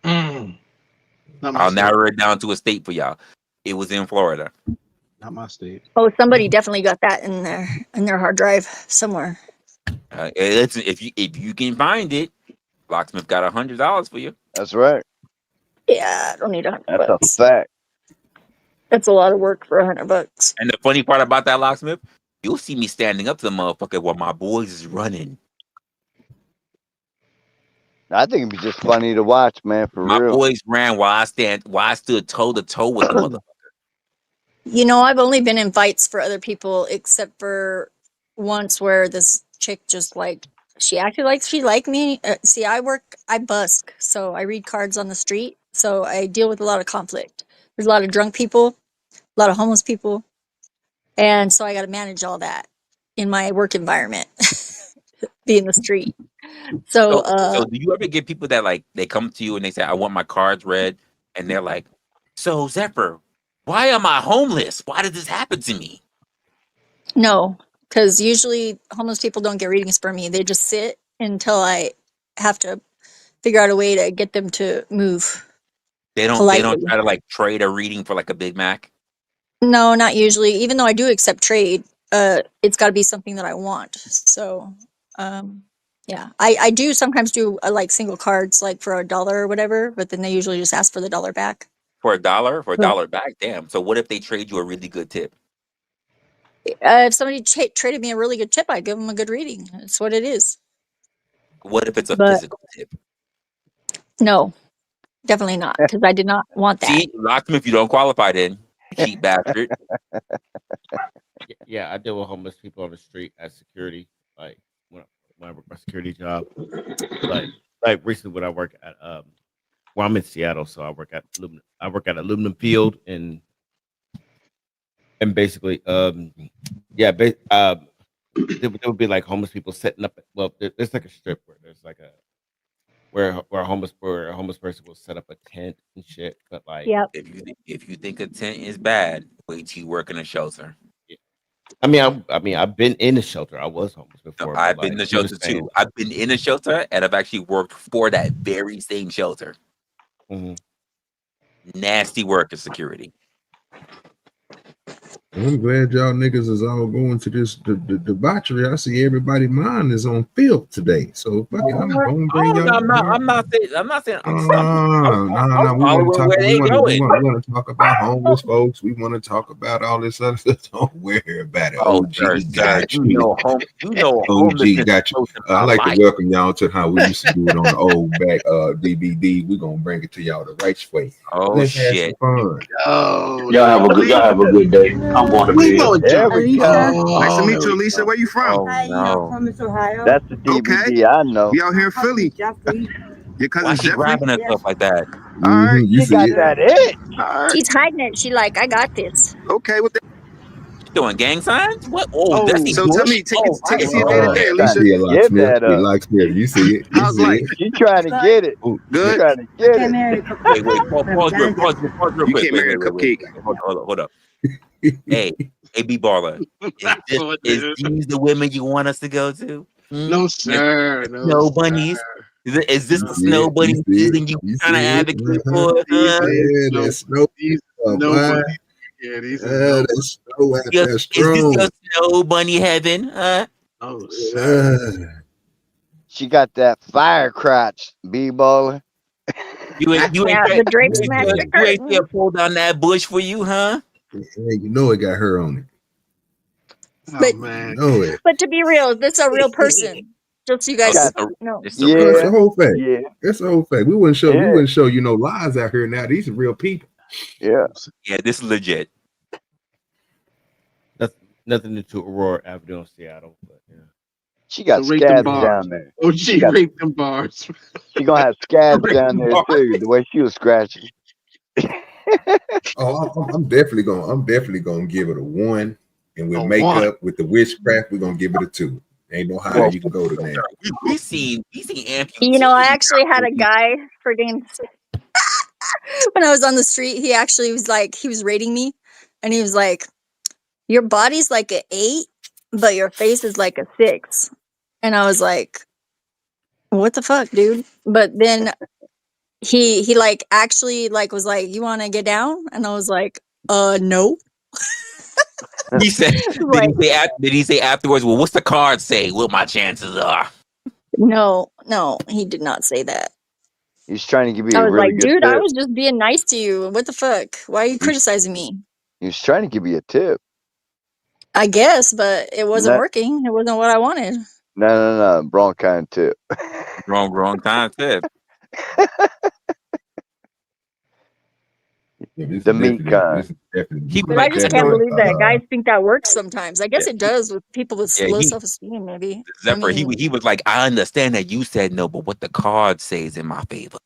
I'll narrow it down to a state for y'all. It was in Florida. Not my state. Oh, somebody definitely got that in their hard drive somewhere. If you can find it, Locksmith got $100 for you. That's right. Yeah, I don't need $100. That's a fact. That's a lot of work for $100. And the funny part about that, Locksmith, you'll see me standing up to the motherfucker while my boys is running. I think it'd be just funny to watch, man. For my real. My boys ran while I stood toe to toe with the motherfucker. You know, I've only been in fights for other people, except for once where this chick just like, she acted like she liked me. See, I busk, so I read cards on the street. So I deal with a lot of conflict. There's a lot of drunk people, a lot of homeless people. And so I got to manage all that in my work environment, be in the street. So do you ever get people that like, they come to you and they say, I want my cards read. And they're like, so Zephyr, why am I homeless? Why did this happen to me? No, because usually homeless people don't get readings for me. They just sit until I have to figure out a way to get them to move. They don't try to like trade a reading for like a Big Mac? No, not usually. Even though I do accept trade, it's got to be something that I want. So, yeah, I do sometimes do like single cards, like for $1 or whatever, but then they usually just ask for the $1 back. For $1? For $1 back? Damn. So what if they trade you a really good tip? If somebody traded me a really good tip, I'd give them a good reading. That's what it is. What if it's a physical tip? No, definitely not, because I did not want that. See, Locksmith, you don't qualify then, cheap bastard. Yeah, I deal with homeless people on the street as security, like when I work my security job. Like recently when I work at well, I'm in Seattle, so I work at aluminum field and basically there would be like homeless people setting up. Well, there's like a strip where there's like where a homeless person will set up a tent and shit. But like, if you think a tent is bad, wait till you work in a shelter. Yeah. I mean, I've been in a shelter. I was homeless before. No, I've been in a shelter too. I've been in a shelter, and I've actually worked for that very same shelter. Mm-hmm. Nasty work of security. I'm glad y'all niggas is all going to this debauchery. I see everybody mind is on filth today. So fuck it, I'm gonna bring y'all. I'm not saying. I'm No. We want to talk. where they going. We want to talk about homeless folks. We want to talk about all this other stuff. Don't worry about it. Oh, OG got you. OG got you. I'd like to welcome y'all to how we used to do it on the old back DVD. We're gonna bring it to y'all the right way. Oh, let's shit. have some fun. Oh, Y'all have a good day. I'm going to bed. There we go. Nice to meet you, Alicia. Where you from? Oh, no. From Ohio. That's the DVD I know. We out here in Philly. Jeffrey. Your cousin Why she Jeffrey? grabbing us up like that? All right. You She got see it. that it. All right. She's hiding it. She like, I got this. Okay. With that. You doing gang signs? What? Oh, that's So tell me, take us to your day to day, Alicia. Give that up. Locksmith. You see it. How's life? She trying to get it. Good. She trying to get Can't it. marry Wait, pause real quick. You can't marry a cupcake. Hold up. Hey, B Baller. Is these the women you want us to go to? No, sir. No, Snow bunnies? Is this the snow bunny season you kind of advocate for? That's snow. Yeah, these Is this your snow bunny heaven? Oh, sir. She got that fire crotch, B-baller. You ain't the drapes match the you ain't curtain. see her pull down that bush for you, huh? Hey, you know it got her on it. Oh, man. Know it. But to be real, this is a real person. Just so you guys know. That's the whole fact. Yeah. That's the whole fact. We wouldn't show you no lies out here now. These are real people. Yeah. Yeah, this is legit. That's nothing to Aurora Avenue in Seattle, but yeah. She got So rate them scabs bars. down there. Oh, she raped them bars. She gonna have scabs down there too. The way she was scratching. I'm definitely gonna give it a 1, and with makeup, with the witchcraft, we're gonna give it a 2. Ain't no higher you can go than that. We seen amputees. You know, I actually had a guy freaking when I was on the street, he actually was like, he was rating me, and he was like, your body's like an 8, but your face is like a 6. And I was like, what the fuck, dude? But then he like actually like was like, you want to get down? And I was like, no. He said, Like, did he say afterwards, well, what's the card say? What my chances are? no, he did not say that. He's trying to give you I a was really like, good dude, tip. I was just being nice to you. What the fuck? Why are you criticizing me? He was trying to give you a tip. I guess, but it wasn't working. It wasn't what I wanted. No. Wrong kind of tip. Wrong kind of tip. The meat kind. But I just can't believe that guys think that works sometimes. I guess it does with people with Yeah, low self-esteem, maybe. Zephyr, he was like, I understand that you said no, but what the card says in my favor.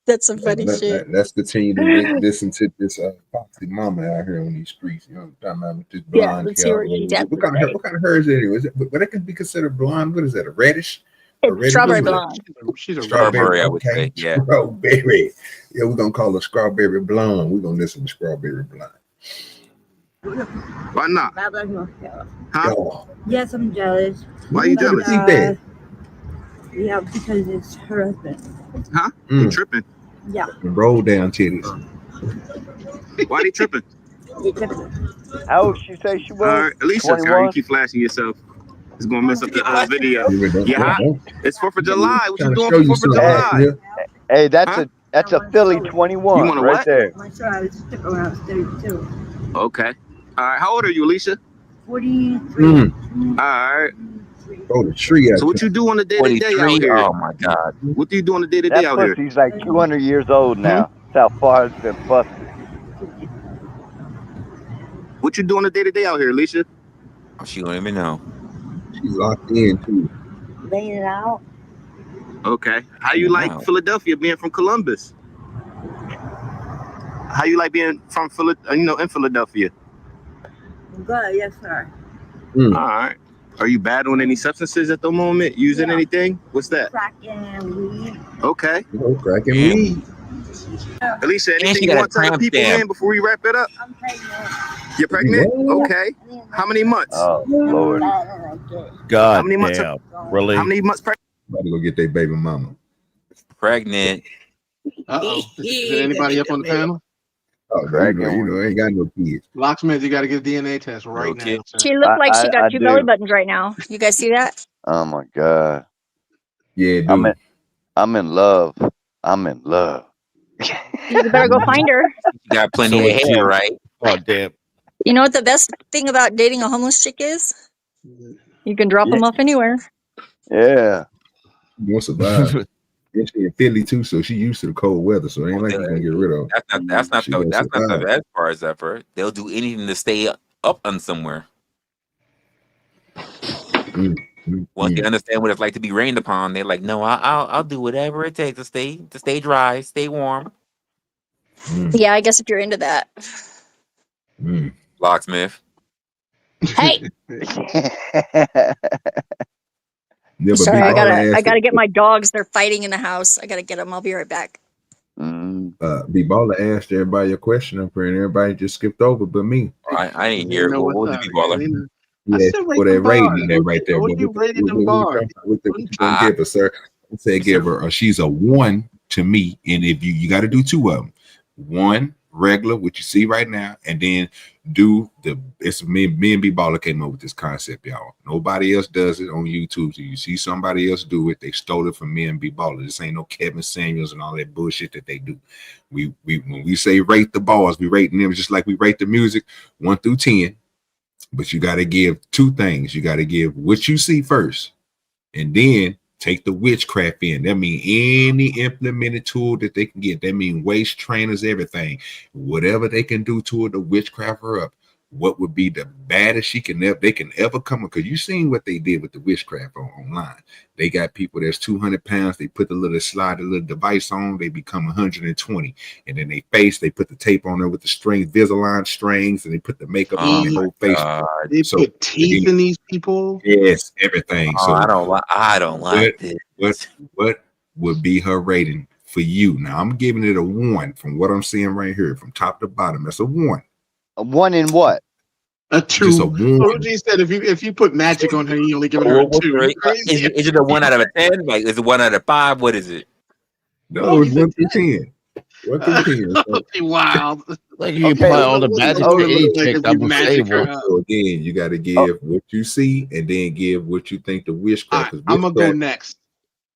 That's some funny shit. Let's continue to listen to this foxy mama out here on these streets. You know, talking about with this blonde hair. What kind of hair is it anyway? But it could be considered blonde. What is that? A reddish? It's strawberry blonde. She's a strawberry, I would say. Yeah. Strawberry. Yeah, we're gonna call her strawberry blonde. We're gonna listen to strawberry blonde. Why not? Huh? Yes, I'm jealous. Why are you jealous? Yeah, because it's her husband. Huh? You tripping? Yeah. Roll down titties. Why they tripping? How old she say she was? All right, Alicia, 21? you keep flashing yourself. It's gonna mess up the video. Yeah, it's 4th of July. What you doing for 4th of July? Hey, that's a Philly 21 You want a right what? there. My child is stuck around 32. Okay. All right. How old are you, Alicia? 43. All right. Oh, the tree. So what you do on the day to day out here? Oh my God. What do you do on the day to That day out here? pussy's like 200 years old now. That's how far it's been busted. What you do on the day to day out here, Alicia? Oh, she don't even know. She's locked in too. Laying it out. Okay. How you like Philadelphia being from Columbus? How you like being from in Philadelphia? Good, yes, sir. All right. Are you battling any substances at the moment? Using anything? What's that? Crack and weed. Okay. Crack and weed. Alicia, And anything she you got want to a tell the cramp people, stamp. man, before we wrap it up? I'm pregnant. You're pregnant? Okay. How many months? Oh, Lord. God How many months? damn. Really? How many months pregnant? About to go get their baby mama. Pregnant. Uh-oh. Is there anybody up on the panel? Oh, I ain't got no kids. Locksmith, you got to get a DNA test right now. Okay. Sir. She looked like she got I two belly do. buttons right now. You guys see that? Oh my god. Yeah, dude. I'm in love. I'm in love. You better go find her. You got plenty So of would hair, you. right? Oh damn. You know what the best thing about dating a homeless chick is? You can drop Yeah. them off anywhere. Yeah. You won't survive. And she in Philly too, so she used to the cold weather. So it ain't like you're gonna get rid of her. That's not She gonna the survive. best part is ever. They'll do anything to stay up on somewhere. Once they understand what it's like to be rained upon, they're like, no, I'll do whatever it takes to stay dry, stay warm. Yeah, I guess if you're into that. Locksmith. Hey. Yeah, but Sorry, B-Baller I gotta get my dogs. They're fighting in the house. I gotta get them. I'll be right back. B-Baller asked everybody a question up here, and everybody just skipped over, but me. I didn't hear. What was the B-Baller? Yeah, for that rating that right there. OG rated them bars. What you gonna give her, sir? I said give her. She's a 1 to me, and if you got to do 2 of them, 1 regular, what you see right now, and then do it's me and B-Baller came up with this concept, y'all. Nobody else does it on YouTube. So you see somebody else do it, they stole it from me and B-Baller. This ain't no Kevin Samuels and all that bullshit that they do. We when we say rate the bars, we rate them just like we rate the music 1 through 10. But you got to give 2 things. You got to give what you see first, and then take the witchcraft in. That means any implemented tool that they can get. That means waist trainers, everything. Whatever they can do to it to witchcraft her up. What would be the baddest they can ever come up? Because you seen what they did with the witchcraft online. They got people that's 200 pounds. They put the little device on. They become 120. And then they put the tape on there with the strings, Invisalign strings, and they put the makeup on their whole face. They put teeth in these people. Yes, everything. Oh, So I don't like this. What would be her rating for you? Now I'm giving it a 1 from what I'm seeing right here, from top to bottom. That's a 1. A 1 in what? A 2. Just a 1. OG said if you put magic on her, you only give her a 2. Is it a 1 out of a 10? Like, is it 1 out of 5? What is it? No, it's 1 through 10. 1 through 10. Okay, wild. Like you apply all the magic to any chick, I will say one. So again, you got to give what you see, and then give what you think the witchcraft. Right, I'm gonna go next.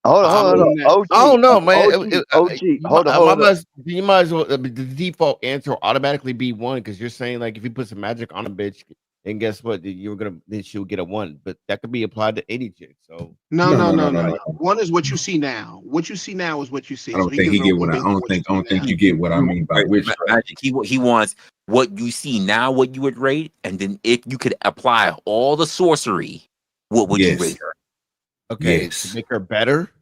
Hold on. I don't know, man. Hold on. You might as well. The default answer will automatically be 1 because you're saying like if you put some magic on a bitch, and guess what? Then she'll get a 1. But that could be applied to any chick. So No. 1 is what you see now. What you see now is what you see. I don't think he get what I don't think you get what I mean by witchcraft. Magic. He wants what you see now, what you would rate, and then if you could apply all the sorcery, what would you rate her? Okay, to make her better.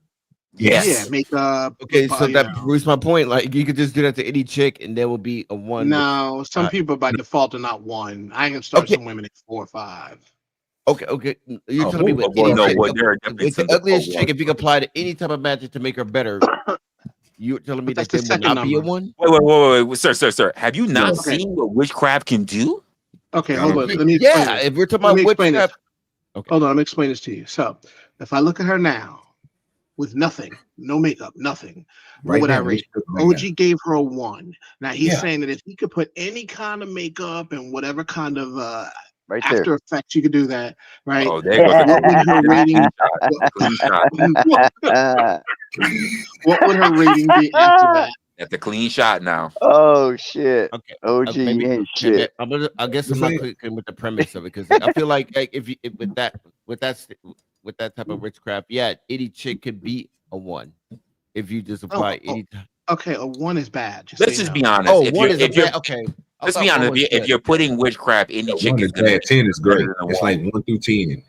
Yes. Yeah, make okay, so that proves my point. Like you could just do that to any chick, and there will be a 1. No, some people by default are not 1. I can start some women at 4 or 5. Okay. You're telling me with the ugliest chick, if you could apply to any type of magic to make her better, you're telling me that there will not be a 1? Wait, sir. Have you not seen what witchcraft can do? Okay, hold on. Let me explain this. If we're talking about witchcraft, hold on. Let me explain this to you. So, if I look at her now with nothing, no makeup, nothing, what would I rate her? OG gave her a 1. Now he's saying that if he could put any kind of makeup and whatever kind of after effects you could do that, right? Oh, there goes what would her rating? What would her rating be after that? That's a clean shot now. Oh shit. Okay. OG ain't shit. I guess I'm not clicking with the premise of it because I feel like if with that type of witchcraft, any chick could be a 1 if you just apply any. Okay, a 1 is bad. Let's just be honest. Okay. Let's be honest. If you're putting witchcraft, any chick is bad. 10 is great. It's like 1 through 10.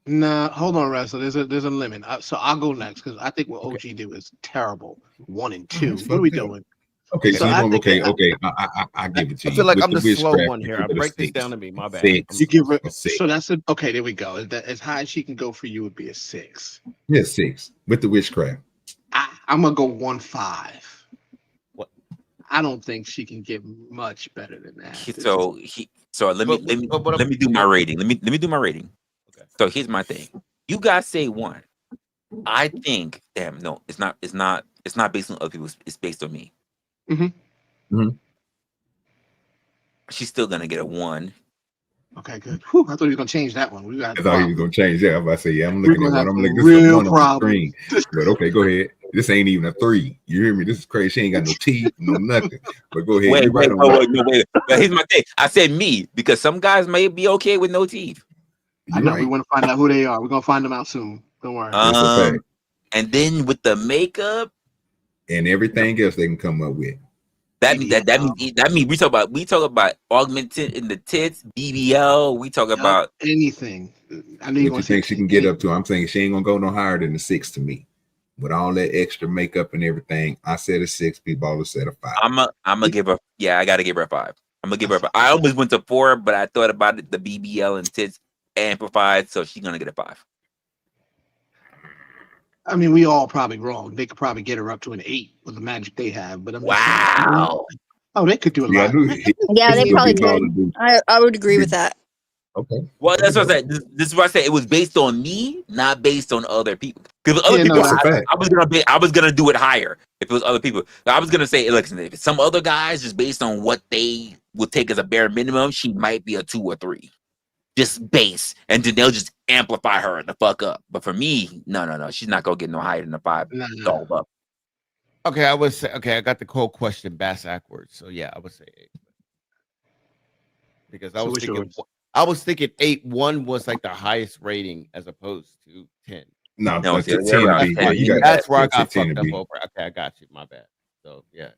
Nah, hold on, Resla. There's a limit. So I'll go next because I think what OG do is terrible. 1 and 2. What are we doing? Okay, So I give it to you. I feel like I'm the slow one here. Break this down to me. My bad. 6. You give her so that's it. Okay, there we go. As high as she can go for you would be a 6. Yeah, 6 with the witchcraft. I'm gonna go 1.5. What? I don't think she can get much better than that. So let me do my rating. Let me do my rating. Okay. So here's my thing. You guys say 1. I think. Damn, no, it's not. It's not based on other people. It's based on me. she's still gonna get a 1. Okay, good. Whew, I thought he was gonna change that one. We got. I thought he was gonna change that. I was about to say, yeah, I'm We're looking at gonna one. have I'm some like, this is a real 1 on the problems. screen. But okay, go ahead. This ain't even a 3. You hear me? This is crazy. She ain't got no teeth, no nothing. But go ahead. Wait, You right on that. no, wait. But here's my thing. I said me because some guys may be okay with no teeth. I know. We want to find out who they are. We're gonna find them out soon. Don't worry. That's a fact. And then with the makeup and everything else they can come up with. That means we talk about augmented in the tits, BBL. We talk about anything. I know what you think she can get up to. I'm saying she ain't gonna go no higher than a 6 to me. With all that extra makeup and everything, I said a 6. People said a 5. I'm gonna give her. Yeah, I gotta give her a 5. I'm gonna give her a 5. I almost went to 4, but I thought about it. The BBL and tits amplified, so she's gonna get a 5. I mean, we all probably wrong. They could probably get her up to an 8 with the magic they have. But I'm wow. Oh, they could do a lot. Yeah, they probably could. I would agree with that. Okay. Well, that's what I said. This is what I said. It was based on me, not based on other people. Because other people, I was gonna do it higher if it was other people. I was gonna say, listen, if some other guys just based on what they would take as a bare minimum, she might be a 2 or 3. Just base, and then they'll just amplify her the fuck up. But for me, no, she's not gonna get no higher than a 5. Dolled up. Okay, I would say I got the whole question backwards. So yeah, I would say 8. Because I was thinking 8. 1 was like the highest rating as opposed to 10. No, it's a 10. That's where I got fucked up over. Okay, I got you. My bad. So yeah.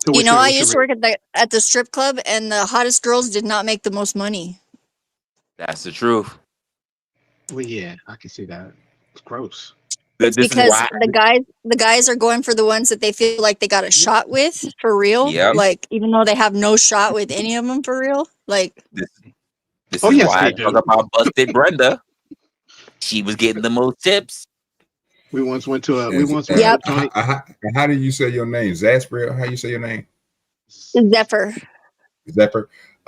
So you know, I used to work at the strip club, and the hottest girls did not make the most money. That's the truth. Well, yeah, I can see that. It's gross. It's because the guys are going for the ones that they feel like they got a shot with for real. Yep. Like even though they have no shot with any of them for real. Like this is why I talk about busted Brenda. She was getting the most tips. We once went to a. Yep. How do you say your name? Zasper? How you say your name? Zephyr.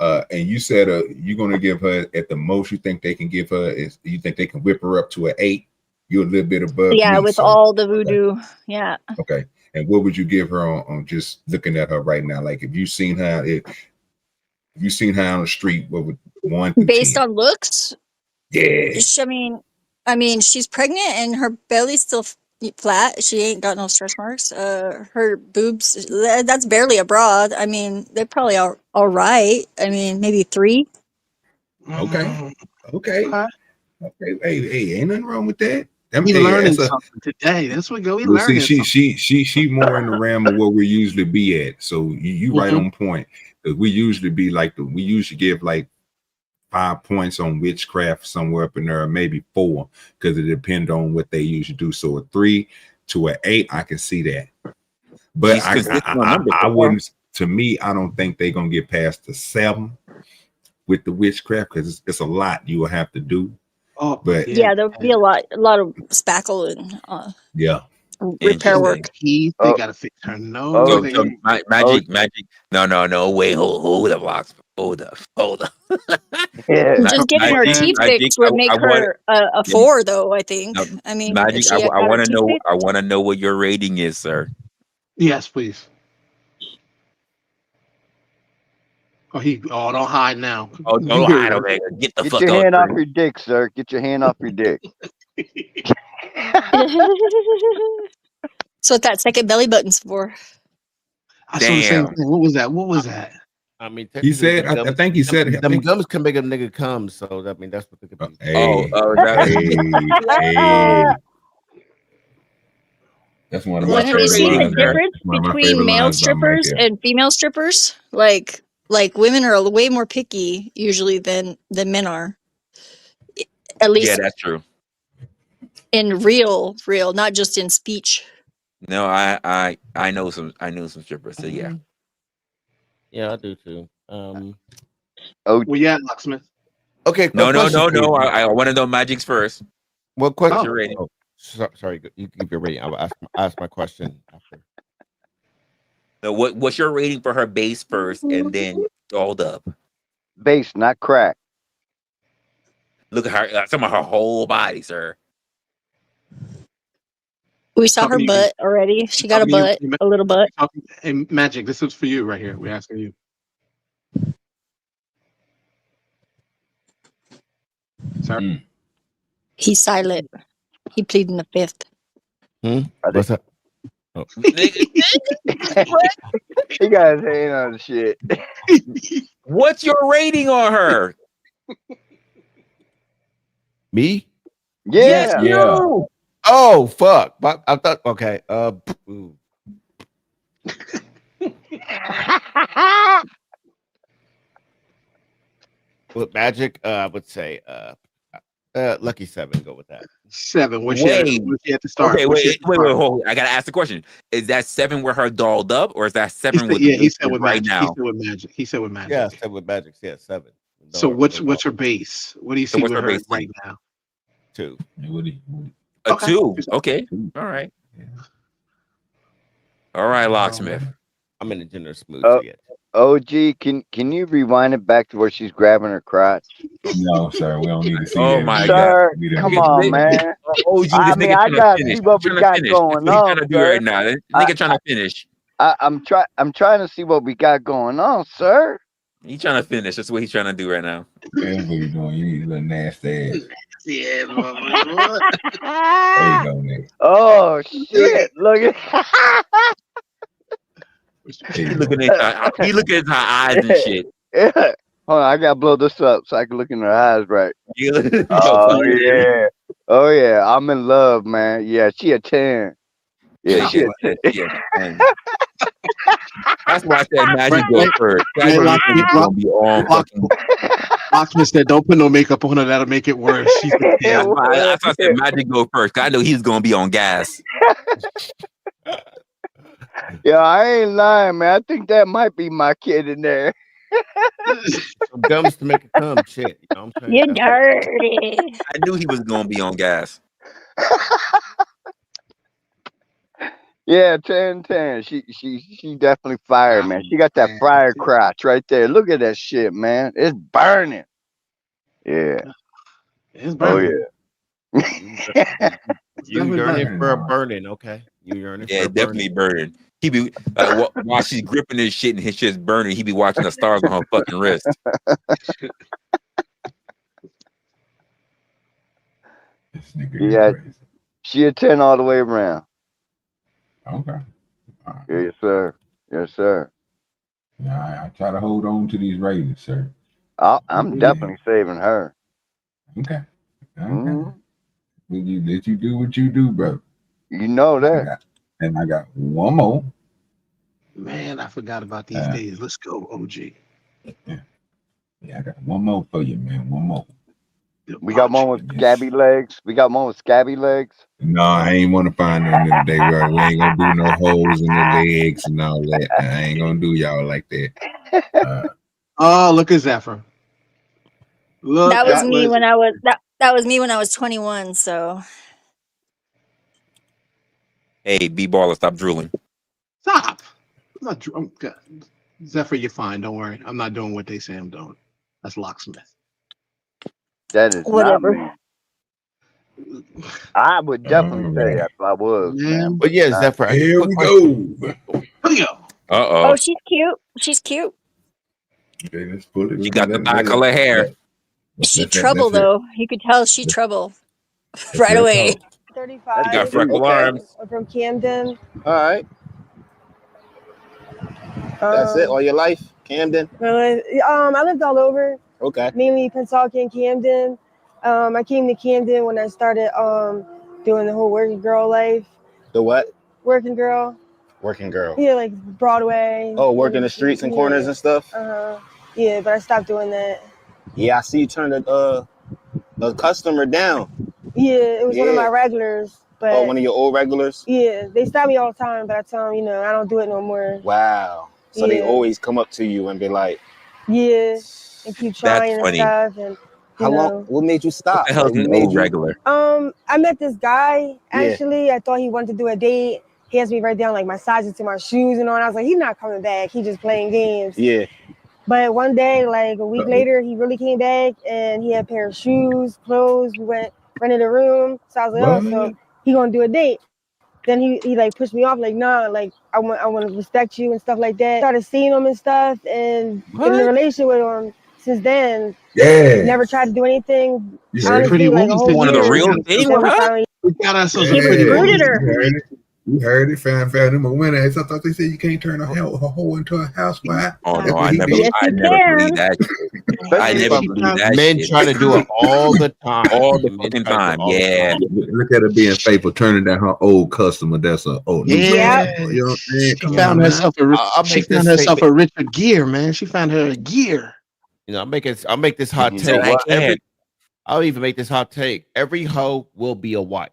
And you said you're gonna give her at the most you think they can give her is you think they can whip her up to an 8. You're a little bit above. Yeah, me, with so, all the voodoo. Yeah. Okay. And what would you give her on just looking at her right now? Like if you seen her, on the street, what would 1 to based 10? on looks? Yeah. I mean, she's pregnant and her belly's still flat. She ain't got no stretch marks. Her boobs, that's barely a broad. I mean, they're probably all right. I mean, maybe 3. Okay. Hey, ain't nothing wrong with that. We learning something today. That's what we learning. She more in the realm of where we usually be at. So you right on point. Because we usually be like we usually give like 5 points on witchcraft somewhere up in there, or maybe 4, because it depends on what they usually do. So a 3 to an 8, I can see that. But I wouldn't. To me, I don't think they're gonna get past the 7 with the witchcraft because it's a lot you will have to do. Oh, but yeah, there'll be a lot of spackle and repair work. They gotta fix her nose. Magic. No. Wait, hold up, Locks. Hold up. Yeah. Just getting her teeth fixed would make her a 4, though. I think. No, I mean, Magic. I want to know. I want to know what your rating is, sir. Yes, please. Don't hide now. Oh, don't hide, okay. Get the fuck out. Get your hand off your dick, sir. Get your hand off your dick. So that second belly button's for. I saw the same thing. What was that? I mean, he said. I think he said. Them gums can make a nigga come. So I mean, that's what they could be. That's one of my Have you seen the difference between male lines strippers and female strippers? Like women are way more picky usually than men are. At least, yeah, that's true. In real, not just in speech. No, I know some strippers. So yeah. Yeah, I do too. Well, yeah, Locksmith. Okay. No. I want to know Magic's first. What question? What's your rating? Oh, sorry, you give your rating. I'll ask my question after. So what's your rating for her base first, and then dolled up? Base, not crack. Look at her. Some of her whole body, sir. We saw her butt already. She got a butt, a little butt. Hey, Magic, this is for you right here. We're asking you. Sir. He's silent. He pleaded in the fifth. What's up? Oh. He got his hand on the shit. What's your rating on her? Me? Yeah. You. Oh fuck! But I thought okay. With Magic, I would say lucky 7. Go with that. 7. What's your at the start? Okay, wait, hold. I gotta ask the question: is that 7 with her dolled up, or is that 7 with? He said with right Magic. now. He said with Magic. He said with Magic. Yeah, 7 with Magic. Yeah, 7. So what's her base? What do you see with her right now? 2. A 2. Okay. All right. All right, Locksmith. I'm in a generous mood yet. OG, can you rewind it back to where she's grabbing her crotch? No, sir. We don't need to see Oh that. my Sir, God. come on, man. OG, I mean, I gotta see what we got going on, trying to do right now. This nigga trying to finish. I'm trying to see what we got going on, sir. He's trying to finish. That's what he's trying to do right now. That's what you're doing. You need a little nasty ass. Yeah, There you go, nigga. Oh shit! Look at. He looking at her eyes and shit. Yeah. Hold on, I gotta blow this up so I can look in her eyes right. Oh yeah. Oh yeah. I'm in love, man. Yeah, she a 10. Yeah, she a 10. That's why I said Magic go first. Locksmith said, "Don't put no makeup on her. That'll make it worse." She's that's why I said Magic go first. I know he's gonna be on gas. Yeah, I ain't lying, man. I think that might be my kid in there. Some gums to make it come, shit. You know what I'm saying? You're dirty. I knew he was gonna be on gas. Yeah, 10. She definitely fired, man. She got that fire crotch right there. Look at that shit, man. It's burning. Yeah. It's burning. Oh yeah. You yearning for a burning, okay? You yearning for a definitely burning. He be while she's gripping his shit and his shit's burning, he be watching the stars on her fucking wrist. Yeah, she a 10 all the way around. Okay. Yes, sir. Yes, sir. Yeah, I try to hold on to these ratings, sir. I'm definitely saving her. Okay. Let you do what you do, bro. You know that. And I got one more. Man, I forgot about these days. Let's go, OG. Yeah, I got one more for you, man. One more. We got one with scabby legs. No, I ain't want to find them today, bro. We ain't gonna do no holes in the legs and all that. I ain't gonna do y'all like that. Oh, look at Zephyr. Look, that was me when I was that was me when I was 21. So, hey, B-baller, stop drooling. Stop. Zephyr, you're fine. Don't worry. I'm not doing what they say I'm doing. That's Locksmith. That is whatever. Not me. I would definitely say that if I was, man. But yeah, Zephyr. Here we go. Oh, she's cute. She's cute. Okay, let's put it. You got the eye-color hair. She trouble though. You could tell she trouble right away. 35. You got freckle arms. I'm from Camden. All right. That's it. All your life, Camden. I lived all over. Okay. Mainly Pensacola and Camden. I came to Camden when I started doing the whole working girl life. The what? Working girl. Working girl. Yeah, like Broadway. Oh, working the streets and corners and stuff. Yeah, but I stopped doing that. Yeah, I see you turned a customer down. Yeah, it was one of my regulars. But one of your old regulars? Yeah, they stop me all the time, but I tell them, I don't do it no more. Wow. So they always come up to you and be like, yeah, and keep trying and stuff. And how long? What made you stop? What the hell's an old regular? I met this guy actually. I thought he wanted to do a date. He asked me right down like my sizes to my shoes and all. And I was like, he's not coming back. He just playing games. Yeah. But one day, like a week later, he really came back and he had a pair of shoes, clothes. We rented a room. So I was like, oh, so he gonna do a date. Then he like pushed me off, like, nah, like I want to respect you and stuff like that. Started seeing him and stuff and in the relationship with him. since then, Yeah. never tried to do anything. You heard Honestly, it. like a whole One of year. the real thing Then with we her. finally. We got ourselves He a pretty recruited woman. her. You heard it. You heard it. Found them a winner. I thought they said you can't turn a hoe into a housewife. Oh That's no, what I he never, did. Yes, I you never believed can. that. I Especially never if believed that Men shit. try to do it all the time. All the Men fucking try to do it time. all the Yeah. time. Look at her being faithful, turning down her old customer. That's a new Yeah, customer. You know what I'm saying? she Come found on, man. herself I'll she make found this herself statement. a Richard Gere, man. She found her a gear. You know, I'll make this hot You Said know take. I what? can't. I'll even make this hot take. Every hoe will be a wife.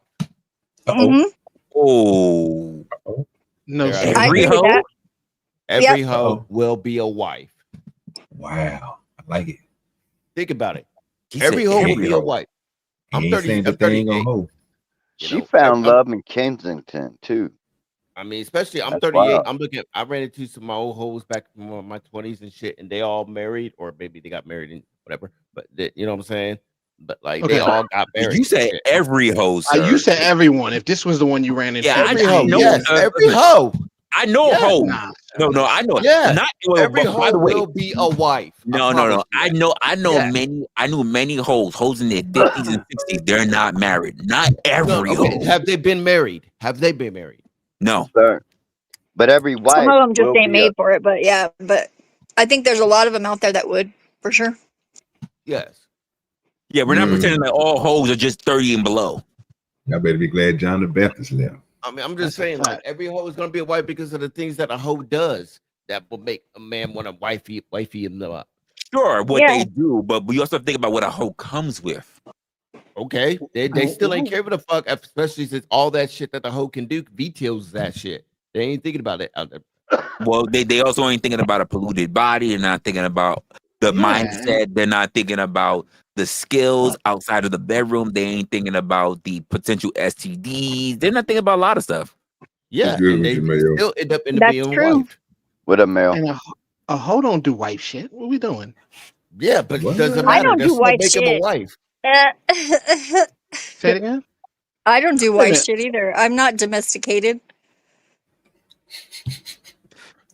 Mm-hmm. Oh, No There I shit. go. I every agree with that. hoe. Every Yep. hoe will be a wife. Wow. I like it. Think about it. He said Every hoe will every be a hoe. wife. He I'm ain't 30. saying I'm that they ain't gonna 38. hoe. You She know, found love in Kensington too. I mean, especially I'm That's 38. wild. I'm looking. I ran into some of my old hoes back in my 20s and shit, and they all married, or maybe they got married and whatever. But you know what I'm saying? But like they Okay. all got married. You and said shit. every hoe, sir. You said everyone. If this was the one you ran into, Yeah, Every I hoe. know. Yes, every Listen, hoe. I know Yes. hoes. Nah. No, I know. Yes. Not Every but by hoe the way, will be a wife. no. I know Yes. many. I knew many hoes in their 50s and 60s. They're not married. Not No, every okay. hoe. Have they been married? Have they been married? No. Sir. But every Some wife of them just will ain't be a made for it, but yeah. But I think there's a lot of them out there that would, for sure. Yes. Yeah, we're not pretending like all hoes are just 30 and below. Y'all better be glad John the Baptist left. I mean, I'm just saying, like every hoe is gonna be a wife because of the things that a hoe does that will make a man want to wifey him up. Sure, what Yeah. they do, but we also have to think about what a hoe comes with. Okay, they still ain't care what the fuck, especially since all that shit that the hoe can do vetoes that shit. They ain't thinking about it out there. Well, they also ain't thinking about a polluted body. They're not thinking about the mindset. They're not thinking about the skills outside of the bedroom. They ain't thinking about the potential STDs. They're not thinking about a lot of stuff. Yeah, good and with they you, Mayo. still end up in That's being a true. wife. What up, Mel? And a hoe don't do wife shit. What we doing? Yeah, but it doesn't I matter. don't They do still wife make him a shit. wife. Say it again. I don't do Wait a wife minute. shit either. I'm not domesticated.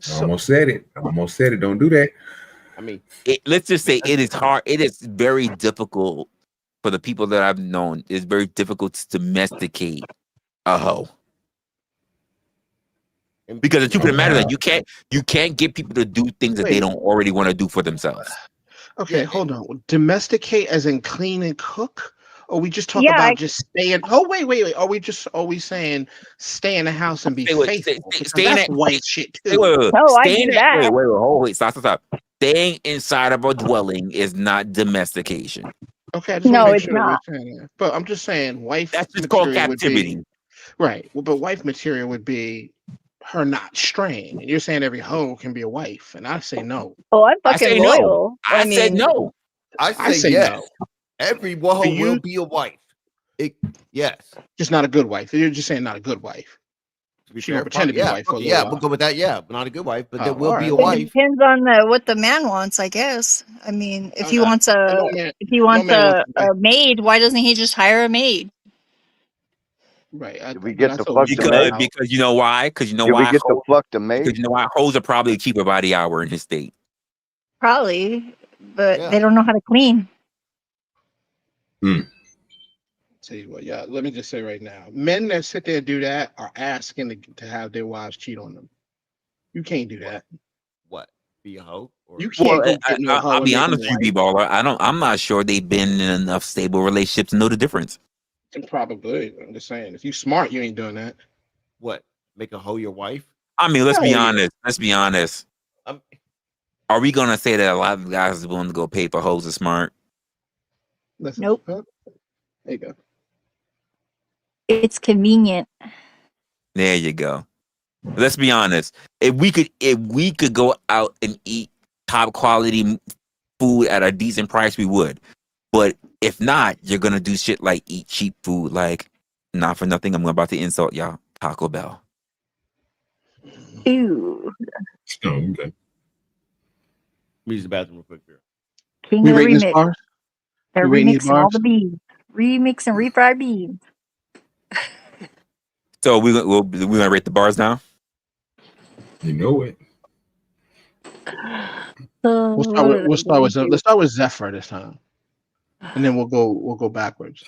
I almost said it. Don't do that. I mean, Let's just say it is hard. It is very difficult for the people that I've known. It's very difficult to domesticate a hoe. Because the truth of the matter is that you can't get people to do things that they Wait. don't already want to do for themselves. Okay, hold on. Domesticate as in clean and cook? Or we just talk Yeah, about just staying? Oh, wait. Are we saying stay in the house and be faithful? Because that's wife shit too. Wait. Oh, I Staying do that. Stop. Staying inside of a dwelling is not domestication. Okay, I just want No, to make it's sure that we're not. saying that. But I'm just saying wife That's just called material would be captivity. right. Well, but wife material would be her not straying. And you're saying every hoe can be a wife, and I say no. Oh, I'm I fucking say no. loyal. I said mean, no. I say no. yes. Every hoe For you- will be a wife. Yes. Just not a good wife. You're just saying not a good wife. To be She fair, gonna pretend to be a wife for a little yeah, while. we'll go with that. Yeah, but not a good wife, but there Oh, will be a all right. it wife. depends on what the man wants, I guess. I mean, if he wants no man a wants a maid, why doesn't he just hire a maid? Right. Did we get the fuck the Because maid? you know why? Because you know Did we why? get the fuck the maid? Because you know why? Hoes are probably cheaper by the hour in his state. Probably, but Yeah. they don't know how to clean. Tell you what, yeah. Let me just say right now, men that sit there and do that are asking to have their wives cheat on them. You can't do that. What? Be a hoe? Or You can't go get no hoe I'll and be make honest them with you, B-Baller. I'm not sure they've been in enough stable relationships to know the difference. Probably. I'm just saying, if you smart, you ain't doing that. What? Make a hoe your wife? I mean, let's be Hell yeah. honest. Let's be honest. Are we gonna say that a lot of guys are willing to go pay for hoes are smart? Listen, Nope. There you go. It's convenient. There you go. Let's be honest. If we could go out and eat top quality food at a decent price, we would. But if not, you're gonna do shit like eat cheap food. Like, not for nothing, I'm about to insult y'all. Taco Bell. Ew. Oh, okay. Use the bathroom real quick here. King We of the rating this remix. bar? They're We rating these remixing all bars? the beans. Remix and refried beans. So we're gonna rate the bars now. You know it. We'll start what with did I let's start with Zephyr this time, and then we'll go backwards.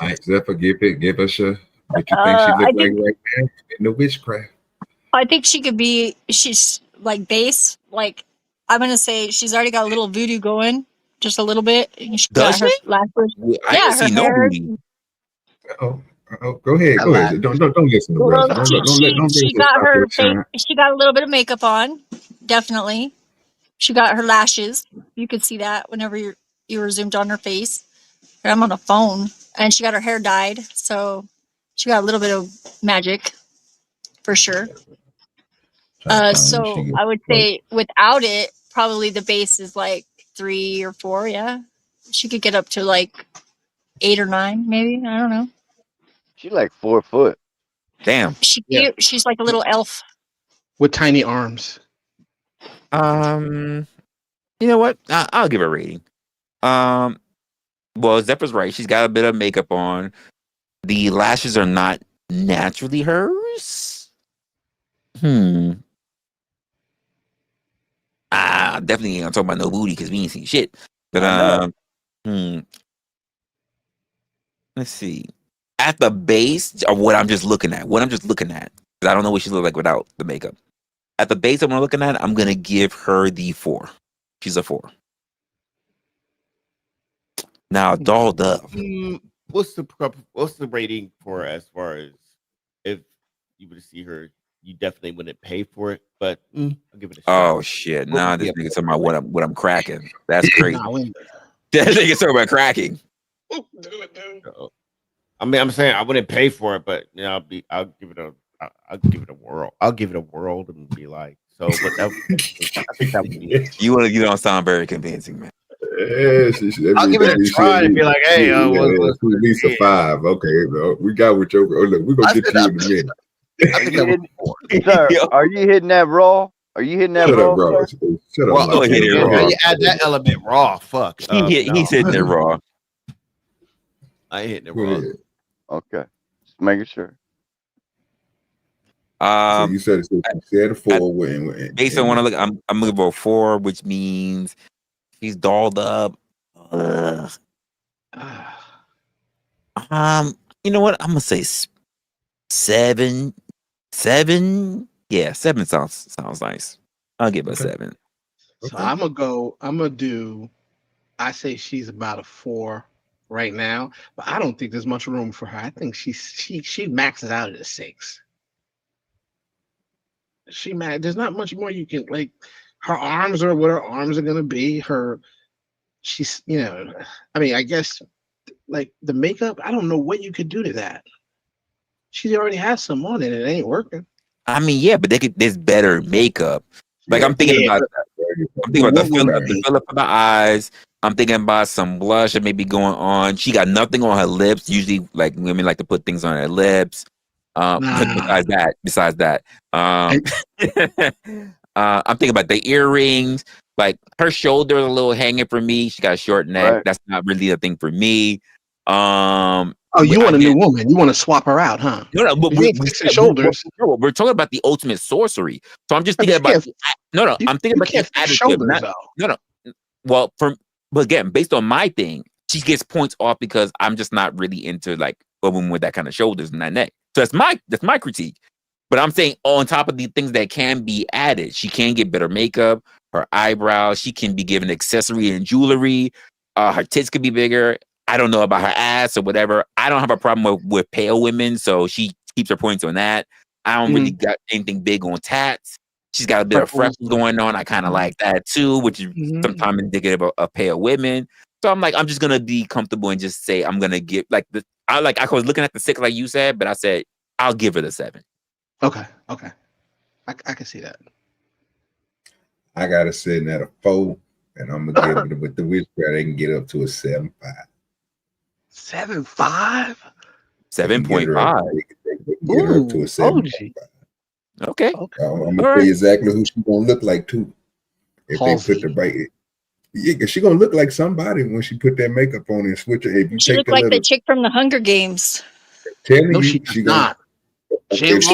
All right, Zephyr, give us what you think she look like right now in the witchcraft. I think she's like base. Like I'm gonna say she's already got a little voodoo going, just a little bit. She Does got her she? lashes. I Yeah, ain't her see no hair. booty. Oh, go ahead. Don't listen to Well, Resla. Don't let she Resla got stop her your face. shine. She got a little bit of makeup on, definitely. She got her lashes. You could see that whenever you were zoomed on her face. And I'm on a phone, and she got her hair dyed, so she got a little bit of magic for sure. So I would say without it, probably the base is like 3 or 4. Yeah, she could get up to like 8 or 9, maybe. I don't know. She like 4 foot. Damn. She cute. She's like a little elf with tiny arms. You know what? I'll give her a rating. Well, Zephyr's right. She's got a bit of makeup on. The lashes are not naturally hers. Definitely ain't gonna talk about no booty because we ain't seen shit. But let's see. At the base, or what I'm just looking at. Because I don't know what she looks like without the makeup. At the base, I'm looking at. I'm gonna give her the 4. She's a 4. Now, dolled up. What's the rating for as far as if you were to see her? You definitely wouldn't pay for it, but I'll give it a shot. Oh shit! Nah, this nigga talking about what I'm cracking. That's crazy. That nigga talking about cracking. I mean, I'm saying I wouldn't pay for it, but you know, I'll give it a whirl. I'll give it a whirl and be like, so. But I think that would be. You don't sound very convincing, man. Yeah, I'll give it a try and be like, hey, at least a 5. Okay, bro. We got what your. Oh, look, we're gonna get to you in a minute. Sir, are you hitting that raw? Are you hitting that raw? Shut up. Well, you add that element raw. Fuck. He's hitting it raw. I ain't hitting it raw. Okay, just making sure. So you said a 4. Based on when I look, I'm looking for a 4, which means she's dolled up. You know what? I'm gonna say 7. 7. Yeah, 7 sounds nice. I'll give her a 7. So I'm gonna do. I say she's about a 4 right now, but I don't think there's much room for her. I think she maxes out at a 6. There's not much more you can like. Her arms are what her arms are gonna be. She's I mean, I guess like the makeup. I don't know what you could do to that. She already has some on it. It ain't working. I mean, yeah, but there's better makeup. Like I'm thinking about the fill up of the eyes. I'm thinking about some blush that may be going on. She got nothing on her lips. Usually, like women like to put things on their lips. Besides that, I'm thinking about the earrings. Like her shoulder is a little hanging for me. She got a short neck. Right. That's not really a thing for me. Oh, you want a new woman? You want to swap her out, huh? No, but we're talking about the ultimate sorcery. So I'm just thinking about I'm thinking about the attitude. Well, but again, based on my thing, she gets points off because I'm just not really into like a woman with that kind of shoulders and that neck. So that's my critique. But I'm saying on top of the things that can be added, she can get better makeup, her eyebrows, she can be given accessory and jewelry, her tits could be bigger. I don't know about her ass or whatever. I don't have a problem with pale women, so she keeps her points on that. I don't really got anything big on tats. She's got a bit of freckles going on. I kind of like that too, which is sometimes indicative of pale women. So I'm like, I'm just gonna be comfortable and just say I'm gonna give I was looking at the 6 like you said, but I said I'll give her the 7. Okay. I can see that. I got it sitting at a 4, and I'm gonna give it with the witchcraft. They can get up to a 7.5. 7.5? 7.5. Get her up to a 7.5. Okay. I'm gonna tell you exactly who she's gonna look like too. If they put the right, yeah, she's gonna look like somebody when she put that makeup on and switch her. If you she take looked like the chick from the Hunger Games. Telling she not. If she with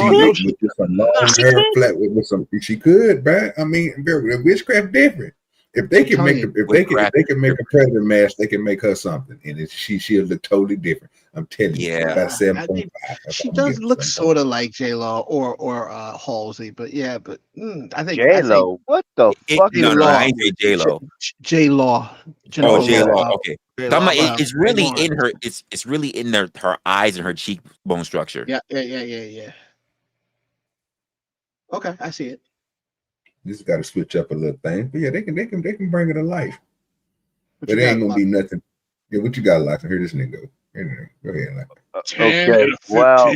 some long hair flat with some, she could, bruh. I mean, the witchcraft different. If they can make you. if they can make a Predator mask, they can make her something, and she'll look totally different. I'm telling you, about 7.5. She does look sort of like J-Lo or Halsey, but yeah, but I think J-Lo, what the fuck? No, I ain't say J-Lo. J-Law. Oh, J-Law. Okay. J-Law. It's really in her. It's really in her eyes and her cheekbone structure. Yeah. Okay, I see it. Just got to switch up a little thing, but yeah, they can bring it to life. But it ain't gonna be nothing. Yeah, what you got, life? I hear this nigga go ahead, life. Okay, well,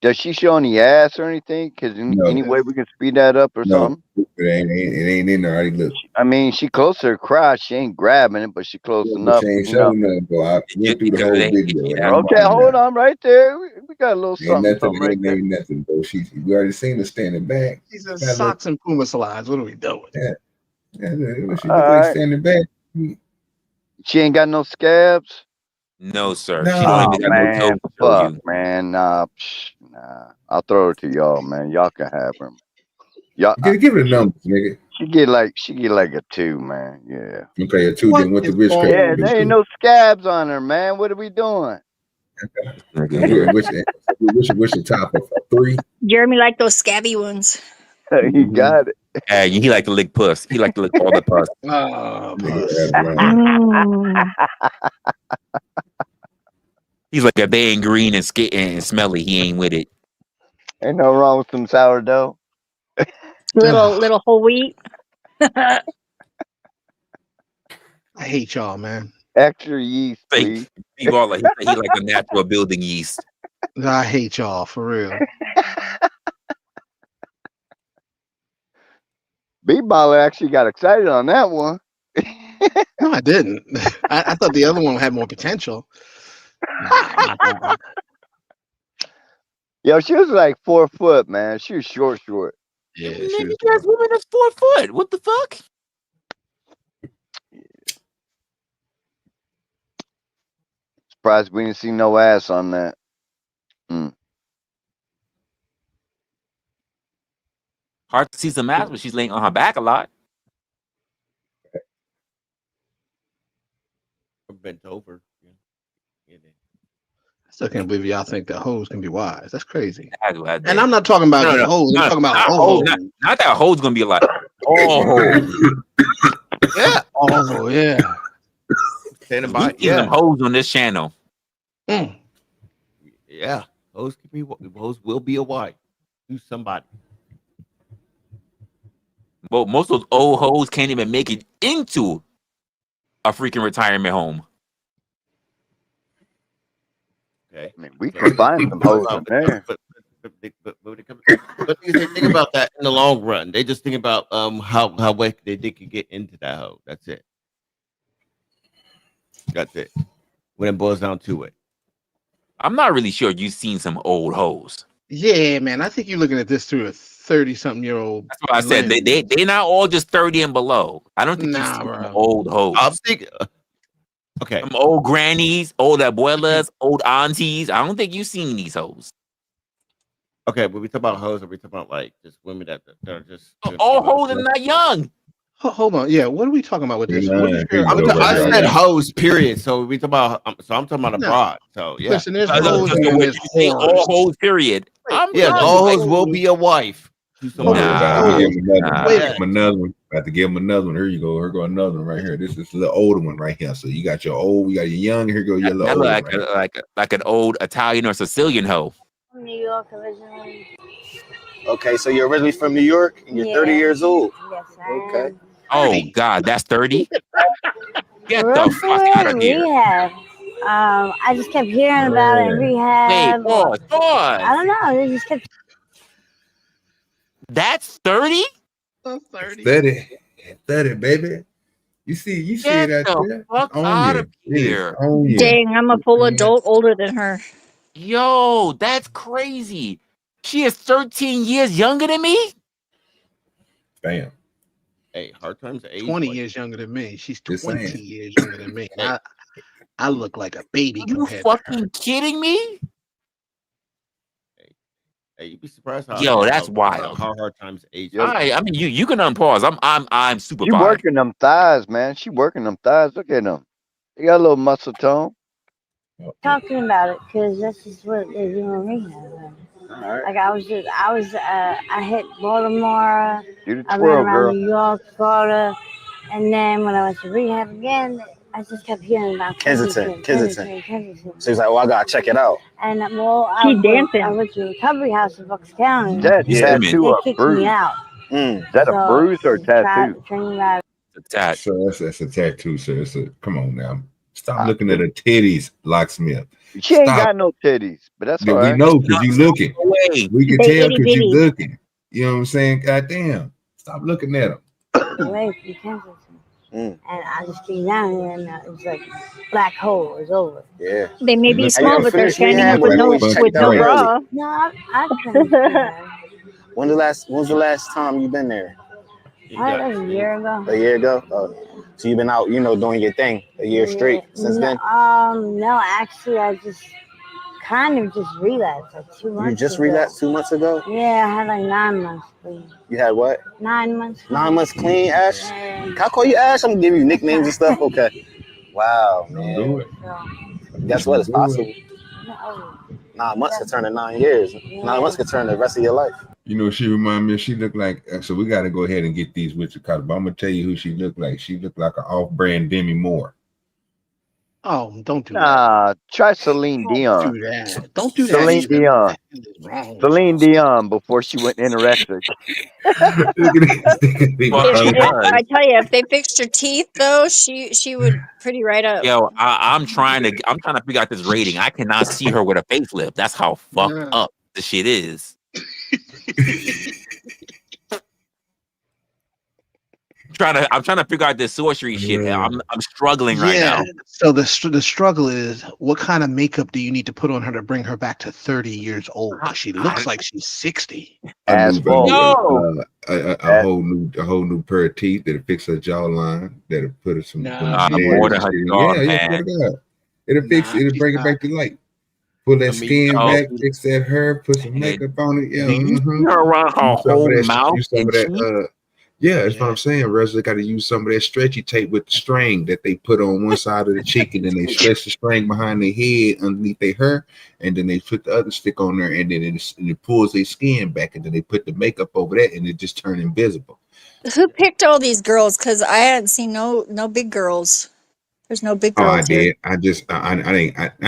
does she show any ass or anything? Because any way we can speed that up or something? It ain't in there. I already look. I mean, she close to her crotch. She ain't grabbing it, but she close enough. She ain't showing nothing, bro. I went through the whole video. Okay, hold on, right there. We got a little something right there. Ain't nothing, bro. We already seen her standing back. She's in socks and Puma slides. What are we doing? Yeah, she look like standing back. She ain't got no scabs. No, sir. No, she don't even man. have no Fuck, man. Nah. I'll throw it to y'all, man. Y'all can have her. Y'all give it a number, nigga. She get like a 2, man. Yeah. Okay, a 2. Then what the wish? Yeah, there ain't no scabs on her, man. What are we doing? Wish the top of a 3. Jeremy like those scabby ones. He got it. Hey, he like to lick puss. He like to lick all the puss. He's like if they ain't green and smelly, he ain't with it. Ain't no wrong with some sourdough. Little whole wheat. I hate y'all, man. Extra yeast, please. He like a natural building yeast. I hate y'all for real. B-Baller actually got excited on that one. No, I didn't. I thought the other one had more potential. Yo, she was like 4 foot, man. She was short. Yeah, you guys women that's 4 foot. What the fuck? Surprised we didn't see no ass on that. Hard to see some ass, but she's laying on her back a lot. Bent over. I still can't believe y'all think that hoes can be wise. That's crazy. And I'm not talking about hoes. I'm talking about hoes. Not that hoes gonna be like, oh, yeah. Oh, yeah. Standing by. Yeah. Some hoes on this channel. Yeah. Hoes will be a wife to somebody. Well, most of those old hoes can't even make it into a freaking retirement home. Okay. I mean, we can find some hoes in there. But they think about that in the long run. They just think about how way they could get into that hoe. That's it. When it boils down to it. I'm not really sure you've seen some old hoes. Yeah, man. I think you're looking at this through a 30-something-year-old. That's what I said. They're not all just 30 and below. I don't think you've seen some old hoes. I'm thinking. Okay. Some old grannies, old abuelas, old aunties. I don't think you've seen these hoes. Okay, but we talk about hoes, or we talk about like just women that are just all hoes are not young. Hold on, yeah. What are we talking about with this? I said hoes, period. So we talk about. So I'm talking about a broad. So yeah. Listen, there's hoes and there's all hoes. Period. All hoes will be a wife. Give him another one. I have to give him another one. Here you go. Here go another one right here. This is the little older one right here. So you got your old, you got your young. Here go your little old. Like an old Italian or Sicilian hoe. From New York originally. Okay, so you're originally from New York and you're 30 years old. Yes, okay. Oh God, that's 30. Get We're the fuck out of here. Rehab. I just kept hearing about it in rehab. Wait, pause. I don't know. They just kept. That's 30? 30, baby. You see it out there. Fuck out of here. Dang, I'm a full adult older than her. Yo, that's crazy. She is 13 years younger than me? Bam. Hey, hard times age. 20 years younger than me. She's 20 years younger than me. I look like a baby. Are you fucking kidding me? Hey, you'd be surprised how Yo, that's wild. how hard times age. Yep. I mean, you can unpause. I'm super She vibed. working them thighs, man. She working them thighs. Look at them. They got a little muscle tone. Talking about it because this is what they're doing me. Like I hit Baltimore. Do the I ran twirl, around girl. New York, Florida, and then when I went to rehab again, I just kept hearing about Kensington. So he's like, well, I gotta check it out. And well, I went to a recovery house in Bucks County. That Yeah. tattoo They a kicked bruise? me out. Is that a So bruise or a they tried tattoo? to train me out. So that's a tattoo, sir. Come on now. Stop looking at her titties, locksmith. She ain't got no titties, but that's all We right. know because you looking. We can They tell itty because you bitty. looking. You know what I'm saying? God damn. Stop looking at them. Away from Kensington. And I just came down here and it was like black hole. It was over. Yeah. They may be Have you small, ever but they're finished standing rehab up with or you no always checked out early? bra. No, I finished rehab. When's the last time you been there? That was a year ago. A year ago? Oh. So you've been out, doing your thing a year straight since then? No, actually, I just kind of just relapsed like 2 months ago. You just relapsed 2 months ago? Yeah, I had like 9 months clean. You had what? 9 months clean. 9 months clean, Ash? Yeah. Can I call you Ash? I'm gonna give you nicknames and stuff. Okay. Wow, man. Do it. Guess what? It's possible. No. 9 months could turn to 9 years. 9 months could turn the rest of your life. You know, she remind me. She looked like. So we got to go ahead and get these with you, but I'm gonna tell you who she looked like. She looked like an off-brand Demi Moore. Oh, don't do that. Nah, try Celine Dion. Don't do that. Don't do that. Celine Dion. Celine Dion before she went anorexic. I tell you, if they fixed her teeth, though, she would pretty right up. Yo, I'm trying to figure out this rating. I cannot see her with a facelift. That's how fucked up the shit is. I'm trying to figure out this sorcery shit. I'm struggling right now. So the struggle is, what kind of makeup do you need to put on her to bring her back to 30 years old? She looks like she's 60. A whole new pair of teeth that'll fix her jawline. That'll put her some. More than her jaw, man. It'll fix it. It'll bring it back to life. Pull that skin back, fix that hair, put some makeup on it. Yeah, around her whole mouth and yeah, that's what I'm saying. Resla got to use some of that stretchy tape with the string that they put on one side of the cheek, and then they stretch the string behind their head underneath their hair, and then they put the other stick on there, and then it pulls their skin back, and then they put the makeup over that, and it just turns invisible. Who picked all these girls? Because I hadn't seen no big girls. There's no big girls. I did. I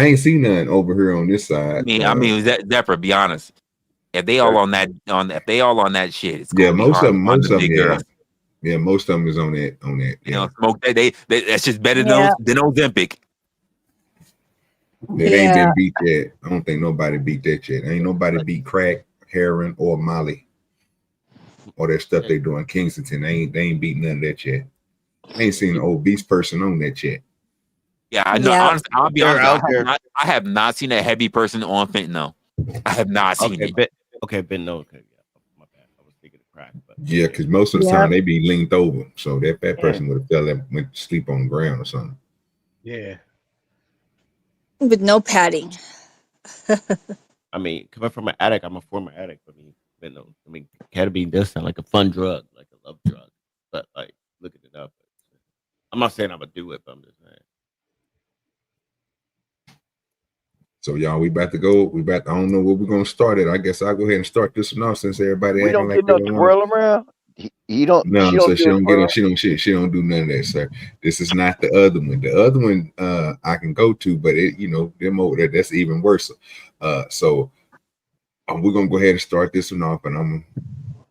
ain't seen none over here on this side. I mean, Zephyr, be honest. If they all on that shit, it's gonna be most hard of them, most of them, big girls. yeah, most of them is on that. You know, smoke they that's just better than Ozempic. It ain't been beat yet. I don't think nobody beat that yet. Ain't nobody beat crack, heroin, or Molly, or that stuff they do in Kingston. They ain't beat none of that yet. I ain't seen an obese person on that yet. Yeah, I know. Honestly, I'll be honest. I have not seen a heavy person on fentanyl. I have not seen it. Ben, no. Okay, yeah, my bad. I was thinking of crack, but Yeah, because most of the time they be leaned over, so that person would have fell and went to sleep on the ground or something. Yeah. With no padding. I mean, coming from an addict, I'm a former addict. Ketamine does sound like a fun drug, like a love drug. But like looking it up, I'm not saying I'm gonna do it, but I'm just saying. So y'all, we about to go. I don't know where we're gonna start it. I guess I'll go ahead and start this one off since everybody. We don't get no twirl around. He don't. No, she so don't she do don't a get twirl? it. She don't do none of that, sir. This is not the other one. The other one I can go to, but them over there, that's even worse. So we're gonna go ahead and start this one off, and I'm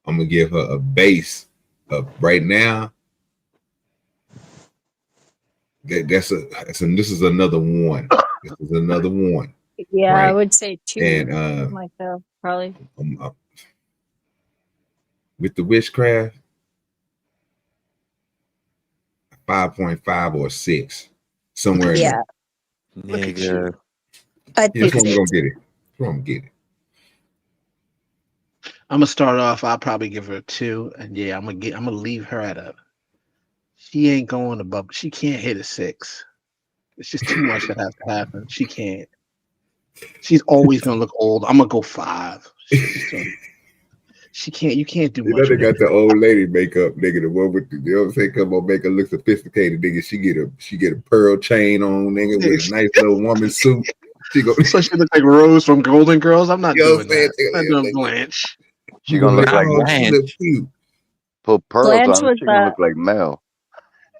gonna give her a base of right now. This is another one. This is another one. Yeah, right? I would say 2 And myself, probably. with the witchcraft, 5.5 or 6, somewhere in there. Nigga. I This think one gonna get it. Come on, get it. I'm gonna start off. I'll probably give her a 2, and I'm gonna leave her at a. She ain't going above. She can't hit a 6. It's just too much that has to happen. She can't. She's always gonna look old. I'm gonna go 5. She can't. You can't do You much. know they With got the old lady makeup, nigga. The one with the, you know what I'm saying? Come on, make her look sophisticated, nigga. She get a pearl chain on, nigga, with a nice little woman suit. She go. So she looks like Rose from Golden Girls. I'm not You know doing what I'm saying? that. I'm not doing Blanche. She gonna look like she look cute. Put pearls Blanche on her. was She gonna look like Mel.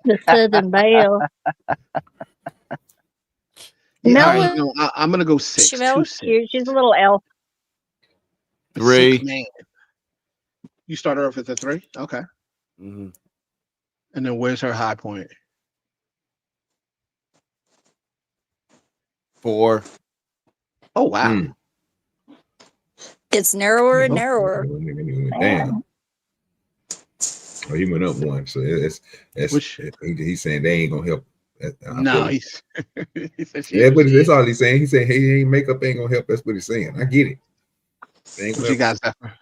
the Southern Belle. Yeah, Mel all right, was I'm gonna go 6. Mel 2 was 6. cute. She's a little elf. 3. 6, man. You start her off at the 3. Okay. Mm-hmm. And then where's her high point? 4. Oh wow. Gets narrower and narrower. Damn. Oh, he went up 1. So that's he's saying they ain't gonna help. No, he said she Yeah, but that's all he's saying. He said, "Hey, makeup ain't gonna help." That's what he's saying. I get it. What you got, Zephyr?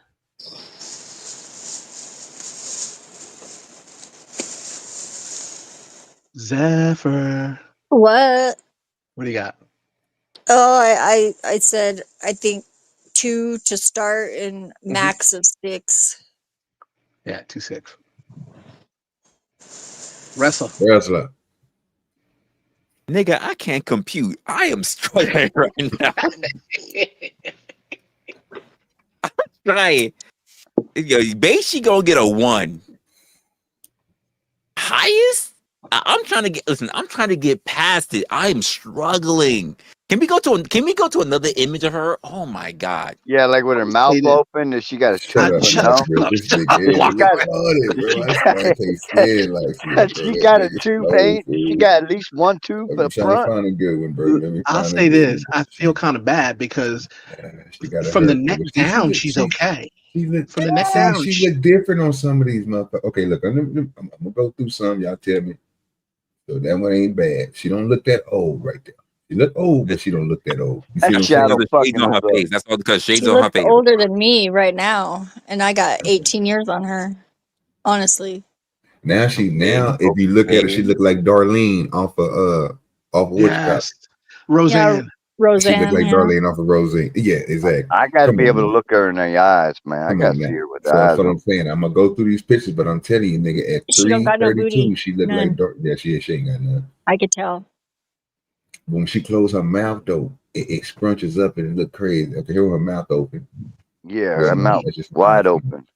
Zephyr. What? What do you got? Oh, I said I think 2 to start and max of 6. Yeah, 2 6. Resla. Nigga, I can't compute. I am struggling right now. I'm trying. Yo, base, she gonna get a 1. Highest? I'm trying to get. Listen, I'm trying to get past it. I am struggling. Can we go to another image of her? Oh my god. Yeah, like with her mouth open, and she got a tooth. Shut up, bro. This nigga She got a tooth. Ain't she got at least one tooth I'm up trying to front? find a good one, bro. Let me I'll find a say good this. one. I feel kind of bad because She got from the neck down, she's okay. From the neck down, she look different on some of these motherfuckers. Okay, look, I'm gonna go through some. Y'all tell me. So that one ain't bad. She don't look that old right there. She look old, but she don't look that old. You see That what shadow I'm fucking on her us up. face. That's all because shades She on her looks face. older than me right now, and I got 18 years on her. Honestly. Now if you look at her, she look like Darlene off of yes, Yeah, Roseanne. She look Roseanne. like Yeah. Darlene off of Roseanne. Yeah, exactly. I got to Come be on, able to man. look her in the eyes, man. I Come got on to see now. her with the So eyes that's what I'm open. saying. I'm gonna go through these pictures, but I'm telling you, nigga, at She don't got no 332, booty. she look None. like yeah, she ain't got none. I could tell. When she close her mouth though, it scrunches up and it look crazy. I can hear her mouth open. Yeah, But her no, mouth that's just wide open.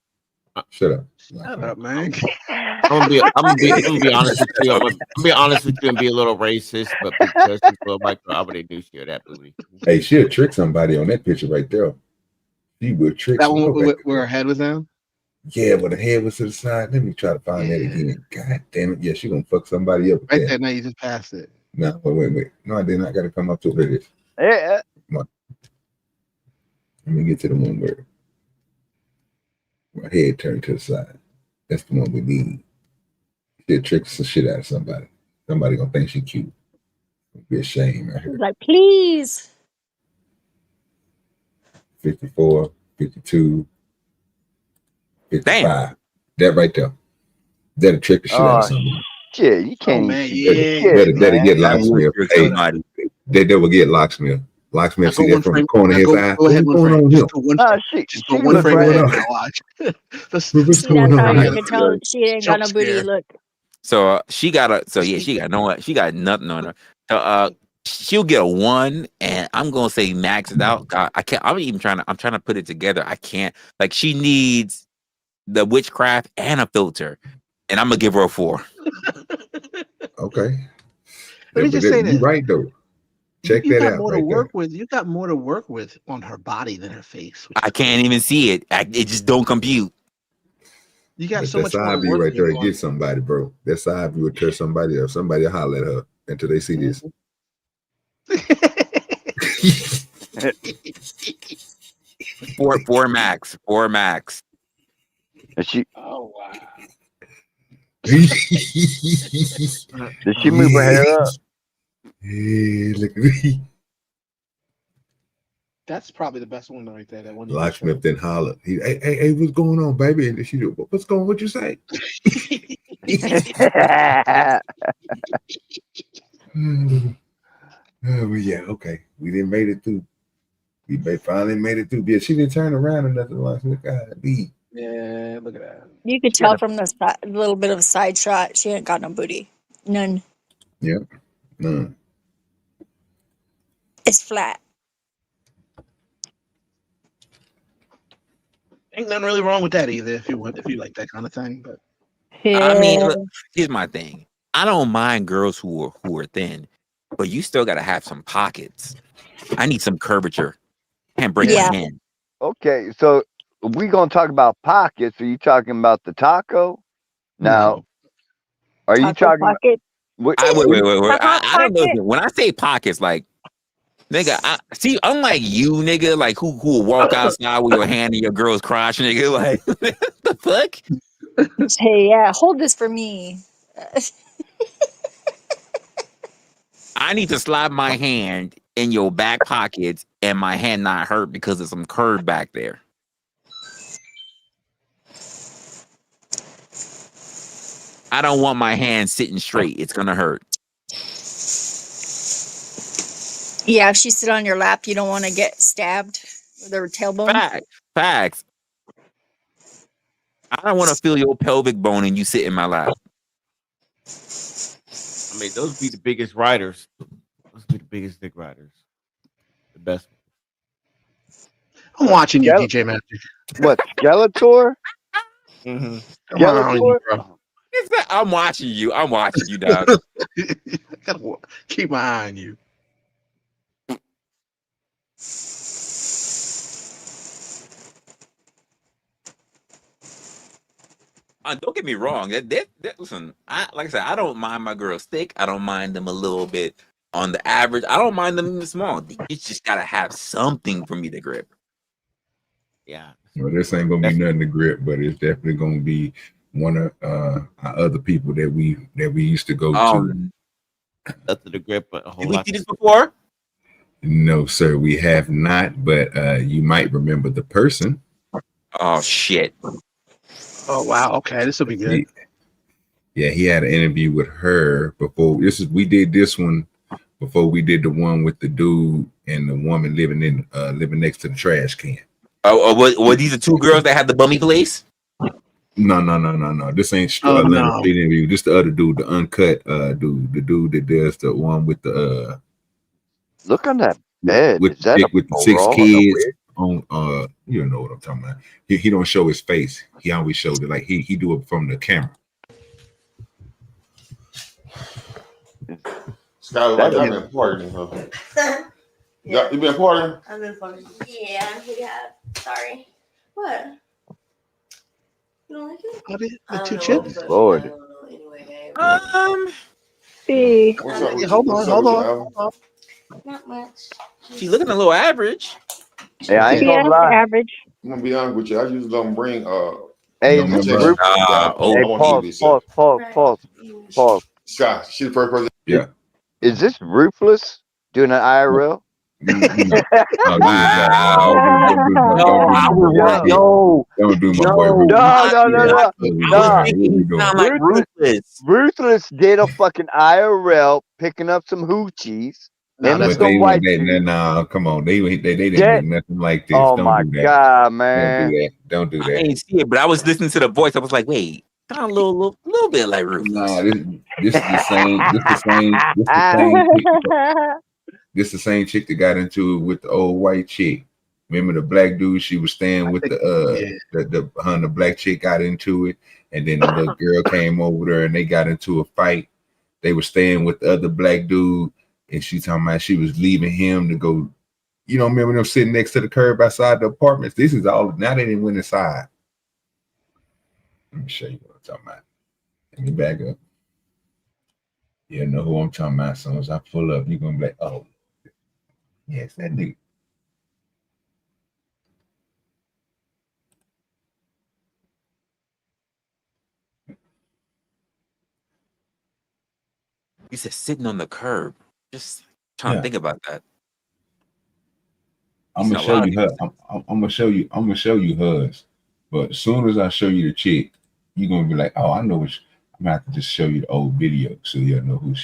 Shut up. Shut up, man. I'm gonna be honest with you. I'm gonna be honest with you and be a little racist, but because she's a little like her, I would do share that booty. Hey, she'll trick somebody on that picture right there. She will trick That some. one where her head was down. Yeah, but the head was to the side. Let me try to find that again. God damn it. Yeah, she gonna fuck somebody up. Right there. Now you just passed it. No, wait. No, I did not gotta come up to it. Yeah. Come on. Let me get to the one where my head turned to the side. That's the one we need. She'll trick the shit out of somebody. Somebody gonna think she cute. It'll be a shame right here. Like, please. 54, 52, 55. Damn. That right there. That'll trick the shit out of somebody. Shit, you can't even see the shit, That'll get That would locksmith. trick Hey, somebody. they will get locksmith. Locksmith see that from the corner of his eye. Go ahead, What's going on here? Just go one frame ahead and watch. What's See, going that's how on you here? can tell she ain't got no booty. Look. So she got she got nothing on her. So she'll get a 1, and I'm gonna say max it out. I can't. I'm trying to put it together. I can't. Like, she needs the witchcraft and a filter, and I'm gonna give her a 4. Okay. Let me just say You're this. right though. Check You that got out more right to work there. with. You got more to work with on her body than her face. I can't even see it. It just don't compute. You got But so that much more side to view work right there with. to get somebody, bro. That side view will turn somebody up. Somebody will holler at her until they see this. Four max. And she Oh wow. did she move her hair up? Yeah, look at me. That's probably the best one right there. That one. Locksmith then holler. Hey, what's going on, baby? And she do, what's going on? What you say? Well, yeah, okay. We didn't made it through They finally made it through. Yeah, she didn't turn around or nothing like that. God, Yeah, look at that. You could tell from the little bit of a side shot, she ain't got no booty. None. Yep. None. It's flat. Ain't nothing really wrong with that either. If you like that kind of thing, but I mean, Yeah. look, here's my thing. I don't mind girls who are thin, but you still gotta have some pockets. I need some curvature. Can't break my Yeah. hand. Okay, so we gonna talk about pockets. Are you talking about the taco? Now, are you Taco talking about pocket. what? Wait. A hot I don't know. pocket. When I say pockets, like nigga, see, unlike you, nigga, like who will walk outside with your hand in your girl's crotch, nigga, like the fuck? Hey, yeah, hold this for me. I need to slide my hand in your back pocket and my hand not hurt because of some curve back there. I don't want my hand sitting straight. It's gonna hurt. Yeah, if she sit on your lap, you don't want to get stabbed with her tailbone. Facts. I don't want to feel your pelvic bone and you sit in my lap. I mean, those be the biggest riders. Those be the biggest dick riders. The best. I'm watching you, DJ Magic. What, Skeletor? Mm-hmm. Come on, you, bro. I'm watching you. I'm watching you, dog. Gotta keep my eye on you. Don't get me wrong. Listen, like I said, I don't mind my girls thick. I don't mind them a little bit on the average. I don't mind them even small. It's just gotta have something for me to grip. Yeah. Well, this ain't gonna be nothing to grip, but it's definitely gonna be one of our other people that we used to go to. Nothing to grip, but a whole Did we lot. see this before? No, sir, we have not. But you might remember the person. Oh shit! Oh wow. Okay, this will be good. He had an interview with her before. We did this one before we did the one with the dude and the woman living next to the trash can. Were these the two girls that had the bummy place? No. This ain't no. Street interview. This the other dude, the uncut dude, the dude that does the one with the Look on that bed. with Is that with the 6 kids on you know what I'm talking about. He don't show his face. He always showed it like he do it from the camera. Scott, like I've been partying, huh? Yeah. You been partying? I've been partying. Yeah, we have. Sorry. What? You don't like it? The two chips? Lord. See. What's up with Hold you? on. Not much. She's looking a little average. Yeah, I ain't gonna lie. Average. I'm gonna be honest with you. I usually don't bring Hey, no, is this Rufus? Pause. Scott, she the first person. Yeah. Is this Ruthless doing an IRL? Don't do my boy Ruthless. No. Ruthless did a fucking IRL picking up some hoochies. Nah, come on. They didn't do nothing like this. Oh Don't my do that. God, man. Don't do that. I didn't see it, but I was listening to the voice. I was like, wait, kind of a little bit like Rufus. Nah, this is the same. This the same chick that got into it with the old white chick. Remember the black dude? She was staying with the black chick got into it, and then the little girl came over there and they got into a fight. They were staying with the other black dude, and she talking about she was leaving him to go. You know, remember them sitting next to the curb outside the apartments? This is all now they didn't went inside. Let me show you what I'm talking about. Let me back up. You know who I'm talking about. As soon as I pull up, you're gonna be like, oh, yes, that nigga. You said sitting on the curb. Just trying to think about that. I'm gonna show you her. I'm gonna show you hers. But as soon as I show you the chick, you're gonna be like, oh, I know I'm gonna have to just show you the old video so you'll know who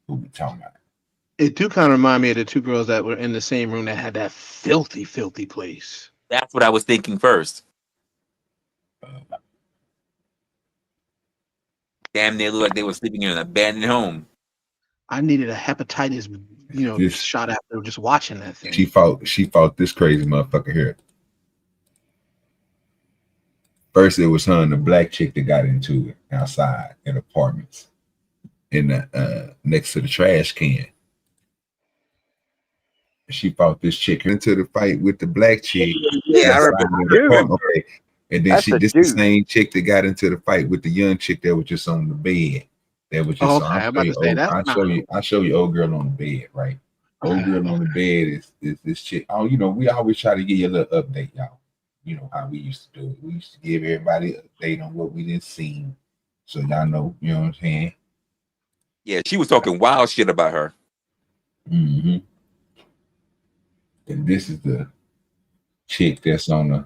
we talking about. It do kind of remind me of the two girls that were in the same room that had that filthy, filthy place. That's what I was thinking first. Damn, they look like they were sleeping in an abandoned home. I needed a hepatitis, shot after just watching that thing. She fought this crazy motherfucker here. First, it was her and the black chick that got into it outside in apartments, in the next to the trash can. She fought this chick into the fight with the black chick. Yeah, I remember. Okay. And then the same chick that got into the fight with the young chick that was just on the bed. That was just I'll show you old girl on the bed, right? Old girl on the bed is this chick. Oh, we always try to give you a little update, y'all. You know how we used to do it. We used to give everybody an update on what we didn't see. So y'all know, you know what I'm saying? Yeah, she was talking wild shit about her. Mm-hmm. And this is the chick that's on the.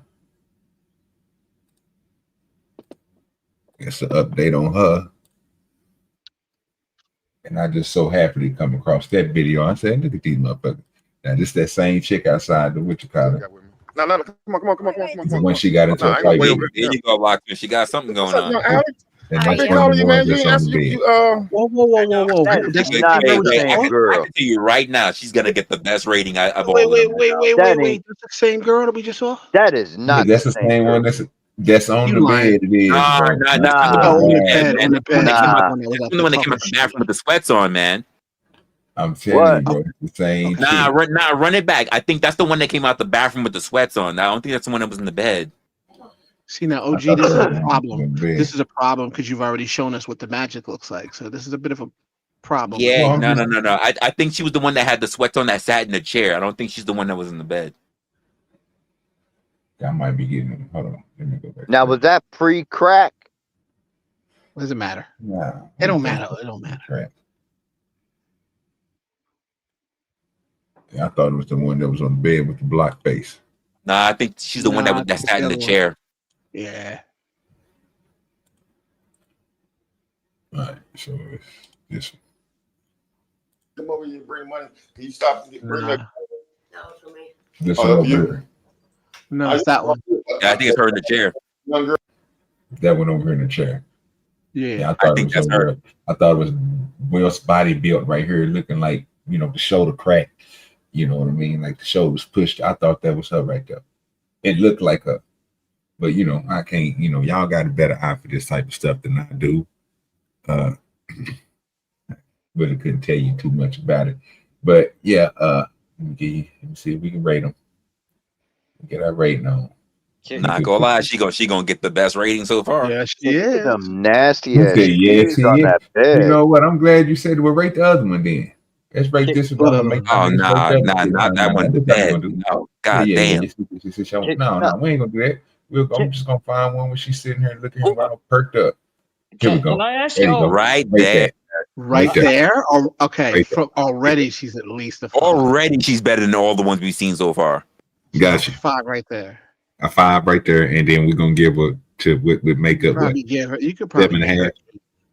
It's an update on her. And I just so happily come across that video. I said, look at these motherfuckers. Now, this that same chick outside the what you call it. No, come on. When she got into a fight. There you go, Lockman. She got something going on. And I've been calling you, man. You ain't answer Whoa. That's not the same girl. I can tell you right now, she's gonna get the best rating of all. Wait. That's the same girl that we just saw? That is not. That's the same one. That's on the bed. It is. On the bed. That's the one that came out the bathroom with the sweats on, man. I'm telling you, bro, it's the same. Run it back. I think that's the one that came out the bathroom with the sweats on. I don't think that's the one that was in the bed. See now, OG, this is a problem. This is a problem because you've already shown us what the magic looks like. So this is a bit of a problem. Yeah, no. I think she was the one that had the sweats on that sat in the chair. I don't think she's the one that was in the bed. I might be getting. Hold on. Let me go back. Now, was that pre-crack? What does it matter? No. It don't matter. It don't matter. Crack. Yeah, I thought it was the one that was on the bed with the block face. Nah, I think she's the one that sat in the chair. Yeah. All right. So it's this one. Come over here and bring money. Can you stop and bring that? This one over here. No, it's that one. Yeah, I think it's her in the chair. That one over here in the chair. Yeah, I think that's her. I thought it was Will's body built right here, looking like, the shoulder crack. You know what I mean? Like the shoulders pushed. I thought that was her right there. It looked like her. But, I can't, y'all got a better eye for this type of stuff than I do. Really couldn't tell you too much about it. But, yeah, let me see if we can rate them. Get our rating on. Not gonna lie, she gonna get the best rating so far. Yeah, she is. Some nasty ass on that bed. You know what? I'm glad you said we'll rate the other one then. Let's rate this one. Not that one. The bed. No, god damn. No, we ain't gonna do that. I'm just gonna find one where she's sitting here looking around perked up. Here we go. Can I ask you? Right there. Right there? Okay. Right there. Already she's at least a 5. Already she's better than all the ones we've seen so far. Gotcha. 5 right there. A 5 right there, and then we're gonna give her with makeup. You could probably 7.5.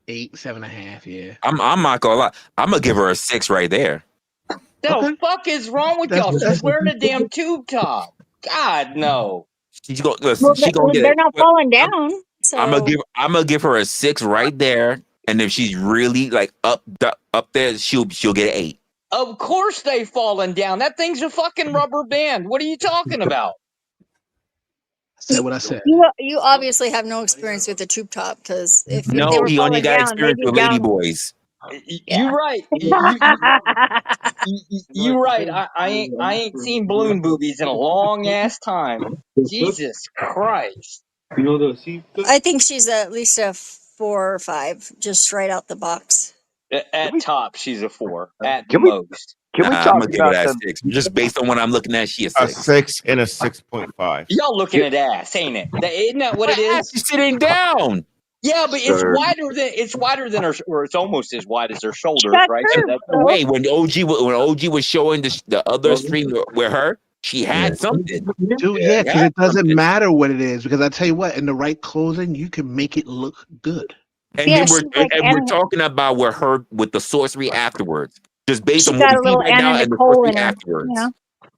8, 7.5. Yeah. I'm not gonna lie. I'm gonna give her a 6 right there. The fuck is wrong with y'all? She's wearing a damn tube top. God no. She's gonna listen. They're not falling down. So I'm gonna give her a 6 right there, and if she's really like up there, she'll get an 8. Of course they falling down. That thing's a fucking rubber band. What are you talking about? I said what I said. You obviously have no experience with the tube top because if they were he only falling got down, experience with lady boys. You're right. You're right. I ain't seen balloon boobies in a long ass time. Jesus Christ. I think she's at least a 4 or 5, just right out the box. At top, she's a 4. At the most. I'm gonna give her that 6. Just based on what I'm looking at, she is 6. A 6 and a 6.5. Y'all looking at ass, ain't it? Isn't that what it is? She's sitting down. Yeah, but it's wider than her, or it's almost as wide as her shoulders, right? So wait, when OG was showing the other stream with her, she had something. Dude, yeah, because it doesn't matter what it is. Because I tell you what, in the right clothing, you can make it look good. And then we're talking about with her with the sorcery afterwards. Just based She on what got we a see little right now Anna and the first Nicole week in her. afterwards. You know?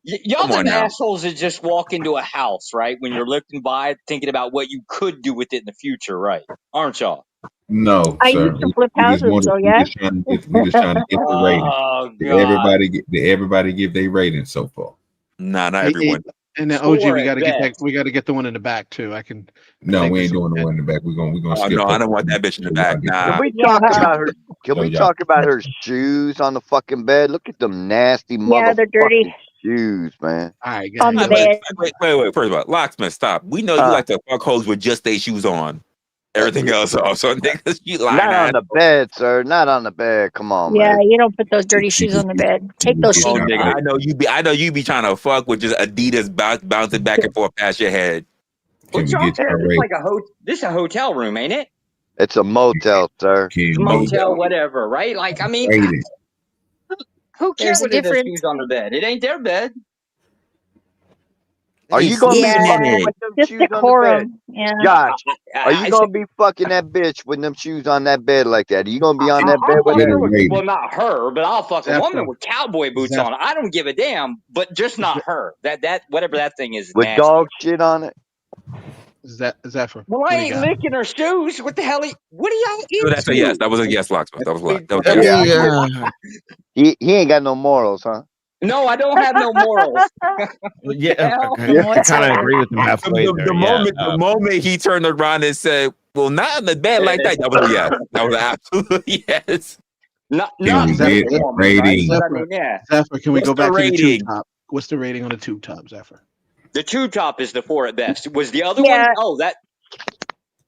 Y'all Come on them now. assholes that just walk into a house, right? When you're looking by, thinking about what you could do with it in the future, right? Aren't y'all? No, I sir. used to flip We just houses, wanted. so We yeah. just trying to get. We just trying to get the rating. Oh Did God. everybody give their rating so far? Nah, not Hey, everyone. and then OG, 4 we at got to get that. best. We got to get the one in the back too. I No, think we this ain't is doing the good. one in the back. We're gonna Oh skip. no, I over don't want it. that bitch in the So back. y'all get Nah. Can we Yeah. talk about her? Can So we y'all- talk about her shoes on the fucking bed? Look at them nasty Yeah, they're dirty motherfucking shoes, man. All right, go on ahead, the go ahead. bed. Wait. First of all, locksmith, stop. We know you Huh? like to fuck hoes with just their shoes on. Everything else off. So niggas, you lying Not on ass. the bed, sir. Not on the bed. Come on, Yeah, man. you don't put those dirty shoes on the bed. Take those Oh sheets nigga, off. I know you be trying to fuck with just Adidas bouncing back and forth past your head. Can What we y'all get saying? y'all This is rating? like this is a hotel room, ain't it? It's a motel, sir. Can we Motel, whatever, right? Like, I mean, rate it? who cares There's a whether there's difference. shoes on the bed? It ain't their bed. Are you gonna be Yeah, fucking with them just shoes on the bed? decorum. Yeah. Josh, are you I gonna be fucking that bitch with them shoes on that bed like that? Are you gonna be on that bed I'll with fuck her? her with, Rating. well, not her, but I'll fuck a woman Zephyr, with cowboy boots Zephyr, on. I don't give a damn, but just not her. That whatever that thing is With nasty. dog shit on it? Zephyr. Well, What I do you ain't got? licking her shoes. What the hell? What are y'all So that's a yes. into? That was a yes, locksmith. That was what. That was a I yes. mean, he ain't got no morals, huh? No, I don't have no morals. Well, yeah, Hell. I kind of agree with him halfway The there. Yeah. moment he turned around and said, "Well, not in the bed like that," that was a yes. That was an absolute yes. Not Can we this get a woman, right? rating? But I mean, yeah. Zephyr, can we What's go the back to the tube rating? top? What's the rating on the tube top, Zephyr? The tube top is the 4 at best. Was the other Yeah, one? Oh, that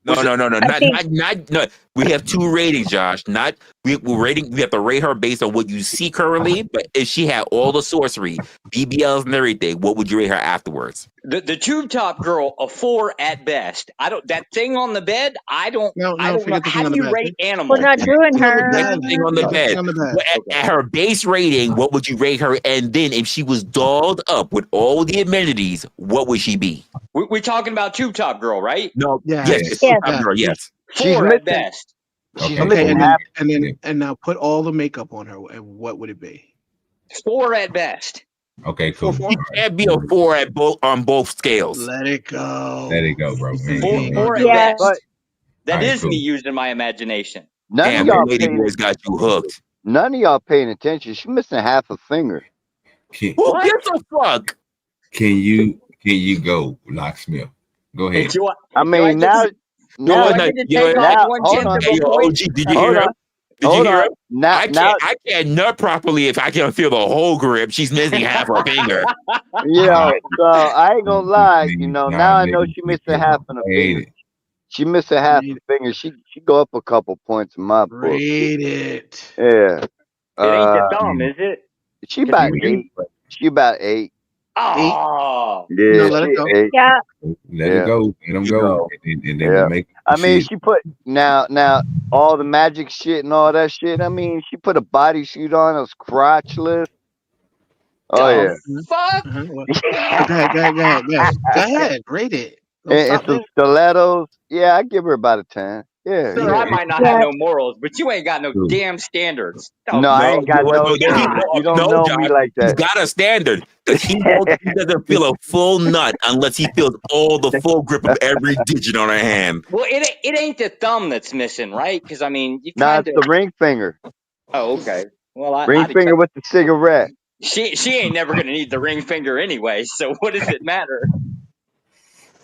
No. was it. I think No. We have 2 ratings, Josh. Not we're rating. We have to rate her based on what you see currently. But if she had all the sorcery, BBLs, and everything, what would you rate her afterwards? The tube top girl, a 4 at best. I don't that thing on the bed. I don't No, know. forget the How thing on do the you bed. rate we're animals? not doing Thing on the her. bed. Thing on the Forget the bed. thing on the bed. At her base rating, what would you rate her? And then if she was dolled up with all the amenities, what would she be? We're talking about tube top girl, right? No. Yes. Yes. Yes. Top girl. Yes. She's 4 at missing. best. She's Okay, Okay, missing and half. then now put all the makeup on her, and what would it be? 4 at best. Okay, Four, cool. four. She can't be a 4 at both on both scales. Let it go. Let it go, bro. We ain't Four, doing four that. at Yeah. best. But That All right, is me cool. using my imagination. none of Damn, y'all them lady paying. boys got you hooked. None of y'all paying attention. She's missing half a finger. Can, Who What? gives a fuck? can you go, locksmith? Go ahead. Do I, I do I mean, get now, to, now, do I get to take off now, one hold tenth on. of Hey, a yo, point? OG, did you Hold hear on. him? Did you Hold hear on. him? Now, I can't nut properly if I can't feel the whole grip. She's missing half her finger. you know, so I ain't gonna lie. You know, now I know niggas she need missing to half of a rate finger. it. She missing half a finger. She go up a couple points in my book. Rate it. Yeah. It ain't the thumb, is it? She about Because 8. She about 8. Oh, Yeah, No, let it she go. 8. Yeah. Let it go. Let them go. And then Yeah. we make I mean, shit. she put now all the magic shit and all that shit. I mean, she put a bodysuit on. It was crotchless. Oh yeah. fuck. Well, go ahead. Rate it. Don't And stop some me. stilettos. Yeah, I give her about a 10. Yeah, Sir, yeah. I might not have no morals, but you ain't got no damn standards. No, Oh, I ain't got no. You don't know Josh, me like he's that. got a standard because he doesn't feel a full nut unless he feels all the full grip of every digit on her hand. well, it ain't the thumb that's missing, right? Because I mean, you Nah, kind it's of. the ring finger. Oh, okay. Well, Ring finger with the cigarette. She ain't never gonna need the ring finger anyway. So what does it matter?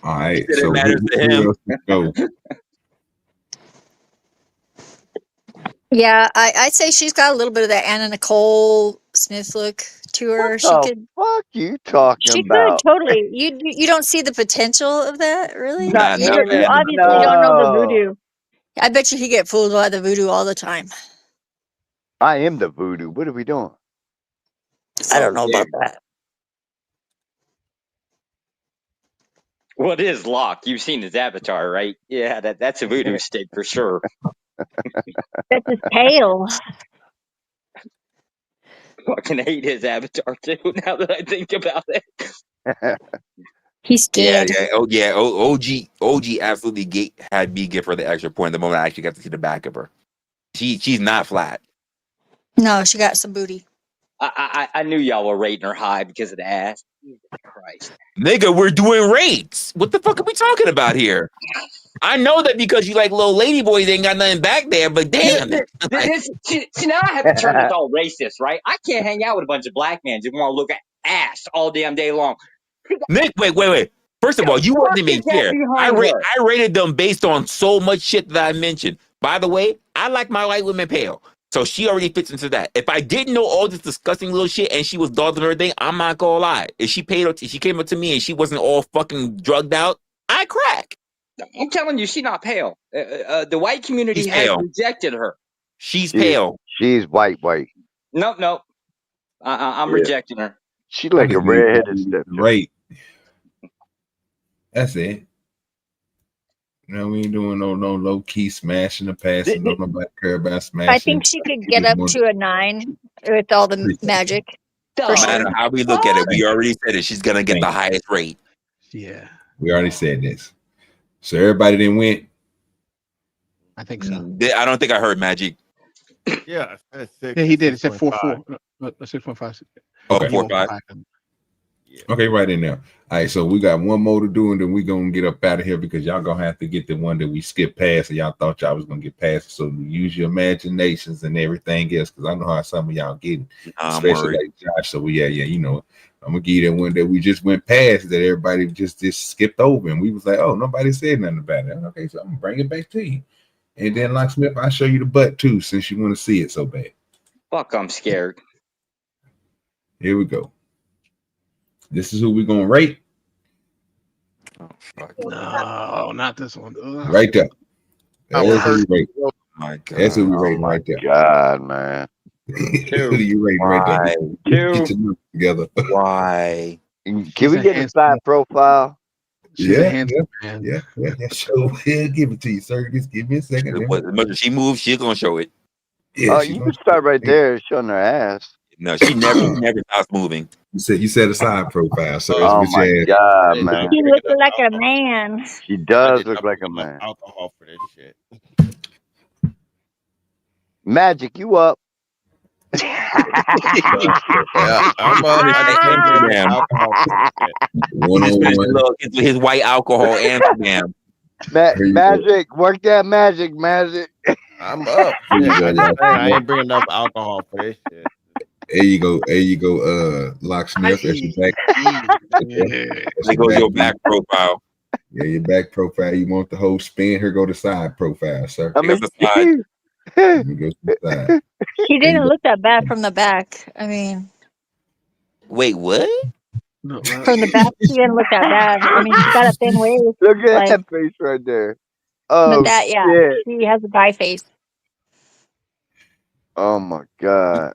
All right. It So matters to who him. else to go? Yeah, I'd say she's got a little bit of that Anna Nicole Smith look to her. What She the could. fuck you talking She could about? totally. You don't see the potential of that, really? Nah, You obviously don't know the voodoo. I bet you he get fooled by the voodoo all the time. I am the voodoo. What are we doing? I don't know about that. Well, it is Locke. You've seen his avatar, right? Yeah, that's a voodoo stick for sure. That's his tail. Fucking hate his avatar too. Now that I think about it. He's scared. Yeah. Oh, yeah. OG absolutely had me give her the extra point the moment I actually got to see the back of her. She's not flat. No, she got some booty. I knew y'all were rating her high because of the ass. Jesus Christ. Nigga, we're doing rates. What the fuck are we talking about here? I know that because you like little lady boys ain't got nothing back there, but damn it. See, now I have to turn this all racist, right? I can't hang out with a bunch of black men who want to look at ass all damn day long. Nick, wait. First of all, you wasn't even here. I rated them based on so much shit that I mentioned. By the way, I like my white women pale. So she already fits into that. If I didn't know all this disgusting little shit and she was dogging her thing, I'm not gonna lie. If she came up to me and she wasn't all fucking drugged out, I crack. I'm telling you, she's not pale. The white community has rejected her. She's pale. She's white. No. I'm rejecting her. She like a redheaded stepchild. Right. That's it. No, we ain't doing no low key smashing the passing. Don't nobody care about smashing. I think she could get up to a 9 with all the magic. No matter how we look at it, we already said it. She's gonna get the highest rate. Yeah. We already said this. So everybody didn't win. I think so. I don't think I heard Magic. Yeah, yeah, he did. It said 4.4. 6.5. Okay, 4.5. Okay, right in there. All right, so we got one more to do, and then we gonna get up out of here because y'all gonna have to get the one that we skipped past, and y'all thought y'all was gonna get past. So use your imaginations and everything else, because I know how some of y'all getting, especially like Josh. So yeah, you know, I'm gonna give you that one that we just went past that everybody just skipped over, and we was like, oh, nobody said nothing about it. Okay, so I'm gonna bring it back to you, and then Locksmith, I'll show you the butt too, since you want to see it so bad. Fuck, I'm scared. Here we go. This is who we're gonna rate. No, not this one. Ugh. Right there. That's who we rate. Oh my God. That's who we rate right there. God, man. Who do you rate right there? Get your numbers together. Why? Can we get a side profile? Yeah. Sure, we'll give it to you, sir. Just give me a second. As much as she moves, she's gonna show it. Yeah, you can start right there, showing her ass. No, she never stops moving. You said a side profile, so oh my God, man. She looks like a man. She does look like a man. Alcohol for this shit. Magic, you up? Yeah, I'm up. His white alcohol Amsterdam. Magic, work that magic. I'm up. I ain't bringing enough alcohol for this shit. There you go, Locksmith. That's your back. There goes your back profile. Yeah, your back profile. You want the whole spin? Here go the side profile, sir. I mean, go to the side. He didn't look that bad from the back. I mean, wait, what? From the back, he didn't look that bad. I mean, he got a thin waist. Look at that face right there. Oh, that, yeah, shit. He has a guy face. Oh my God.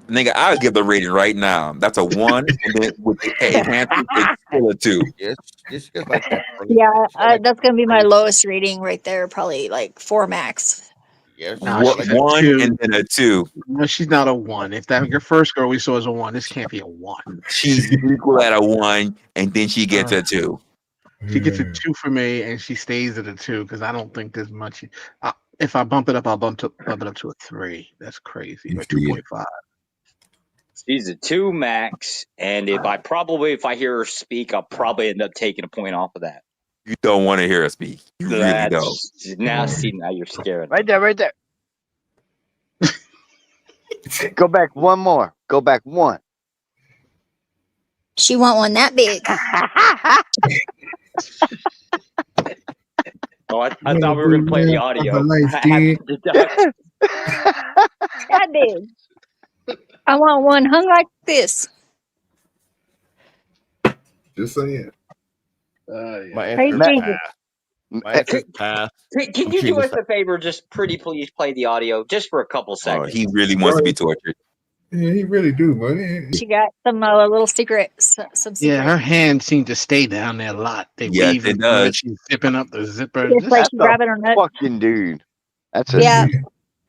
Nigga, I'll give the rating right now. That's a 1, and then with the enhancement, it's still a 2. It's just like that. Yeah, that's gonna be my lowest rating right there. Probably like 4 max. Yes. One and then a 2. No, she's not a 1. If that your first girl we saw is a 1, this can't be a 1. She's equal at a 1, and then she gets a 2. She gets a 2 for me, and she stays at a 2 because I don't think there's much. If I bump it up, I'll bump it up to a 3. That's crazy. Or 2.5. She's a 2 max, and if I hear her speak, I'll probably end up taking a point off of that. You don't want to hear her speak. You really don't. Now you're scared. Right there. Go back one more. Go back one. She want one that big. Oh, I thought we were going to play the audio. That big. I want one hung like this. Just saying. My answer is pass. Can you do us a favor? Just pretty please play the audio just for a couple seconds. He really wants to be tortured. Yeah, he really do, man. She got some little secrets. Yeah, her hands seem to stay down there a lot. They yes, it does. She's zipping up the zipper. It's like she's grabbing her nut. Fucking dude. That's a yeah.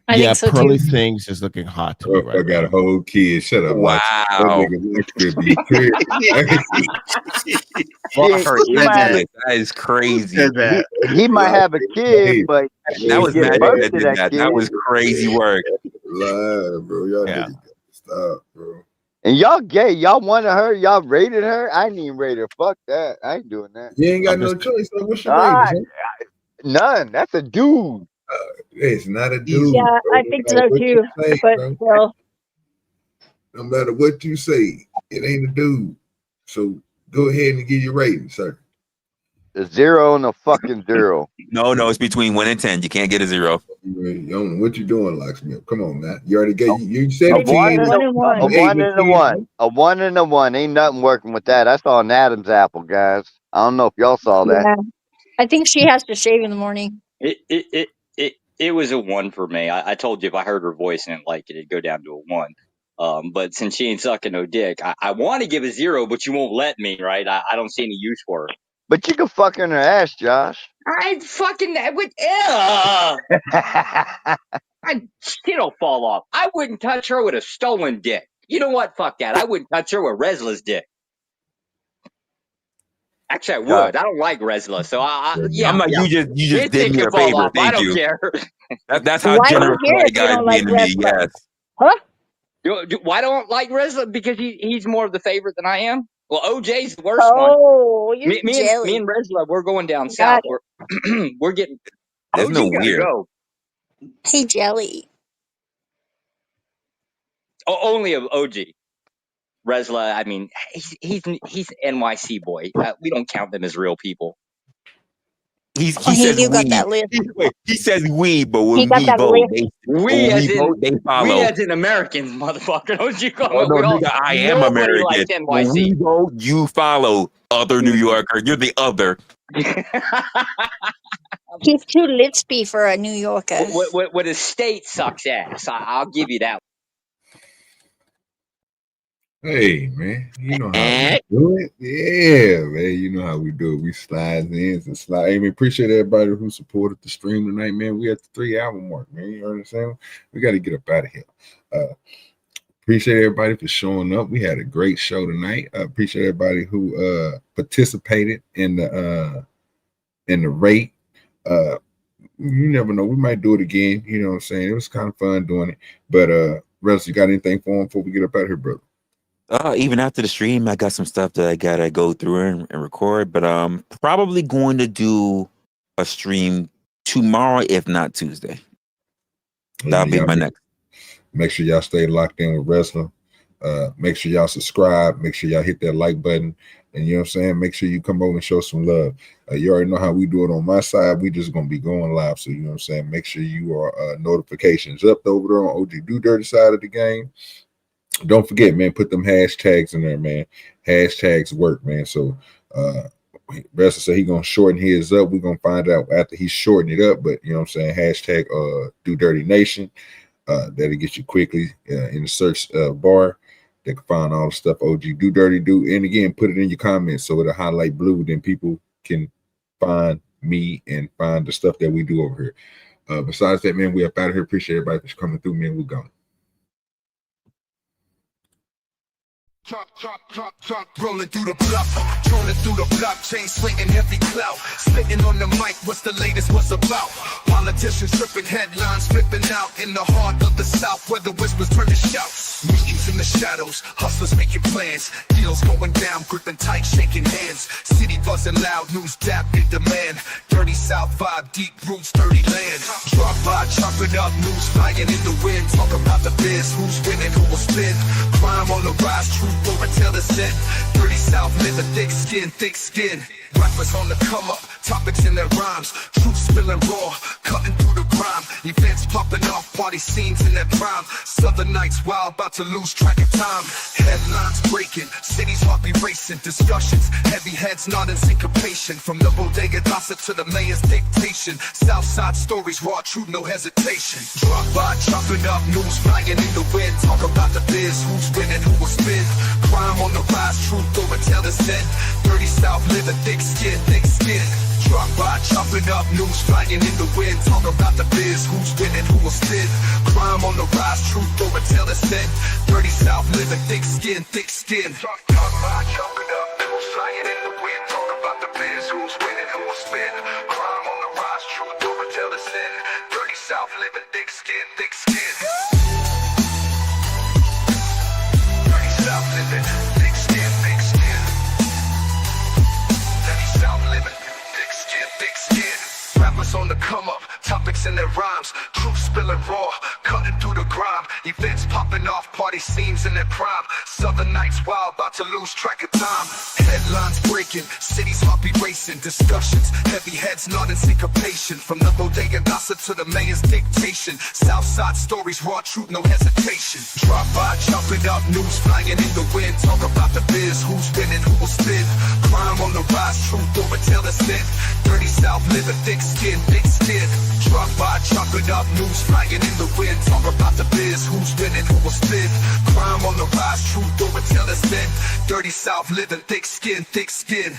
I think so Pearly too. Things is looking hot to me right I got a whole kid. Shut up. Wow. That is crazy. He might have a kid, but that was magic that did that. That was crazy work. Live, bro. Y'all Stop, bro. And y'all gay. Y'all wanted her. Y'all rated her. I didn't even rate her. Fuck that. I ain't doing that. You ain't got no choice. So what's your rating? None. That's a dude. It's not a dude. Yeah, bro. I think so too. But well, No matter what you say, it ain't a dude. So go ahead and give your rating, sir. A 0 and a fucking 0. No, it's between 1 and 10. You can't get a 0. You don't know what you doing, Locksmith. Come on, man. You already gave you said A 1 and a 1. A 1 and a 1. Ain't nothing working with that. I saw an Adam's apple, guys. I don't know if y'all saw that. yeah, I think she has to shave in the morning. It was a 1 for me. I told you if I heard her voice and didn't like it, it'd go down to a 1. But since she ain't sucking no dick, I want to give a 0, but you won't let me, right? I don't see any use for her. But you can fuck her in her ass, Josh. I fucking would. Shit'll fall off. I wouldn't touch her with a stolen dick. You know what? Fuck that. I wouldn't touch her with Resla's dick. Actually, I would. I don't like Resla, so yeah. I'm like, you just did me a fall favor. off. Thank I don't you. care. That's how Why generous you here white if you guys don't like being to me. Resla? Yes. Huh? Why don't I like Resla? Because he's more of the favorite than I am. Well, OJ's the worst Oh, one. you're Me jelly. and Resla, we're going down Got south. it. We're getting. There's OG no gotta weird. go. Hey, jelly. Only of OG. Resla, I mean, he's NYC boy. We don't count them as real people. He Oh, says you got we. that list. He says we, but He when got we that vote, list. they follow. We as in Americans, motherfucker. Don't you call Oh no, we all, nigga, I am nobody American. likes When we NYC. vote, you follow other New Yorker. You're the other. He's too lispy for a New Yorker. What a state sucks ass. I'll give you that. Hey, man, you know how we do it. Yeah, man, you know how we do it. We slide in and slide. Hey, man, appreciate everybody who supported the stream tonight, man. We at the 3-hour mark, man. You understand? We got to get up out of here. Appreciate everybody for showing up. We had a great show tonight. Appreciate everybody who participated in the rate. You never know. We might do it again. You know what I'm saying? It was kind of fun doing it. But Russ, you got anything for him before we get up out of here, brother? Even after the stream, I got some stuff that I gotta go through and record, but I'm probably going to do a stream tomorrow, if not Tuesday. That'll be my next. Make sure y'all stay locked in with Resla. Make sure y'all subscribe. Make sure y'all hit that like button. And you know what I'm saying? Make sure you come over and show some love. You already know how we do it on my side. We just gonna be going live. So you know what I'm saying? Make sure you are notifications up over there on OGDoDirty side of the game. Don't forget, man, put them hashtags in there, man. Hashtags work, man. So Resla said he gonna shorten his up. We're gonna find out after he's shortening it up, but you know what I'm saying? Hashtag DoDirty Nation. That'll get you quickly in the search bar. They can find all the stuff OGDoDirty do. And again, put it in your comments so it'll highlight blue. Then people can find me and find the stuff that we do over here. Besides that, man, we up out of here. Appreciate everybody for coming through, man. We're gone. Truck, rolling through the block, trolling through the block, chain slinging heavy clout, spitting on the mic, what's the latest, what's about? Politicians tripping, headlines flipping out in the heart of the South, where the whispers turn to shouts. Meetings in the shadows, hustlers making plans, deals going down, gripping tight, shaking hands. City buzzing loud, news dap in demand. Dirty South vibe, deep roots, dirty land. Drop by, chopping up, news flying in the wind. Talk about the biz, who's winning, who will spin. Crime on the rise, truth over tell the sin. Dirty South, live a thick skin, thick skin. Rappers on the come up, topics in their rhymes. Truth spilling raw, cutting through the grime. Events popping off, party scenes in their prime. Southern nights wild, about to lose track of time. Headlines breaking, cities heartbeat racing. Discussions, heavy heads nodding syncopation. From the bodega gossip to the mayor's dictation. Southside stories, raw truth, no hesitation. Drop by, chopping up, news flying in the wind. Talk about the biz, who's winning, who will spin. Crime on the rise, truth over tell the sin. Dirty South, live a thick skin, thick skin. Drop by, chopping up, news flying in the wind. Talk about the biz, who's winning, who will spin. Crime on the rise, truth over tell the sin. Dirty South, live a thick skin, thick skin. Drop by, chopping up, news flying in the wind. Talk about the biz, who's winning, who will spin. Crime on the rise, truth over tell the sin. Dirty South, live a thick skin, thick skin. Rappers on the come up, topics in their rhymes, truth spilling raw, cutting through the grime. Events popping off, party scenes in their prime. Southern nights wild, about to lose track of time. Headlines breaking, cities heart be racing. Discussions, heavy heads nodding syncopation. From the bodega gossip to the mayor's dictation. Southside stories, raw truth, no hesitation. Drop by, chop it up, news flying in the wind. Talk about the biz, who's winning, who will spin. Crime on the rise, truth over tell us then. Dirty South, living thick skin, big skin. Drop by, chop it up, news flying in the wind. Talk about the biz, who's winning, who will spin. Crime on the rise, truth over tell us then. Dirty South, living thick skin, thick skin.